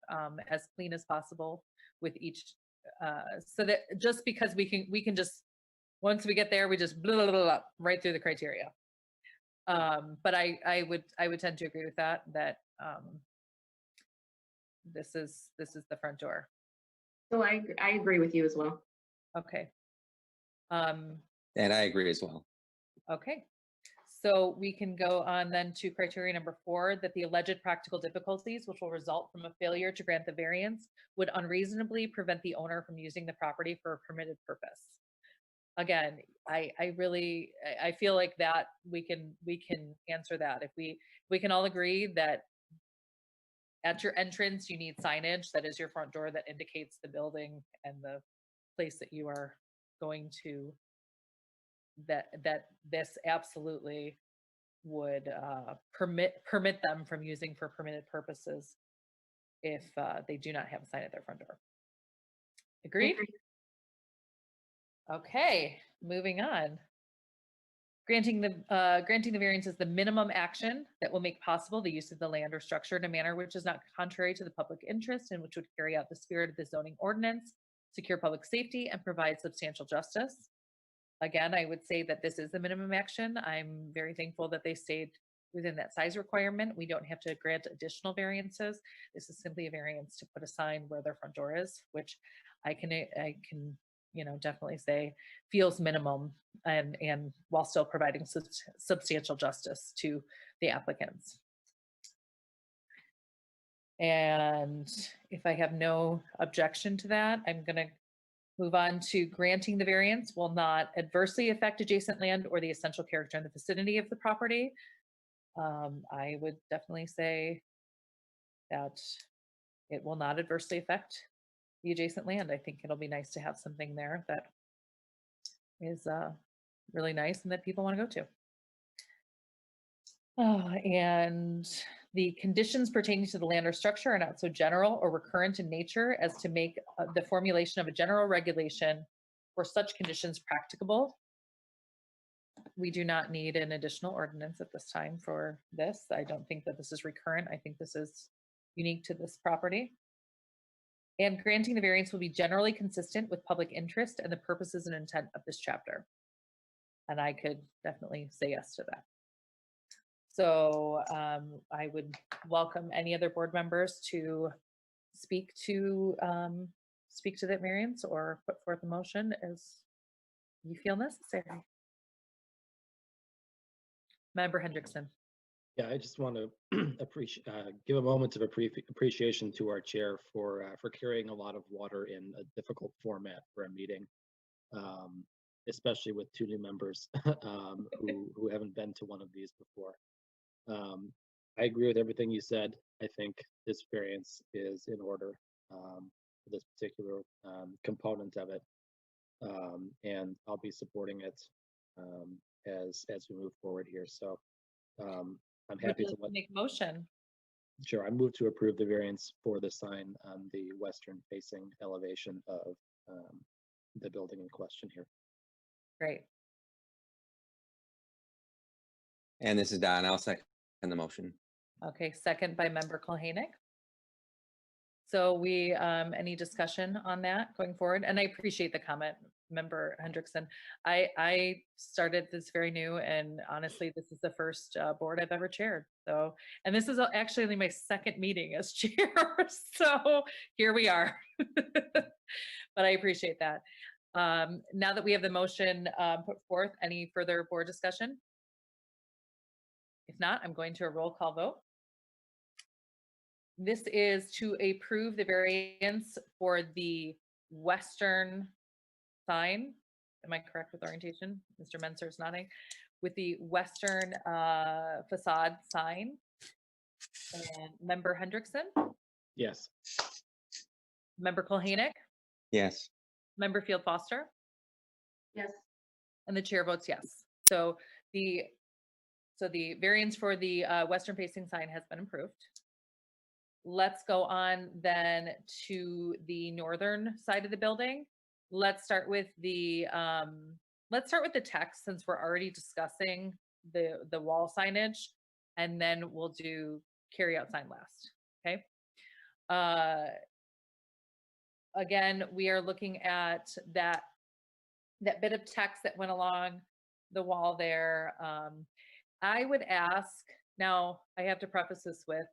as clean as possible with each, so that just because we can just, once we get there, we just blah, blah, blah, blah, right through the criteria. But I would tend to agree with that this is the front door. So I agree with you as well. Okay. And I agree as well. Okay. So we can go on then to criteria number 4, that the alleged practical difficulties which will result from a failure to grant the variance would unreasonably prevent the owner from using the property for a permitted purpose. Again, I feel like that we can answer that. If we can all agree that at your entrance you need signage that is your front door that indicates the building and the place that you are going to, that this absolutely would permit them from using for permitted purposes if they do not have a sign at their front door. Agreed? Okay, moving on. Granting the variance is the minimum action that will make possible the use of the land or structure in a manner which is not contrary to the public interest and which would carry out the spirit of the zoning ordinance, secure public safety, and provide substantial justice. Again, I would say that this is the minimum action. I'm very thankful that they stayed within that size requirement. We don't have to grant additional variances. This is simply a variance to put a sign where their front door is, which I can, you know, definitely say feels minimum and while still providing substantial justice to the applicants. And if I have no objection to that, I'm going to move on to granting the variance will not adversely affect adjacent land or the essential character in the vicinity of the property. I would definitely say that it will not adversely affect the adjacent land. I think it'll be nice to have something there that is really nice and that people want to go to. And the conditions pertaining to the land or structure are not so general or recurrent in nature as to make the formulation of a general regulation for such conditions practicable. We do not need an additional ordinance at this time for this. I don't think that this is recurrent. I think this is unique to this property. And granting the variance will be generally consistent with public interest and the purposes and intent of this chapter. And I could definitely say yes to that. So I would welcome any other board members to speak to that variance or put forth a motion as you feel necessary. Member Hendrickson. Yeah, I just want to give a moment of appreciation to our chair for carrying a lot of water in a difficult format for a meeting, especially with 2 new members who haven't been to one of these before. I agree with everything you said. I think this variance is in order for this particular component of it, and I'll be supporting it as we move forward here. So I'm happy to make a motion. Sure, I move to approve the variance for the sign on the western facing elevation of the building in question here. Great. And this is Don. I'll second the motion. Okay, second by Member Kulhanek. So we, any discussion on that going forward? And I appreciate the comment, Member Hendrickson. I started this very new, and honestly, this is the first board I've ever chaired. So, and this is actually only my second meeting as chair. So here we are. But I appreciate that. Now that we have the motion put forth, any further board discussion? If not, I'm going to a roll call vote. This is to approve the variance for the western sign. Am I correct with orientation? Mr. Menser is nodding. With the western facade sign. And Member Hendrickson? Yes. Member Kulhanek? Yes. Member Field Foster? Yes. And the chair votes yes. So the variance for the western facing sign has been approved. Let's go on then to the northern side of the building. Let's start with the text, since we're already discussing the wall signage, and then we'll do carry out sign last. Okay. Again, we are looking at that bit of text that went along the wall there. I would ask, now I have to preface this with,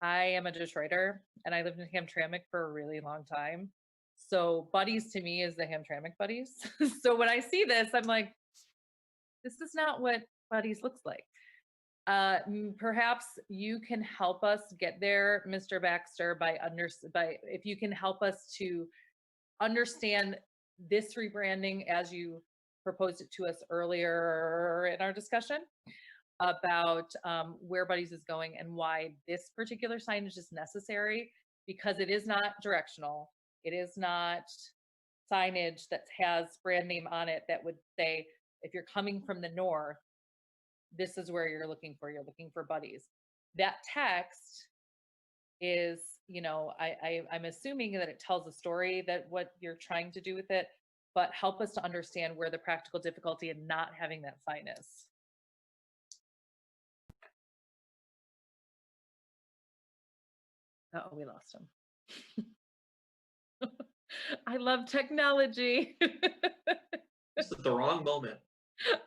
I am a Detroiter and I lived in Hamtramck for a really long time. So buddies to me is the Hamtramck buddies. So when I see this, I'm like, this is not what buddies looks like. Perhaps you can help us get there, Mr. Baxter, by if you can help us to understand this rebranding as you proposed it to us earlier in our discussion about where Buddies is going and why this particular signage is necessary, because it is not directional. It is not signage that has brand name on it that would say, if you're coming from the north, this is where you're looking for. You're looking for Buddies. That text is, you know, I'm assuming that it tells a story, that what you're trying to do with it, but help us to understand where the practical difficulty in not having that sign is. Uh-oh, we lost him. I love technology. This is the wrong moment.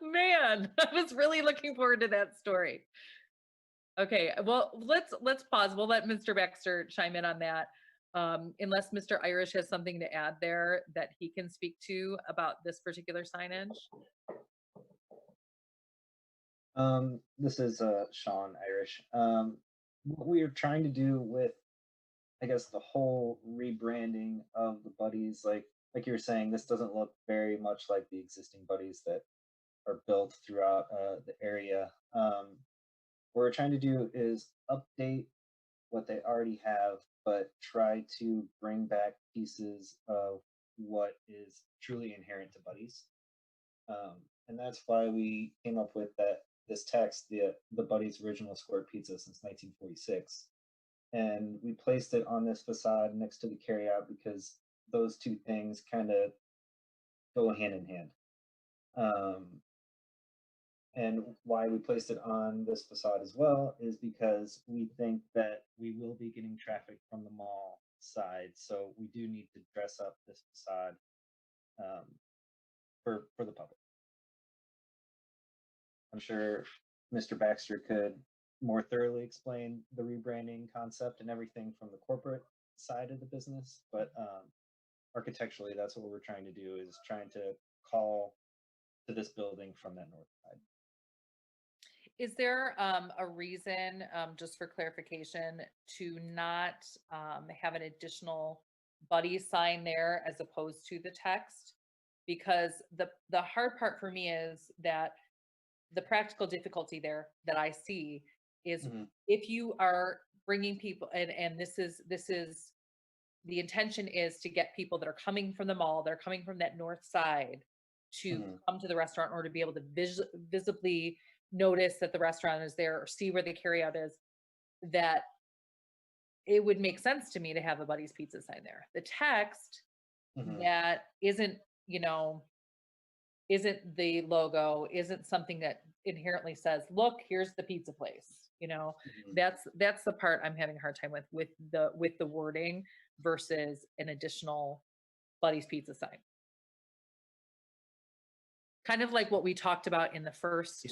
Man, I was really looking forward to that story. Okay, well, let's pause. We'll let Mr. Baxter chime in on that. Unless Mr. Irish has something to add there that he can speak to about this particular signage. This is Sean Irish. What we are trying to do with, I guess, the whole rebranding of the buddies, like you were saying, this doesn't look very much like the existing buddies that are built throughout the area. What we're trying to do is update what they already have, but try to bring back pieces of what is truly inherent to buddies. And that's why we came up with this text, the Buddies original square pizza since 1946. And we placed it on this facade next to the carryout because those two things kind of go hand in hand. And why we placed it on this facade as well is because we think that we will be getting traffic from the mall side. So we do need to dress up this facade for the public. I'm sure Mr. Baxter could more thoroughly explain the rebranding concept and everything from the corporate side of the business, but architecturally, that's what we're trying to do, is trying to call to this building from that north side. Is there a reason, just for clarification, to not have an additional buddy sign there as opposed to the text? Because the hard part for me is that the practical difficulty there that I see is if you are bringing people, and this is the intention is to get people that are coming from the mall, they're coming from that north side to come to the restaurant, or to be able to visibly notice that the restaurant is there or see where the carryout is, that it would make sense to me to have a Buddy's Pizza sign there. The text that isn't, isn't the logo, isn't something that inherently says, look, here's the pizza place. That's the part I'm having a hard time with the wording versus an additional Buddy's Pizza sign. Kind of like what we talked about in the first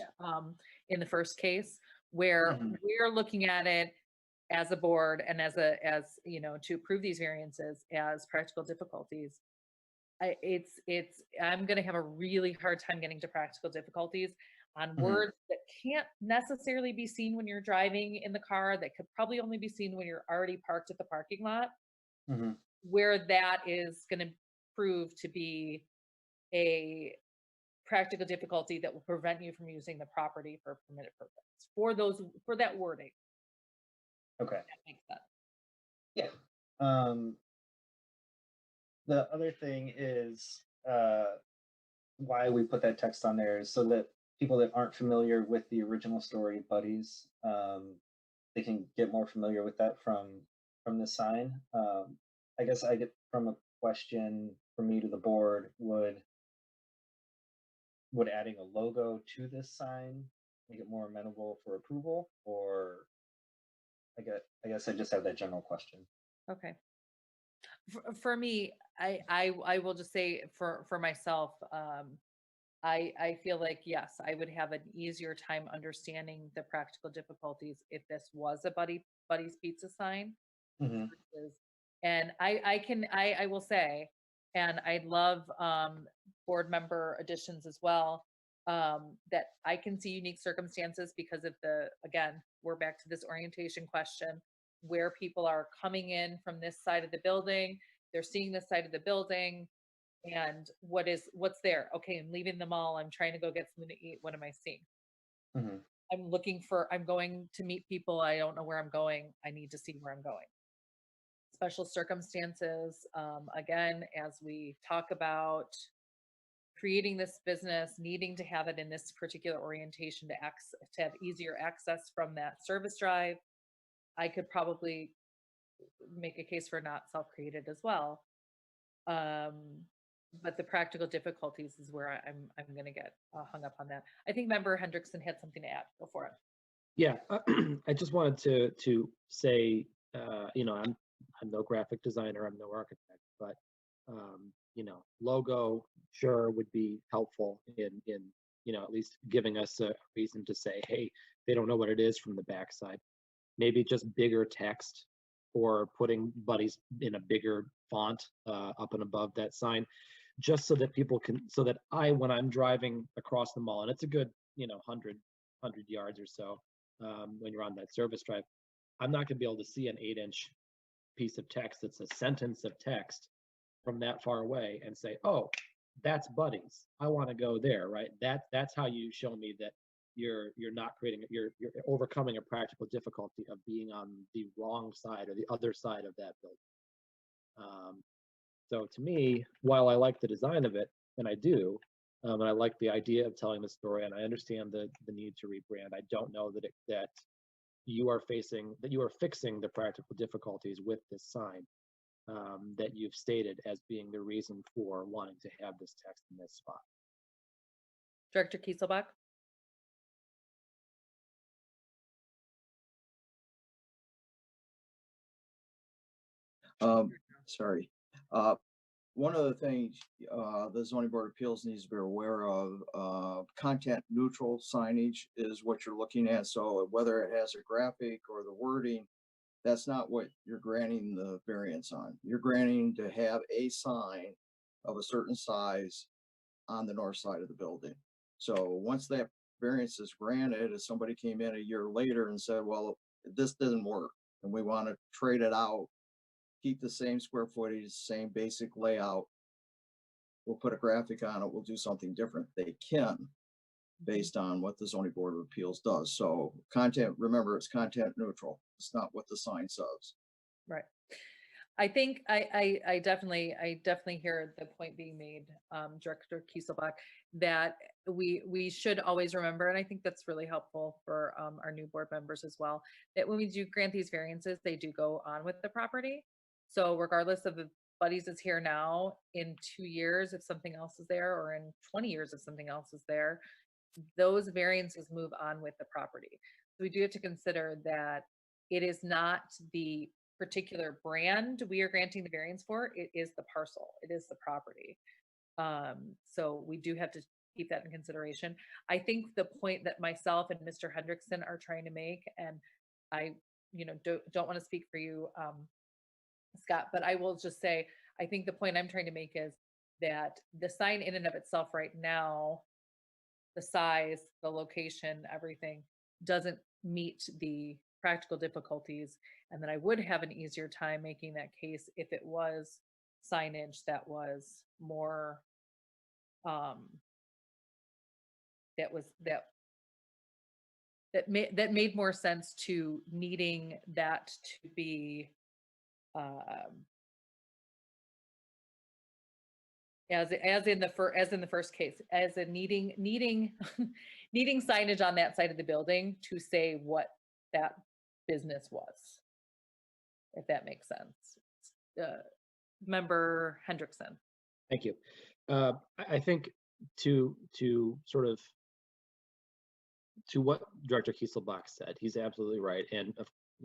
case, where we're looking at it as a board and as to approve these variances as practical difficulties. I'm going to have a really hard time getting to practical difficulties on words that can't necessarily be seen when you're driving in the car, that could probably only be seen when you're already parked at the parking lot, where that is going to prove to be a practical difficulty that will prevent you from using the property for a permitted purpose for that wording. Okay. That makes sense. Yeah. The other thing is why we put that text on there is so that people that aren't familiar with the original story Buddies, they can get more familiar with that from the sign. I guess I get from a question from me to the board, would adding a logo to this sign make it more amenable for approval? Or I guess I just have that general question. Okay. For me, I will just say for myself, I feel like, yes, I would have an easier time understanding the practical difficulties if this was a Buddy's Pizza sign. And I will say, and I love board member additions as well, that I can see unique circumstances because of again, we're back to this orientation question, where people are coming in from this side of the building, they're seeing this side of the building, and what's there? Okay, I'm leaving the mall, I'm trying to go get something to eat, what am I seeing? I'm going to meet people, I don't know where I'm going, I need to see where I'm going. Special circumstances, again, as we talk about creating this business, needing to have it in this particular orientation to have easier access from that service drive, I could probably make a case for not self-created as well. But the practical difficulties is where I'm going to get hung up on that. I think Member Hendrickson had something to add. Go for it. Yeah, I just wanted to say, I'm no graphic designer, I'm no architect, but logo sure would be helpful in at least giving us a reason to say, hey, they don't know what it is from the backside. Maybe just bigger text, or putting buddies in a bigger font up and above that sign, just so that people can, so that when I'm driving across the mall, and it's a good, 100 yards or so, when you're on that service drive, I'm not going to be able to see an 8-inch piece of text that's a sentence of text from that far away and say, oh, that's Buddies, I want to go there, right? That's how you show me that you're not creating, you're overcoming a practical difficulty of being on the wrong side or the other side of that building. So to me, while I like the design of it, and I do, and I like the idea of telling the story, and I understand the need to rebrand, I don't know that you are fixing the practical difficulties with this sign that you've stated as being the reason for wanting to have this text in this spot. Director Kieselbach? Sorry. One of the things the zoning board of appeals needs to be aware of, content neutral signage is what you're looking at. So whether it has a graphic or the wording, that's not what you're granting the variance on. You're granting to have a sign of a certain size on the north side of the building. So once that variance is granted, if somebody came in a year later and said, well, this doesn't work and we want to trade it out, keep the same square footage, same basic layout, we'll put a graphic on it, we'll do something different. They can, based on what the zoning board of appeals does. So content, remember, it's content neutral. It's not what the sign says. Right. I think I definitely hear the point being made, Director Kieselbach, that we should always remember, and I think that's really helpful for our new board members as well, that when we do grant these variances, they do go on with the property. So regardless of the Buddies is here now, in 2 years, if something else is there, or in 20 years, if something else is there, those variances move on with the property. So we do have to consider that it is not the particular brand we are granting the variance for, it is the parcel, it is the property. So we do have to keep that in consideration. I think the point that myself and Mr. Hendrickson are trying to make, and I don't want to speak for you, Scott, but I will just say, I think the point I'm trying to make is that the sign in and of itself right now, the size, the location, everything doesn't meet the practical difficulties, and that I would have an easier time making that case if it was signage that was more that made more sense to needing that to be as in the first case, as in needing needing signage on that side of the building to say what that business was, if that makes sense. Member Hendrickson. Thank you. I think to sort of to what Director Kieselbach said, he's absolutely right, and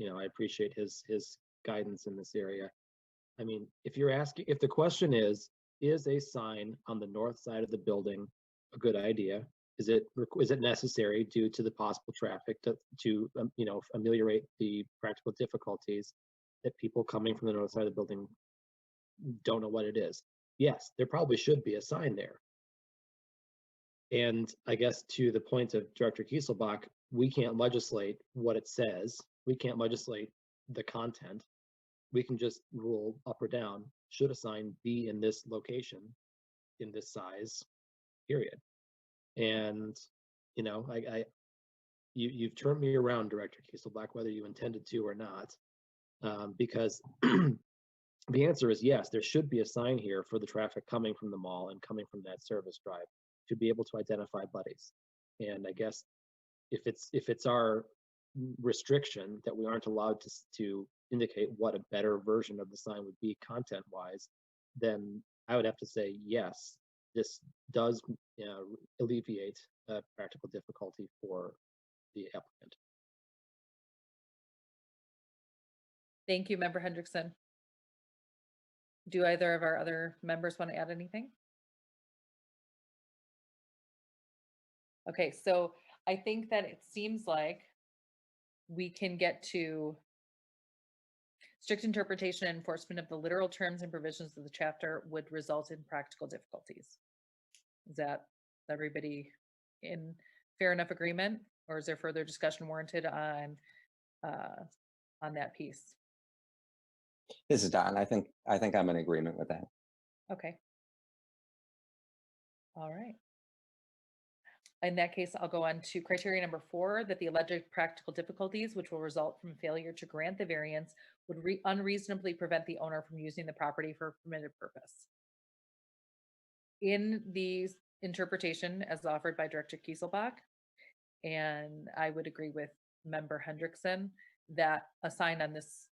I appreciate his guidance in this area. I mean, if the question is a sign on the north side of the building a good idea? Is it necessary due to the possible traffic to ameliorate the practical difficulties that people coming from the north side of the building don't know what it is? Yes, there probably should be a sign there. And I guess to the point of Director Kieselbach, we can't legislate what it says. We can't legislate the content. We can just rule up or down, should a sign be in this location, in this size, period. And, you've turned me around, Director Kieselbach, whether you intended to or not, because the answer is yes, there should be a sign here for the traffic coming from the mall and coming from that service drive to be able to identify Buddies. And I guess if it's our restriction that we aren't allowed to indicate what a better version of the sign would be content-wise, then I would have to say yes, this does alleviate a practical difficulty for the applicant. Thank you, Member Hendrickson. Do either of our other members want to add anything? Okay, so I think that it seems like we can get to strict interpretation and enforcement of the literal terms and provisions of the chapter would result in practical difficulties. Is that everybody in fair enough agreement, or is there further discussion warranted on that piece? This is Don. I think I'm in agreement with that. Okay. All right. In that case, I'll go on to criteria number 4, that the alleged practical difficulties which will result from failure to grant the variance would unreasonably prevent the owner from using the property for a permitted purpose. In the interpretation as offered by Director Kieselbach, and I would agree with Member Hendrickson, that a sign on this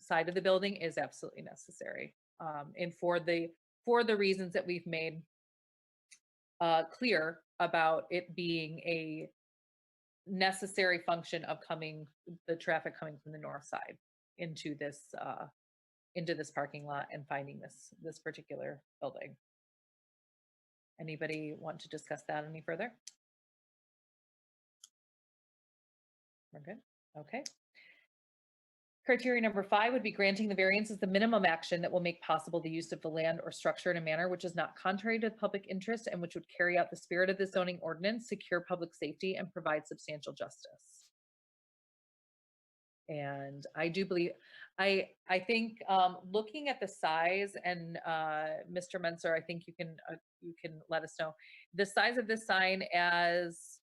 side of the building is absolutely necessary. And for the reasons that we've made clear about it being a necessary function of the traffic coming from the north side into this parking lot and finding this particular building. Anybody want to discuss that any further? We're good. Okay. Criteria number 5 would be granting the variance as the minimum action that will make possible the use of the land or structure in a manner which is not contrary to the public interest and which would carry out the spirit of the zoning ordinance, secure public safety, and provide substantial justice. And I do believe, I think looking at the size, and Mr. Menser, I think you can let us know the size of this sign as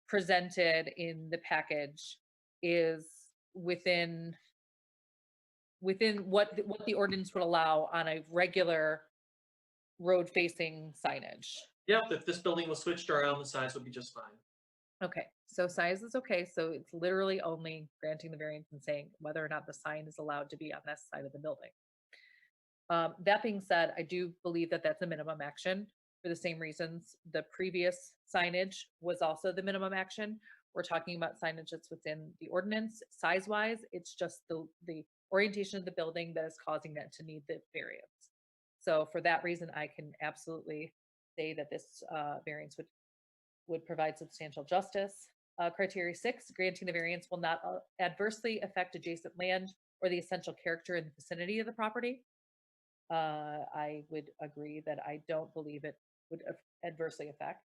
presented in the package is within what the ordinance would allow on a regular road facing signage. Yep, if this building was switched around, the size would be just fine. Okay, so size is okay. So it's literally only granting the variance and saying whether or not the sign is allowed to be on this side of the building. That being said, I do believe that that's a minimum action for the same reasons the previous signage was also the minimum action. We're talking about signage that's within the ordinance. Size-wise, it's just the orientation of the building that is causing that to need the variance. So for that reason, I can absolutely say that this variance would provide substantial justice. Criteria 6, granting the variance will not adversely affect adjacent land or the essential character in the vicinity of the property. I would agree that I don't believe it would adversely affect.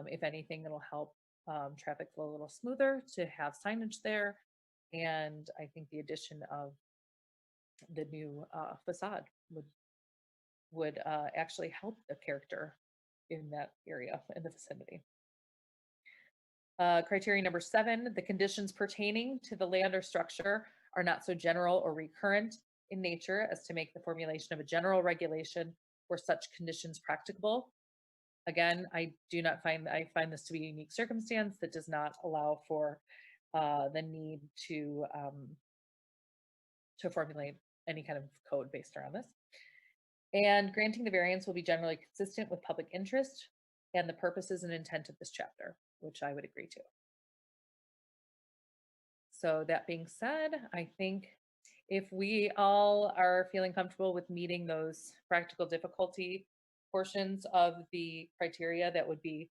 If anything, it'll help traffic flow a little smoother to have signage there. And I think the addition of the new facade would actually help the character in that area, in the vicinity. Criteria number 7, the conditions pertaining to the land or structure are not so general or recurrent in nature as to make the formulation of a general regulation for such conditions practicable. Again, I find this to be a unique circumstance that does not allow for the need to formulate any kind of code based around this. And granting the variance will be generally consistent with public interest and the purposes and intent of this chapter, which I would agree to. So that being said, I think if we all are feeling comfortable with meeting those practical difficulty portions of the criteria, that would be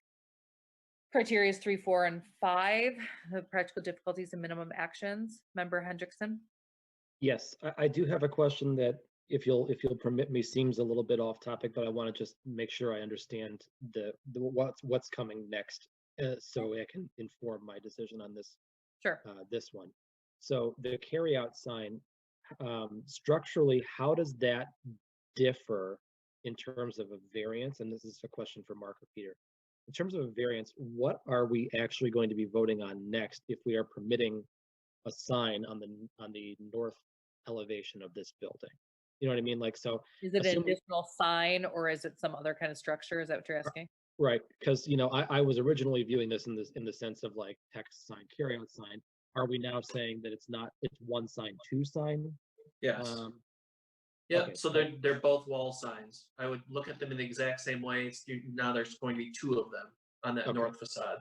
criteria 3, 4, and 5, the practical difficulties and minimum actions. Member Hendrickson? Yes, I do have a question that, if you'll permit me, seems a little bit off topic, but I want to just make sure I understand what's coming next, so I can inform my decision on this. Sure. This one. So the carryout sign, structurally, how does that differ in terms of a variance? And this is a question for Mark or Peter. In terms of a variance, what are we actually going to be voting on next if we are permitting a sign on the north elevation of this building? You know what I mean? Like, so is it an additional sign or is it some other kind of structure? Is that what you're asking? Right, because I was originally viewing this in the sense of like text sign, carryout sign. Are we now saying that it's one sign, two sign? Yes. Yeah, okay. So they're both wall signs. I would look at them in the exact same way. Now there's going to be 2 of them on that north facade.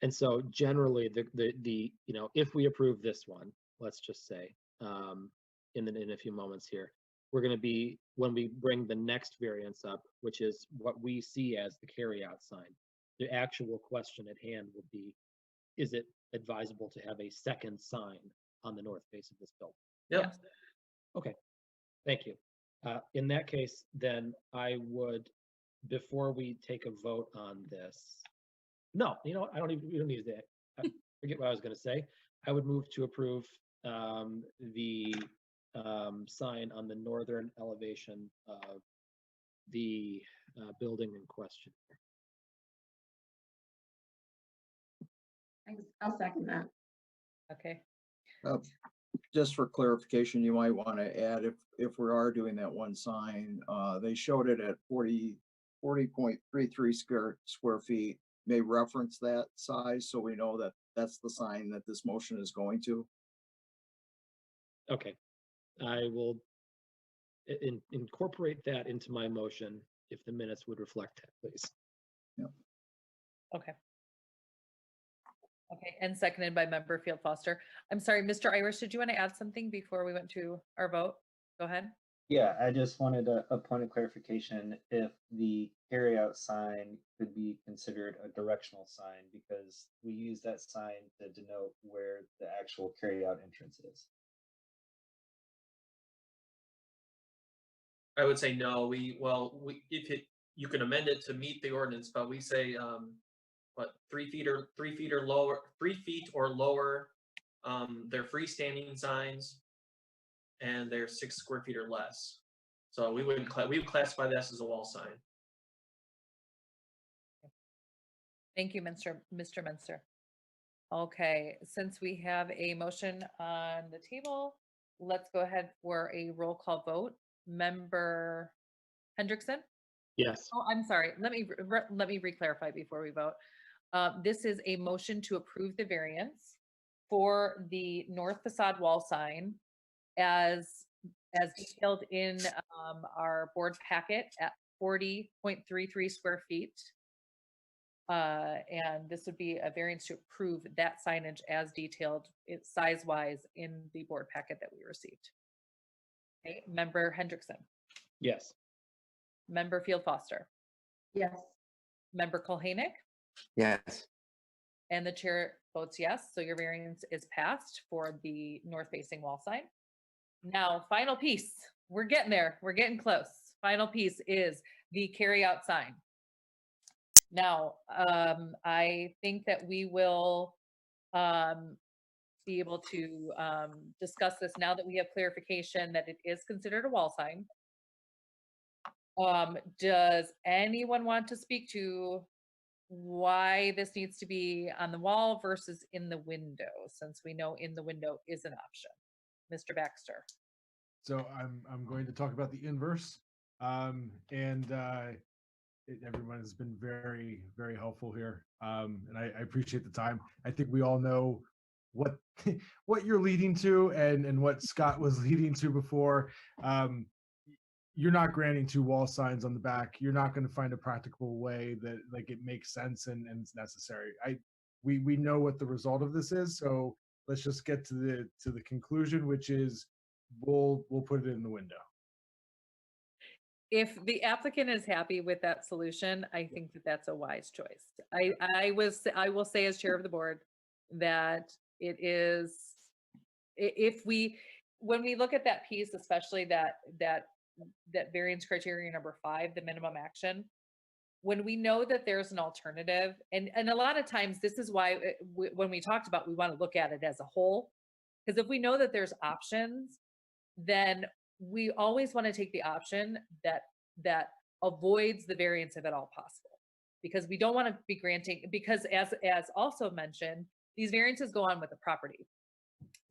And so generally, the if we approve this one, let's just say, in a few moments here, we're going to be, when we bring the next variance up, which is what we see as the carryout sign, the actual question at hand will be, is it advisable to have a second sign on the north face of this building? Yep. Yes. Okay, thank you. In that case, then I would, before we take a vote on this, no, you know what, we don't need that. I forget what I was going to say. I would move to approve the sign on the northern elevation of the building in question. I'll second that. Okay. Just for clarification, you might want to add, if we are doing that one sign, they showed it at 40.33 square feet. May reference that size so we know that that's the sign that this motion is going to. Okay, I will incorporate that into my motion if the minutes would reflect that, please. Okay. Okay, and seconded by member Field Foster. I'm sorry, Mr. Irish, did you want to add something before we went to our vote? Go ahead. Yeah, I just wanted a point of clarification if the carryout sign could be considered a directional sign, because we use that sign to denote where the actual carryout entrance is. I would say no. You can amend it to meet the ordinance, but we say 3 feet or lower, 3 feet or lower. They're freestanding signs, and they're 6 square feet or less. So we would classify this as a wall sign. Thank you, Mr. Menser. Okay, since we have a motion on the table, let's go ahead for a roll call vote. Member Hendrickson? Yes. Oh, I'm sorry. Let me re-clarify before we vote. This is a motion to approve the variance for the north facade wall sign as detailed in our board packet at 40.33 square feet. And this would be a variance to approve that signage as detailed size-wise in the board packet that we received. Okay, Member Hendrickson. Yes. Member Field Foster. Yes. Member Kulhanick. Yes. And the chair votes yes, so your variance is passed for the north-facing wall sign. Now, final piece. We're getting there. We're getting close. Final piece is the carryout sign. Now, I think that we will be able to discuss this now that we have clarification that it is considered a wall sign. Does anyone want to speak to why this needs to be on the wall versus in the window, since we know in the window is an option? Mr. Baxter. So I'm going to talk about the inverse, everyone has been very, very helpful here, and I appreciate the time. I think we all know what what you're leading to and what Scott was leading to before. You're not granting 2 wall signs on the back. You're not going to find a practical way that like it makes sense and it's necessary. We know what the result of this is, so let's just get to the conclusion, which is we'll put it in the window. If the applicant is happy with that solution, I think that that's a wise choice. I will say as chair of the board that it is, when we look at that piece, especially that variance criteria number 5, the minimum action, when we know that there's an alternative, and a lot of times this is why when we talked about, we want to look at it as a whole, because if we know that there's options, then we always want to take the option that avoids the variance if at all possible, because we don't want to be granting, because as also mentioned, these variances go on with the property.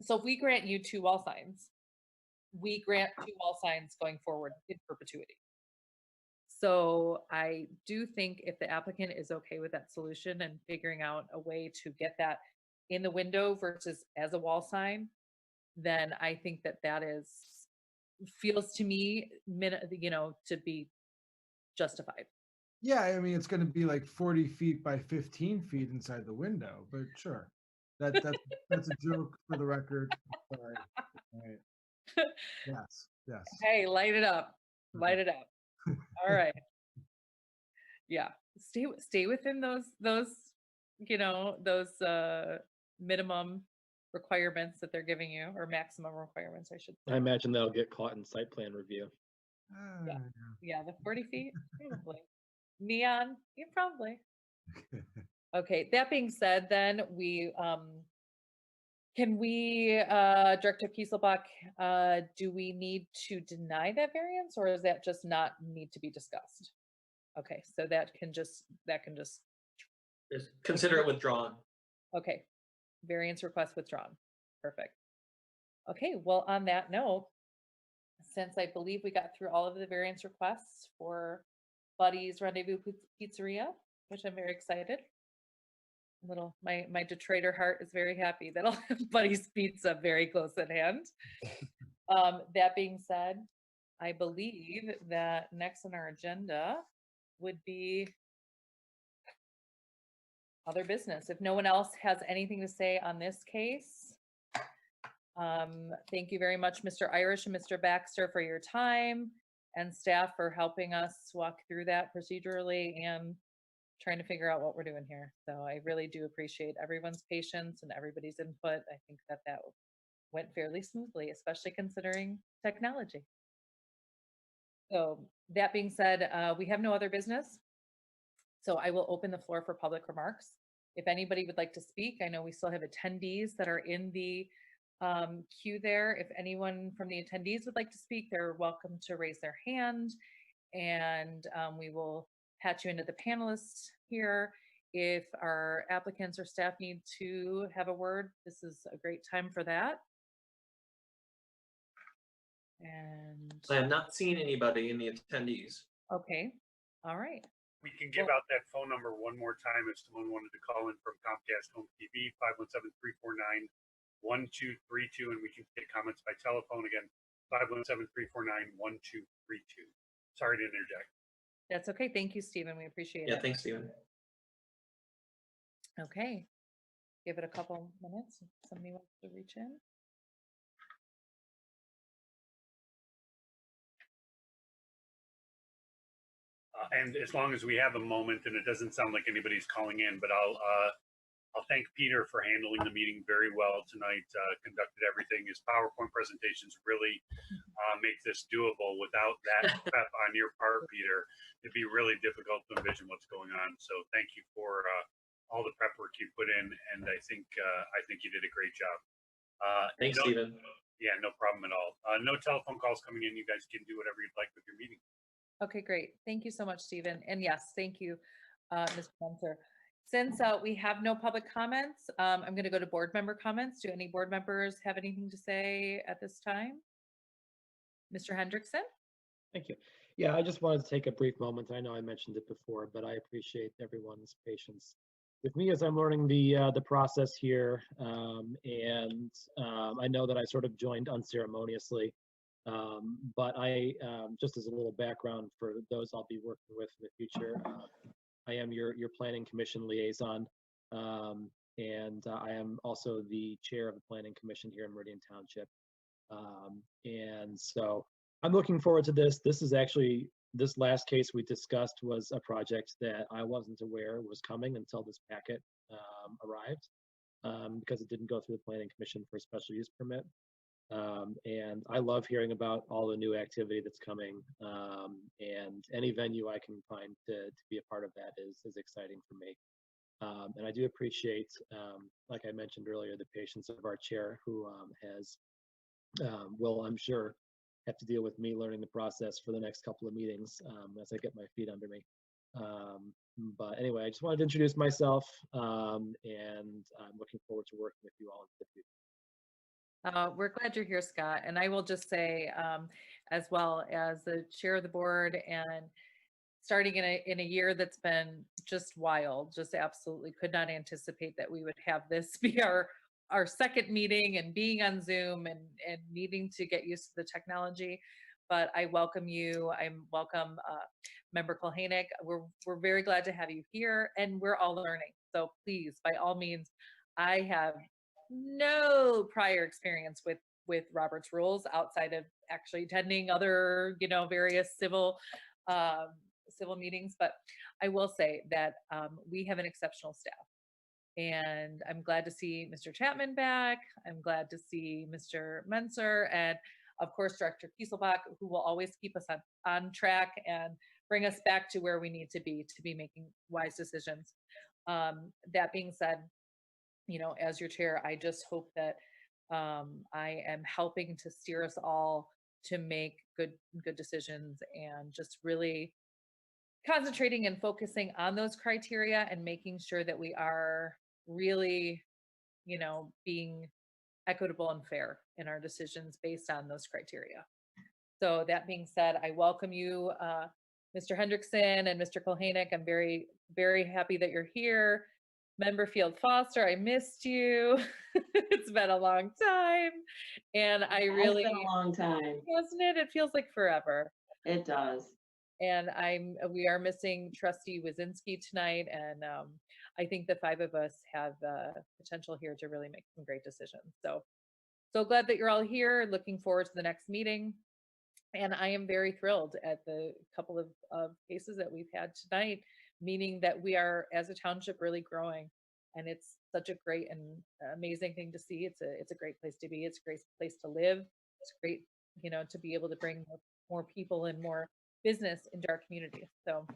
So if we grant you 2 wall signs, we grant 2 wall signs going forward in perpetuity. So I do think if the applicant is okay with that solution and figuring out a way to get that in the window versus as a wall sign, then I think that feels to me, to be justified. Yeah, I mean, it's going to be like 40 feet by 15 feet inside the window, but sure. That's a joke for the record. Sorry. All right. Yes. Hey, light it up. Light it up. All right. Yeah, stay within those, you know, those minimum requirements that they're giving you, or maximum requirements, I should I say. imagine they'll get caught in site plan review. Yeah. Yeah, the 40 feet, probably. Neon, yeah, probably. Okay, that being said, then we can we Director Kieselbach, do we need to deny that variance, or is that just not need to be discussed? Okay, so that can just Just consider it withdrawn. okay. Variance request withdrawn. Perfect. Okay, well, on that note, since I believe we got through all of the variance requests for Buddy's Rendezvous Pizzeria, which I'm very excited. My Detroiter heart is very happy that I'll have Buddy's Pizza very close at hand. That being said, I believe that next on our agenda would be other business. If no one else has anything to say on this case, thank you very much, Mr. Irish and Mr. Baxter, for your time, and staff for helping us walk through that procedurally and trying to figure out what we're doing here. So I really do appreciate everyone's patience and everybody's input. I think that went fairly smoothly, especially considering technology. So that being said, we have no other business. So I will open the floor for public remarks. If anybody would like to speak, I know we still have attendees that are in the queue there. If anyone from the attendees would like to speak, they're welcome to raise their hand, and we will patch you into the panelists here. If our applicants or staff need to have a word, this is a great time for that. And I have not seen anybody in the attendees. okay, all right. We can give out that phone number one more time if someone wanted to call in from Comcast Home TV, 517-349-1232, and we can get comments by telephone again, 517-349-1232. Sorry to interject. That's okay. Thank you, Stephen. We appreciate Yeah, it. thanks, Stephen. Okay. Give it a couple minutes. If somebody wants to reach in. And as long as we have a moment, and it doesn't sound like anybody's calling in, but I'll thank Peter for handling the meeting very well tonight. Conducted everything. His PowerPoint presentations really make this doable. Without that prep on your part, Peter, it'd be really difficult to envision what's going on. So thank you for all the prep work you put in, and I think you did a great job. Thanks, Stephen. Yeah, no problem at all. No telephone calls coming in. You guys can do whatever you'd like with your meeting. Okay, great. Thank you so much, Stephen. And yes, thank you, Ms. Spencer. Since we have no public comments, I'm going to go to board member comments. Do any board members have anything to say at this time? Mr. Hendrickson? Thank you. Yeah, I just wanted to take a brief moment. I know I mentioned it before, but I appreciate everyone's patience with me as I'm learning the process here. I know that I sort of joined unceremoniously. But just as a little background for those I'll be working with in the future, I am your planning commission liaison, and I am also the chair of the planning commission here in Meridian Township. And so I'm looking forward to this. This last case we discussed was a project that I wasn't aware was coming until this packet arrived, because it didn't go through the planning commission for a special use permit. And I love hearing about all the new activity that's coming, and any venue I can find to be a part of that is exciting for me. And I do appreciate, like I mentioned earlier, the patience of our chair, who will, I'm sure, have to deal with me learning the process for the next couple of meetings as I get my feet under me. But anyway, I just wanted to introduce myself, and I'm looking forward to working with you all in the future. We're glad you're here, Scott. And I will just say, as well as the chair of the board, and starting in a year that's been just wild, just absolutely could not anticipate that we would have this be our second meeting, and being on Zoom, and needing to get used to the technology. But I welcome you. I welcome Member Kulhanek. We're very glad to have you here, and we're all learning. So please, by all means, I have no prior experience with Robert's rules outside of actually attending other, various civil civil meetings, but I will say that we have an exceptional staff. And I'm glad to see Mr. Chapman back. I'm glad to see Mr. Menser, and of course, Director Kieselbach, who will always keep us on track and bring us back to where we need to be making wise decisions. That being said, you know, as your chair, I just hope that I am helping to steer us all to make good decisions, and just really concentrating and focusing on those criteria and making sure that we are really, you know, being equitable and fair in our decisions based on those criteria. So that being said, I welcome you, Mr. Hendrickson and Mr. Kulhanek. I'm very, very happy that you're here. Member Field Foster, I missed you. It's been a long time. And I really, It's been a long time. hasn't it? It feels like forever. It does. And we are missing Trustee Wazinski tonight. And I think the five of us have potential here to really make some great decisions. So glad that you're all here. Looking forward to the next meeting. And I am very thrilled at the couple of cases that we've had tonight, meaning that we are, as a township, really growing. And it's such a great and amazing thing to see. It's a great place to be. It's a great place to live. It's great, you know, to be able to bring more people and more business into our community. So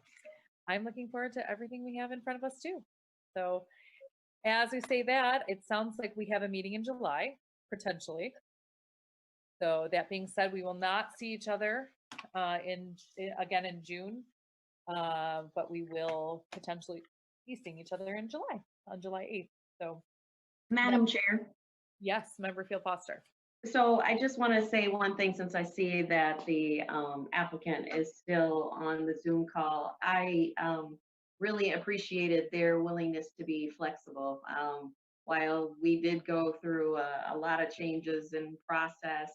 I'm looking forward to everything we have in front of us too. So as we say that, it sounds like we have a meeting in July, potentially. So that being said, we will not see each other again in June, but we will potentially be seeing each other in July, on July 8th. So, Madam Chair. Yes, Member Field Foster. So I just want to say one thing, since I see that the applicant is still on the Zoom call. I really appreciated their willingness to be flexible. While we did go through a lot of changes in process,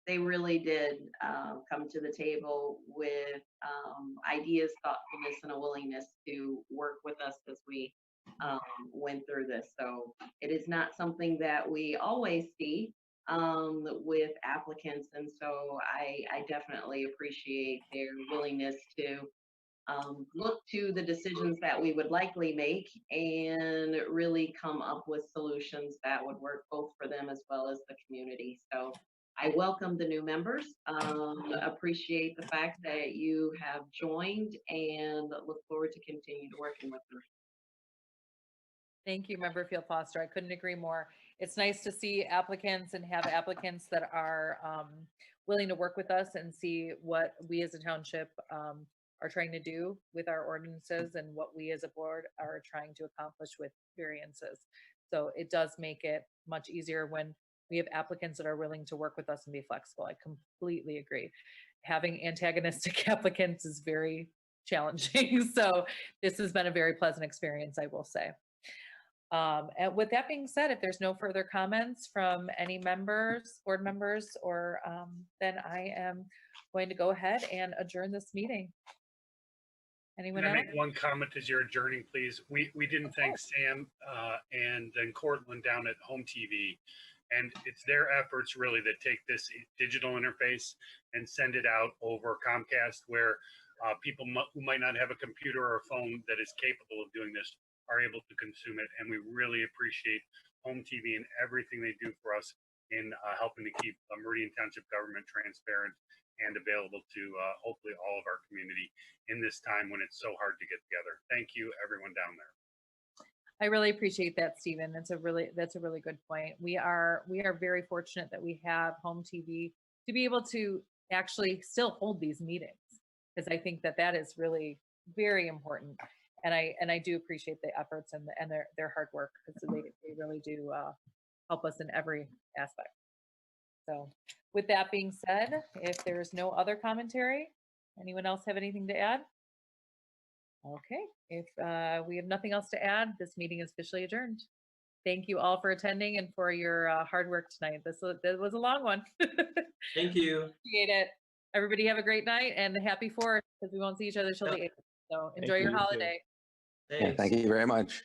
they really did come to the table with ideas, thoughtfulness, and a willingness to work with us as we went through this. So it is not something that we always see with applicants. And so I definitely appreciate their willingness to look to the decisions that we would likely make and really come up with solutions that would work both for them as well as the community. So I welcome the new members, appreciate the fact that you have joined, and look forward to continue to working with them. Thank you, Member Field Foster. I couldn't agree more. It's nice to see applicants and have applicants that are willing to work with us and see what we as a township are trying to do with our ordinances and what we as a board are trying to accomplish with variances. So it does make it much easier when we have applicants that are willing to work with us and be flexible. I completely agree. Having antagonistic applicants is very challenging. So this has been a very pleasant experience, I will say. And with that being said, if there's no further comments from any members, board members, or then I am going to go ahead and adjourn this meeting. Anyone Can I else? make one comment as you're adjourning, please? We didn't thank Sam and then Cortland down at Home TV. And it's their efforts really that take this digital interface and send it out over Comcast, where people who might not have a computer or a phone that is capable of doing this are able to consume it. And we really appreciate Home TV and everything they do for us in helping to keep Meridian Township government transparent and available to hopefully all of our community in this time when it's so hard to get together. Thank you, everyone down there. I really appreciate that, Stephen. That's a really good point. We are very fortunate that we have Home TV to be able to actually still hold these meetings, because I think that is really very important. And I do appreciate the efforts and their hard work, because they really do help us in every aspect. So with that being said, if there's no other commentary, anyone else have anything to add? Okay, if we have nothing else to add, this meeting is officially adjourned. Thank you all for attending and for your hard work tonight. This was a long one. Thank you. Appreciate it. Everybody have a great night and happy 4th, because we won't see each other till the 8th. So enjoy you, your you too. holiday. Yeah, Thanks. thank you very much.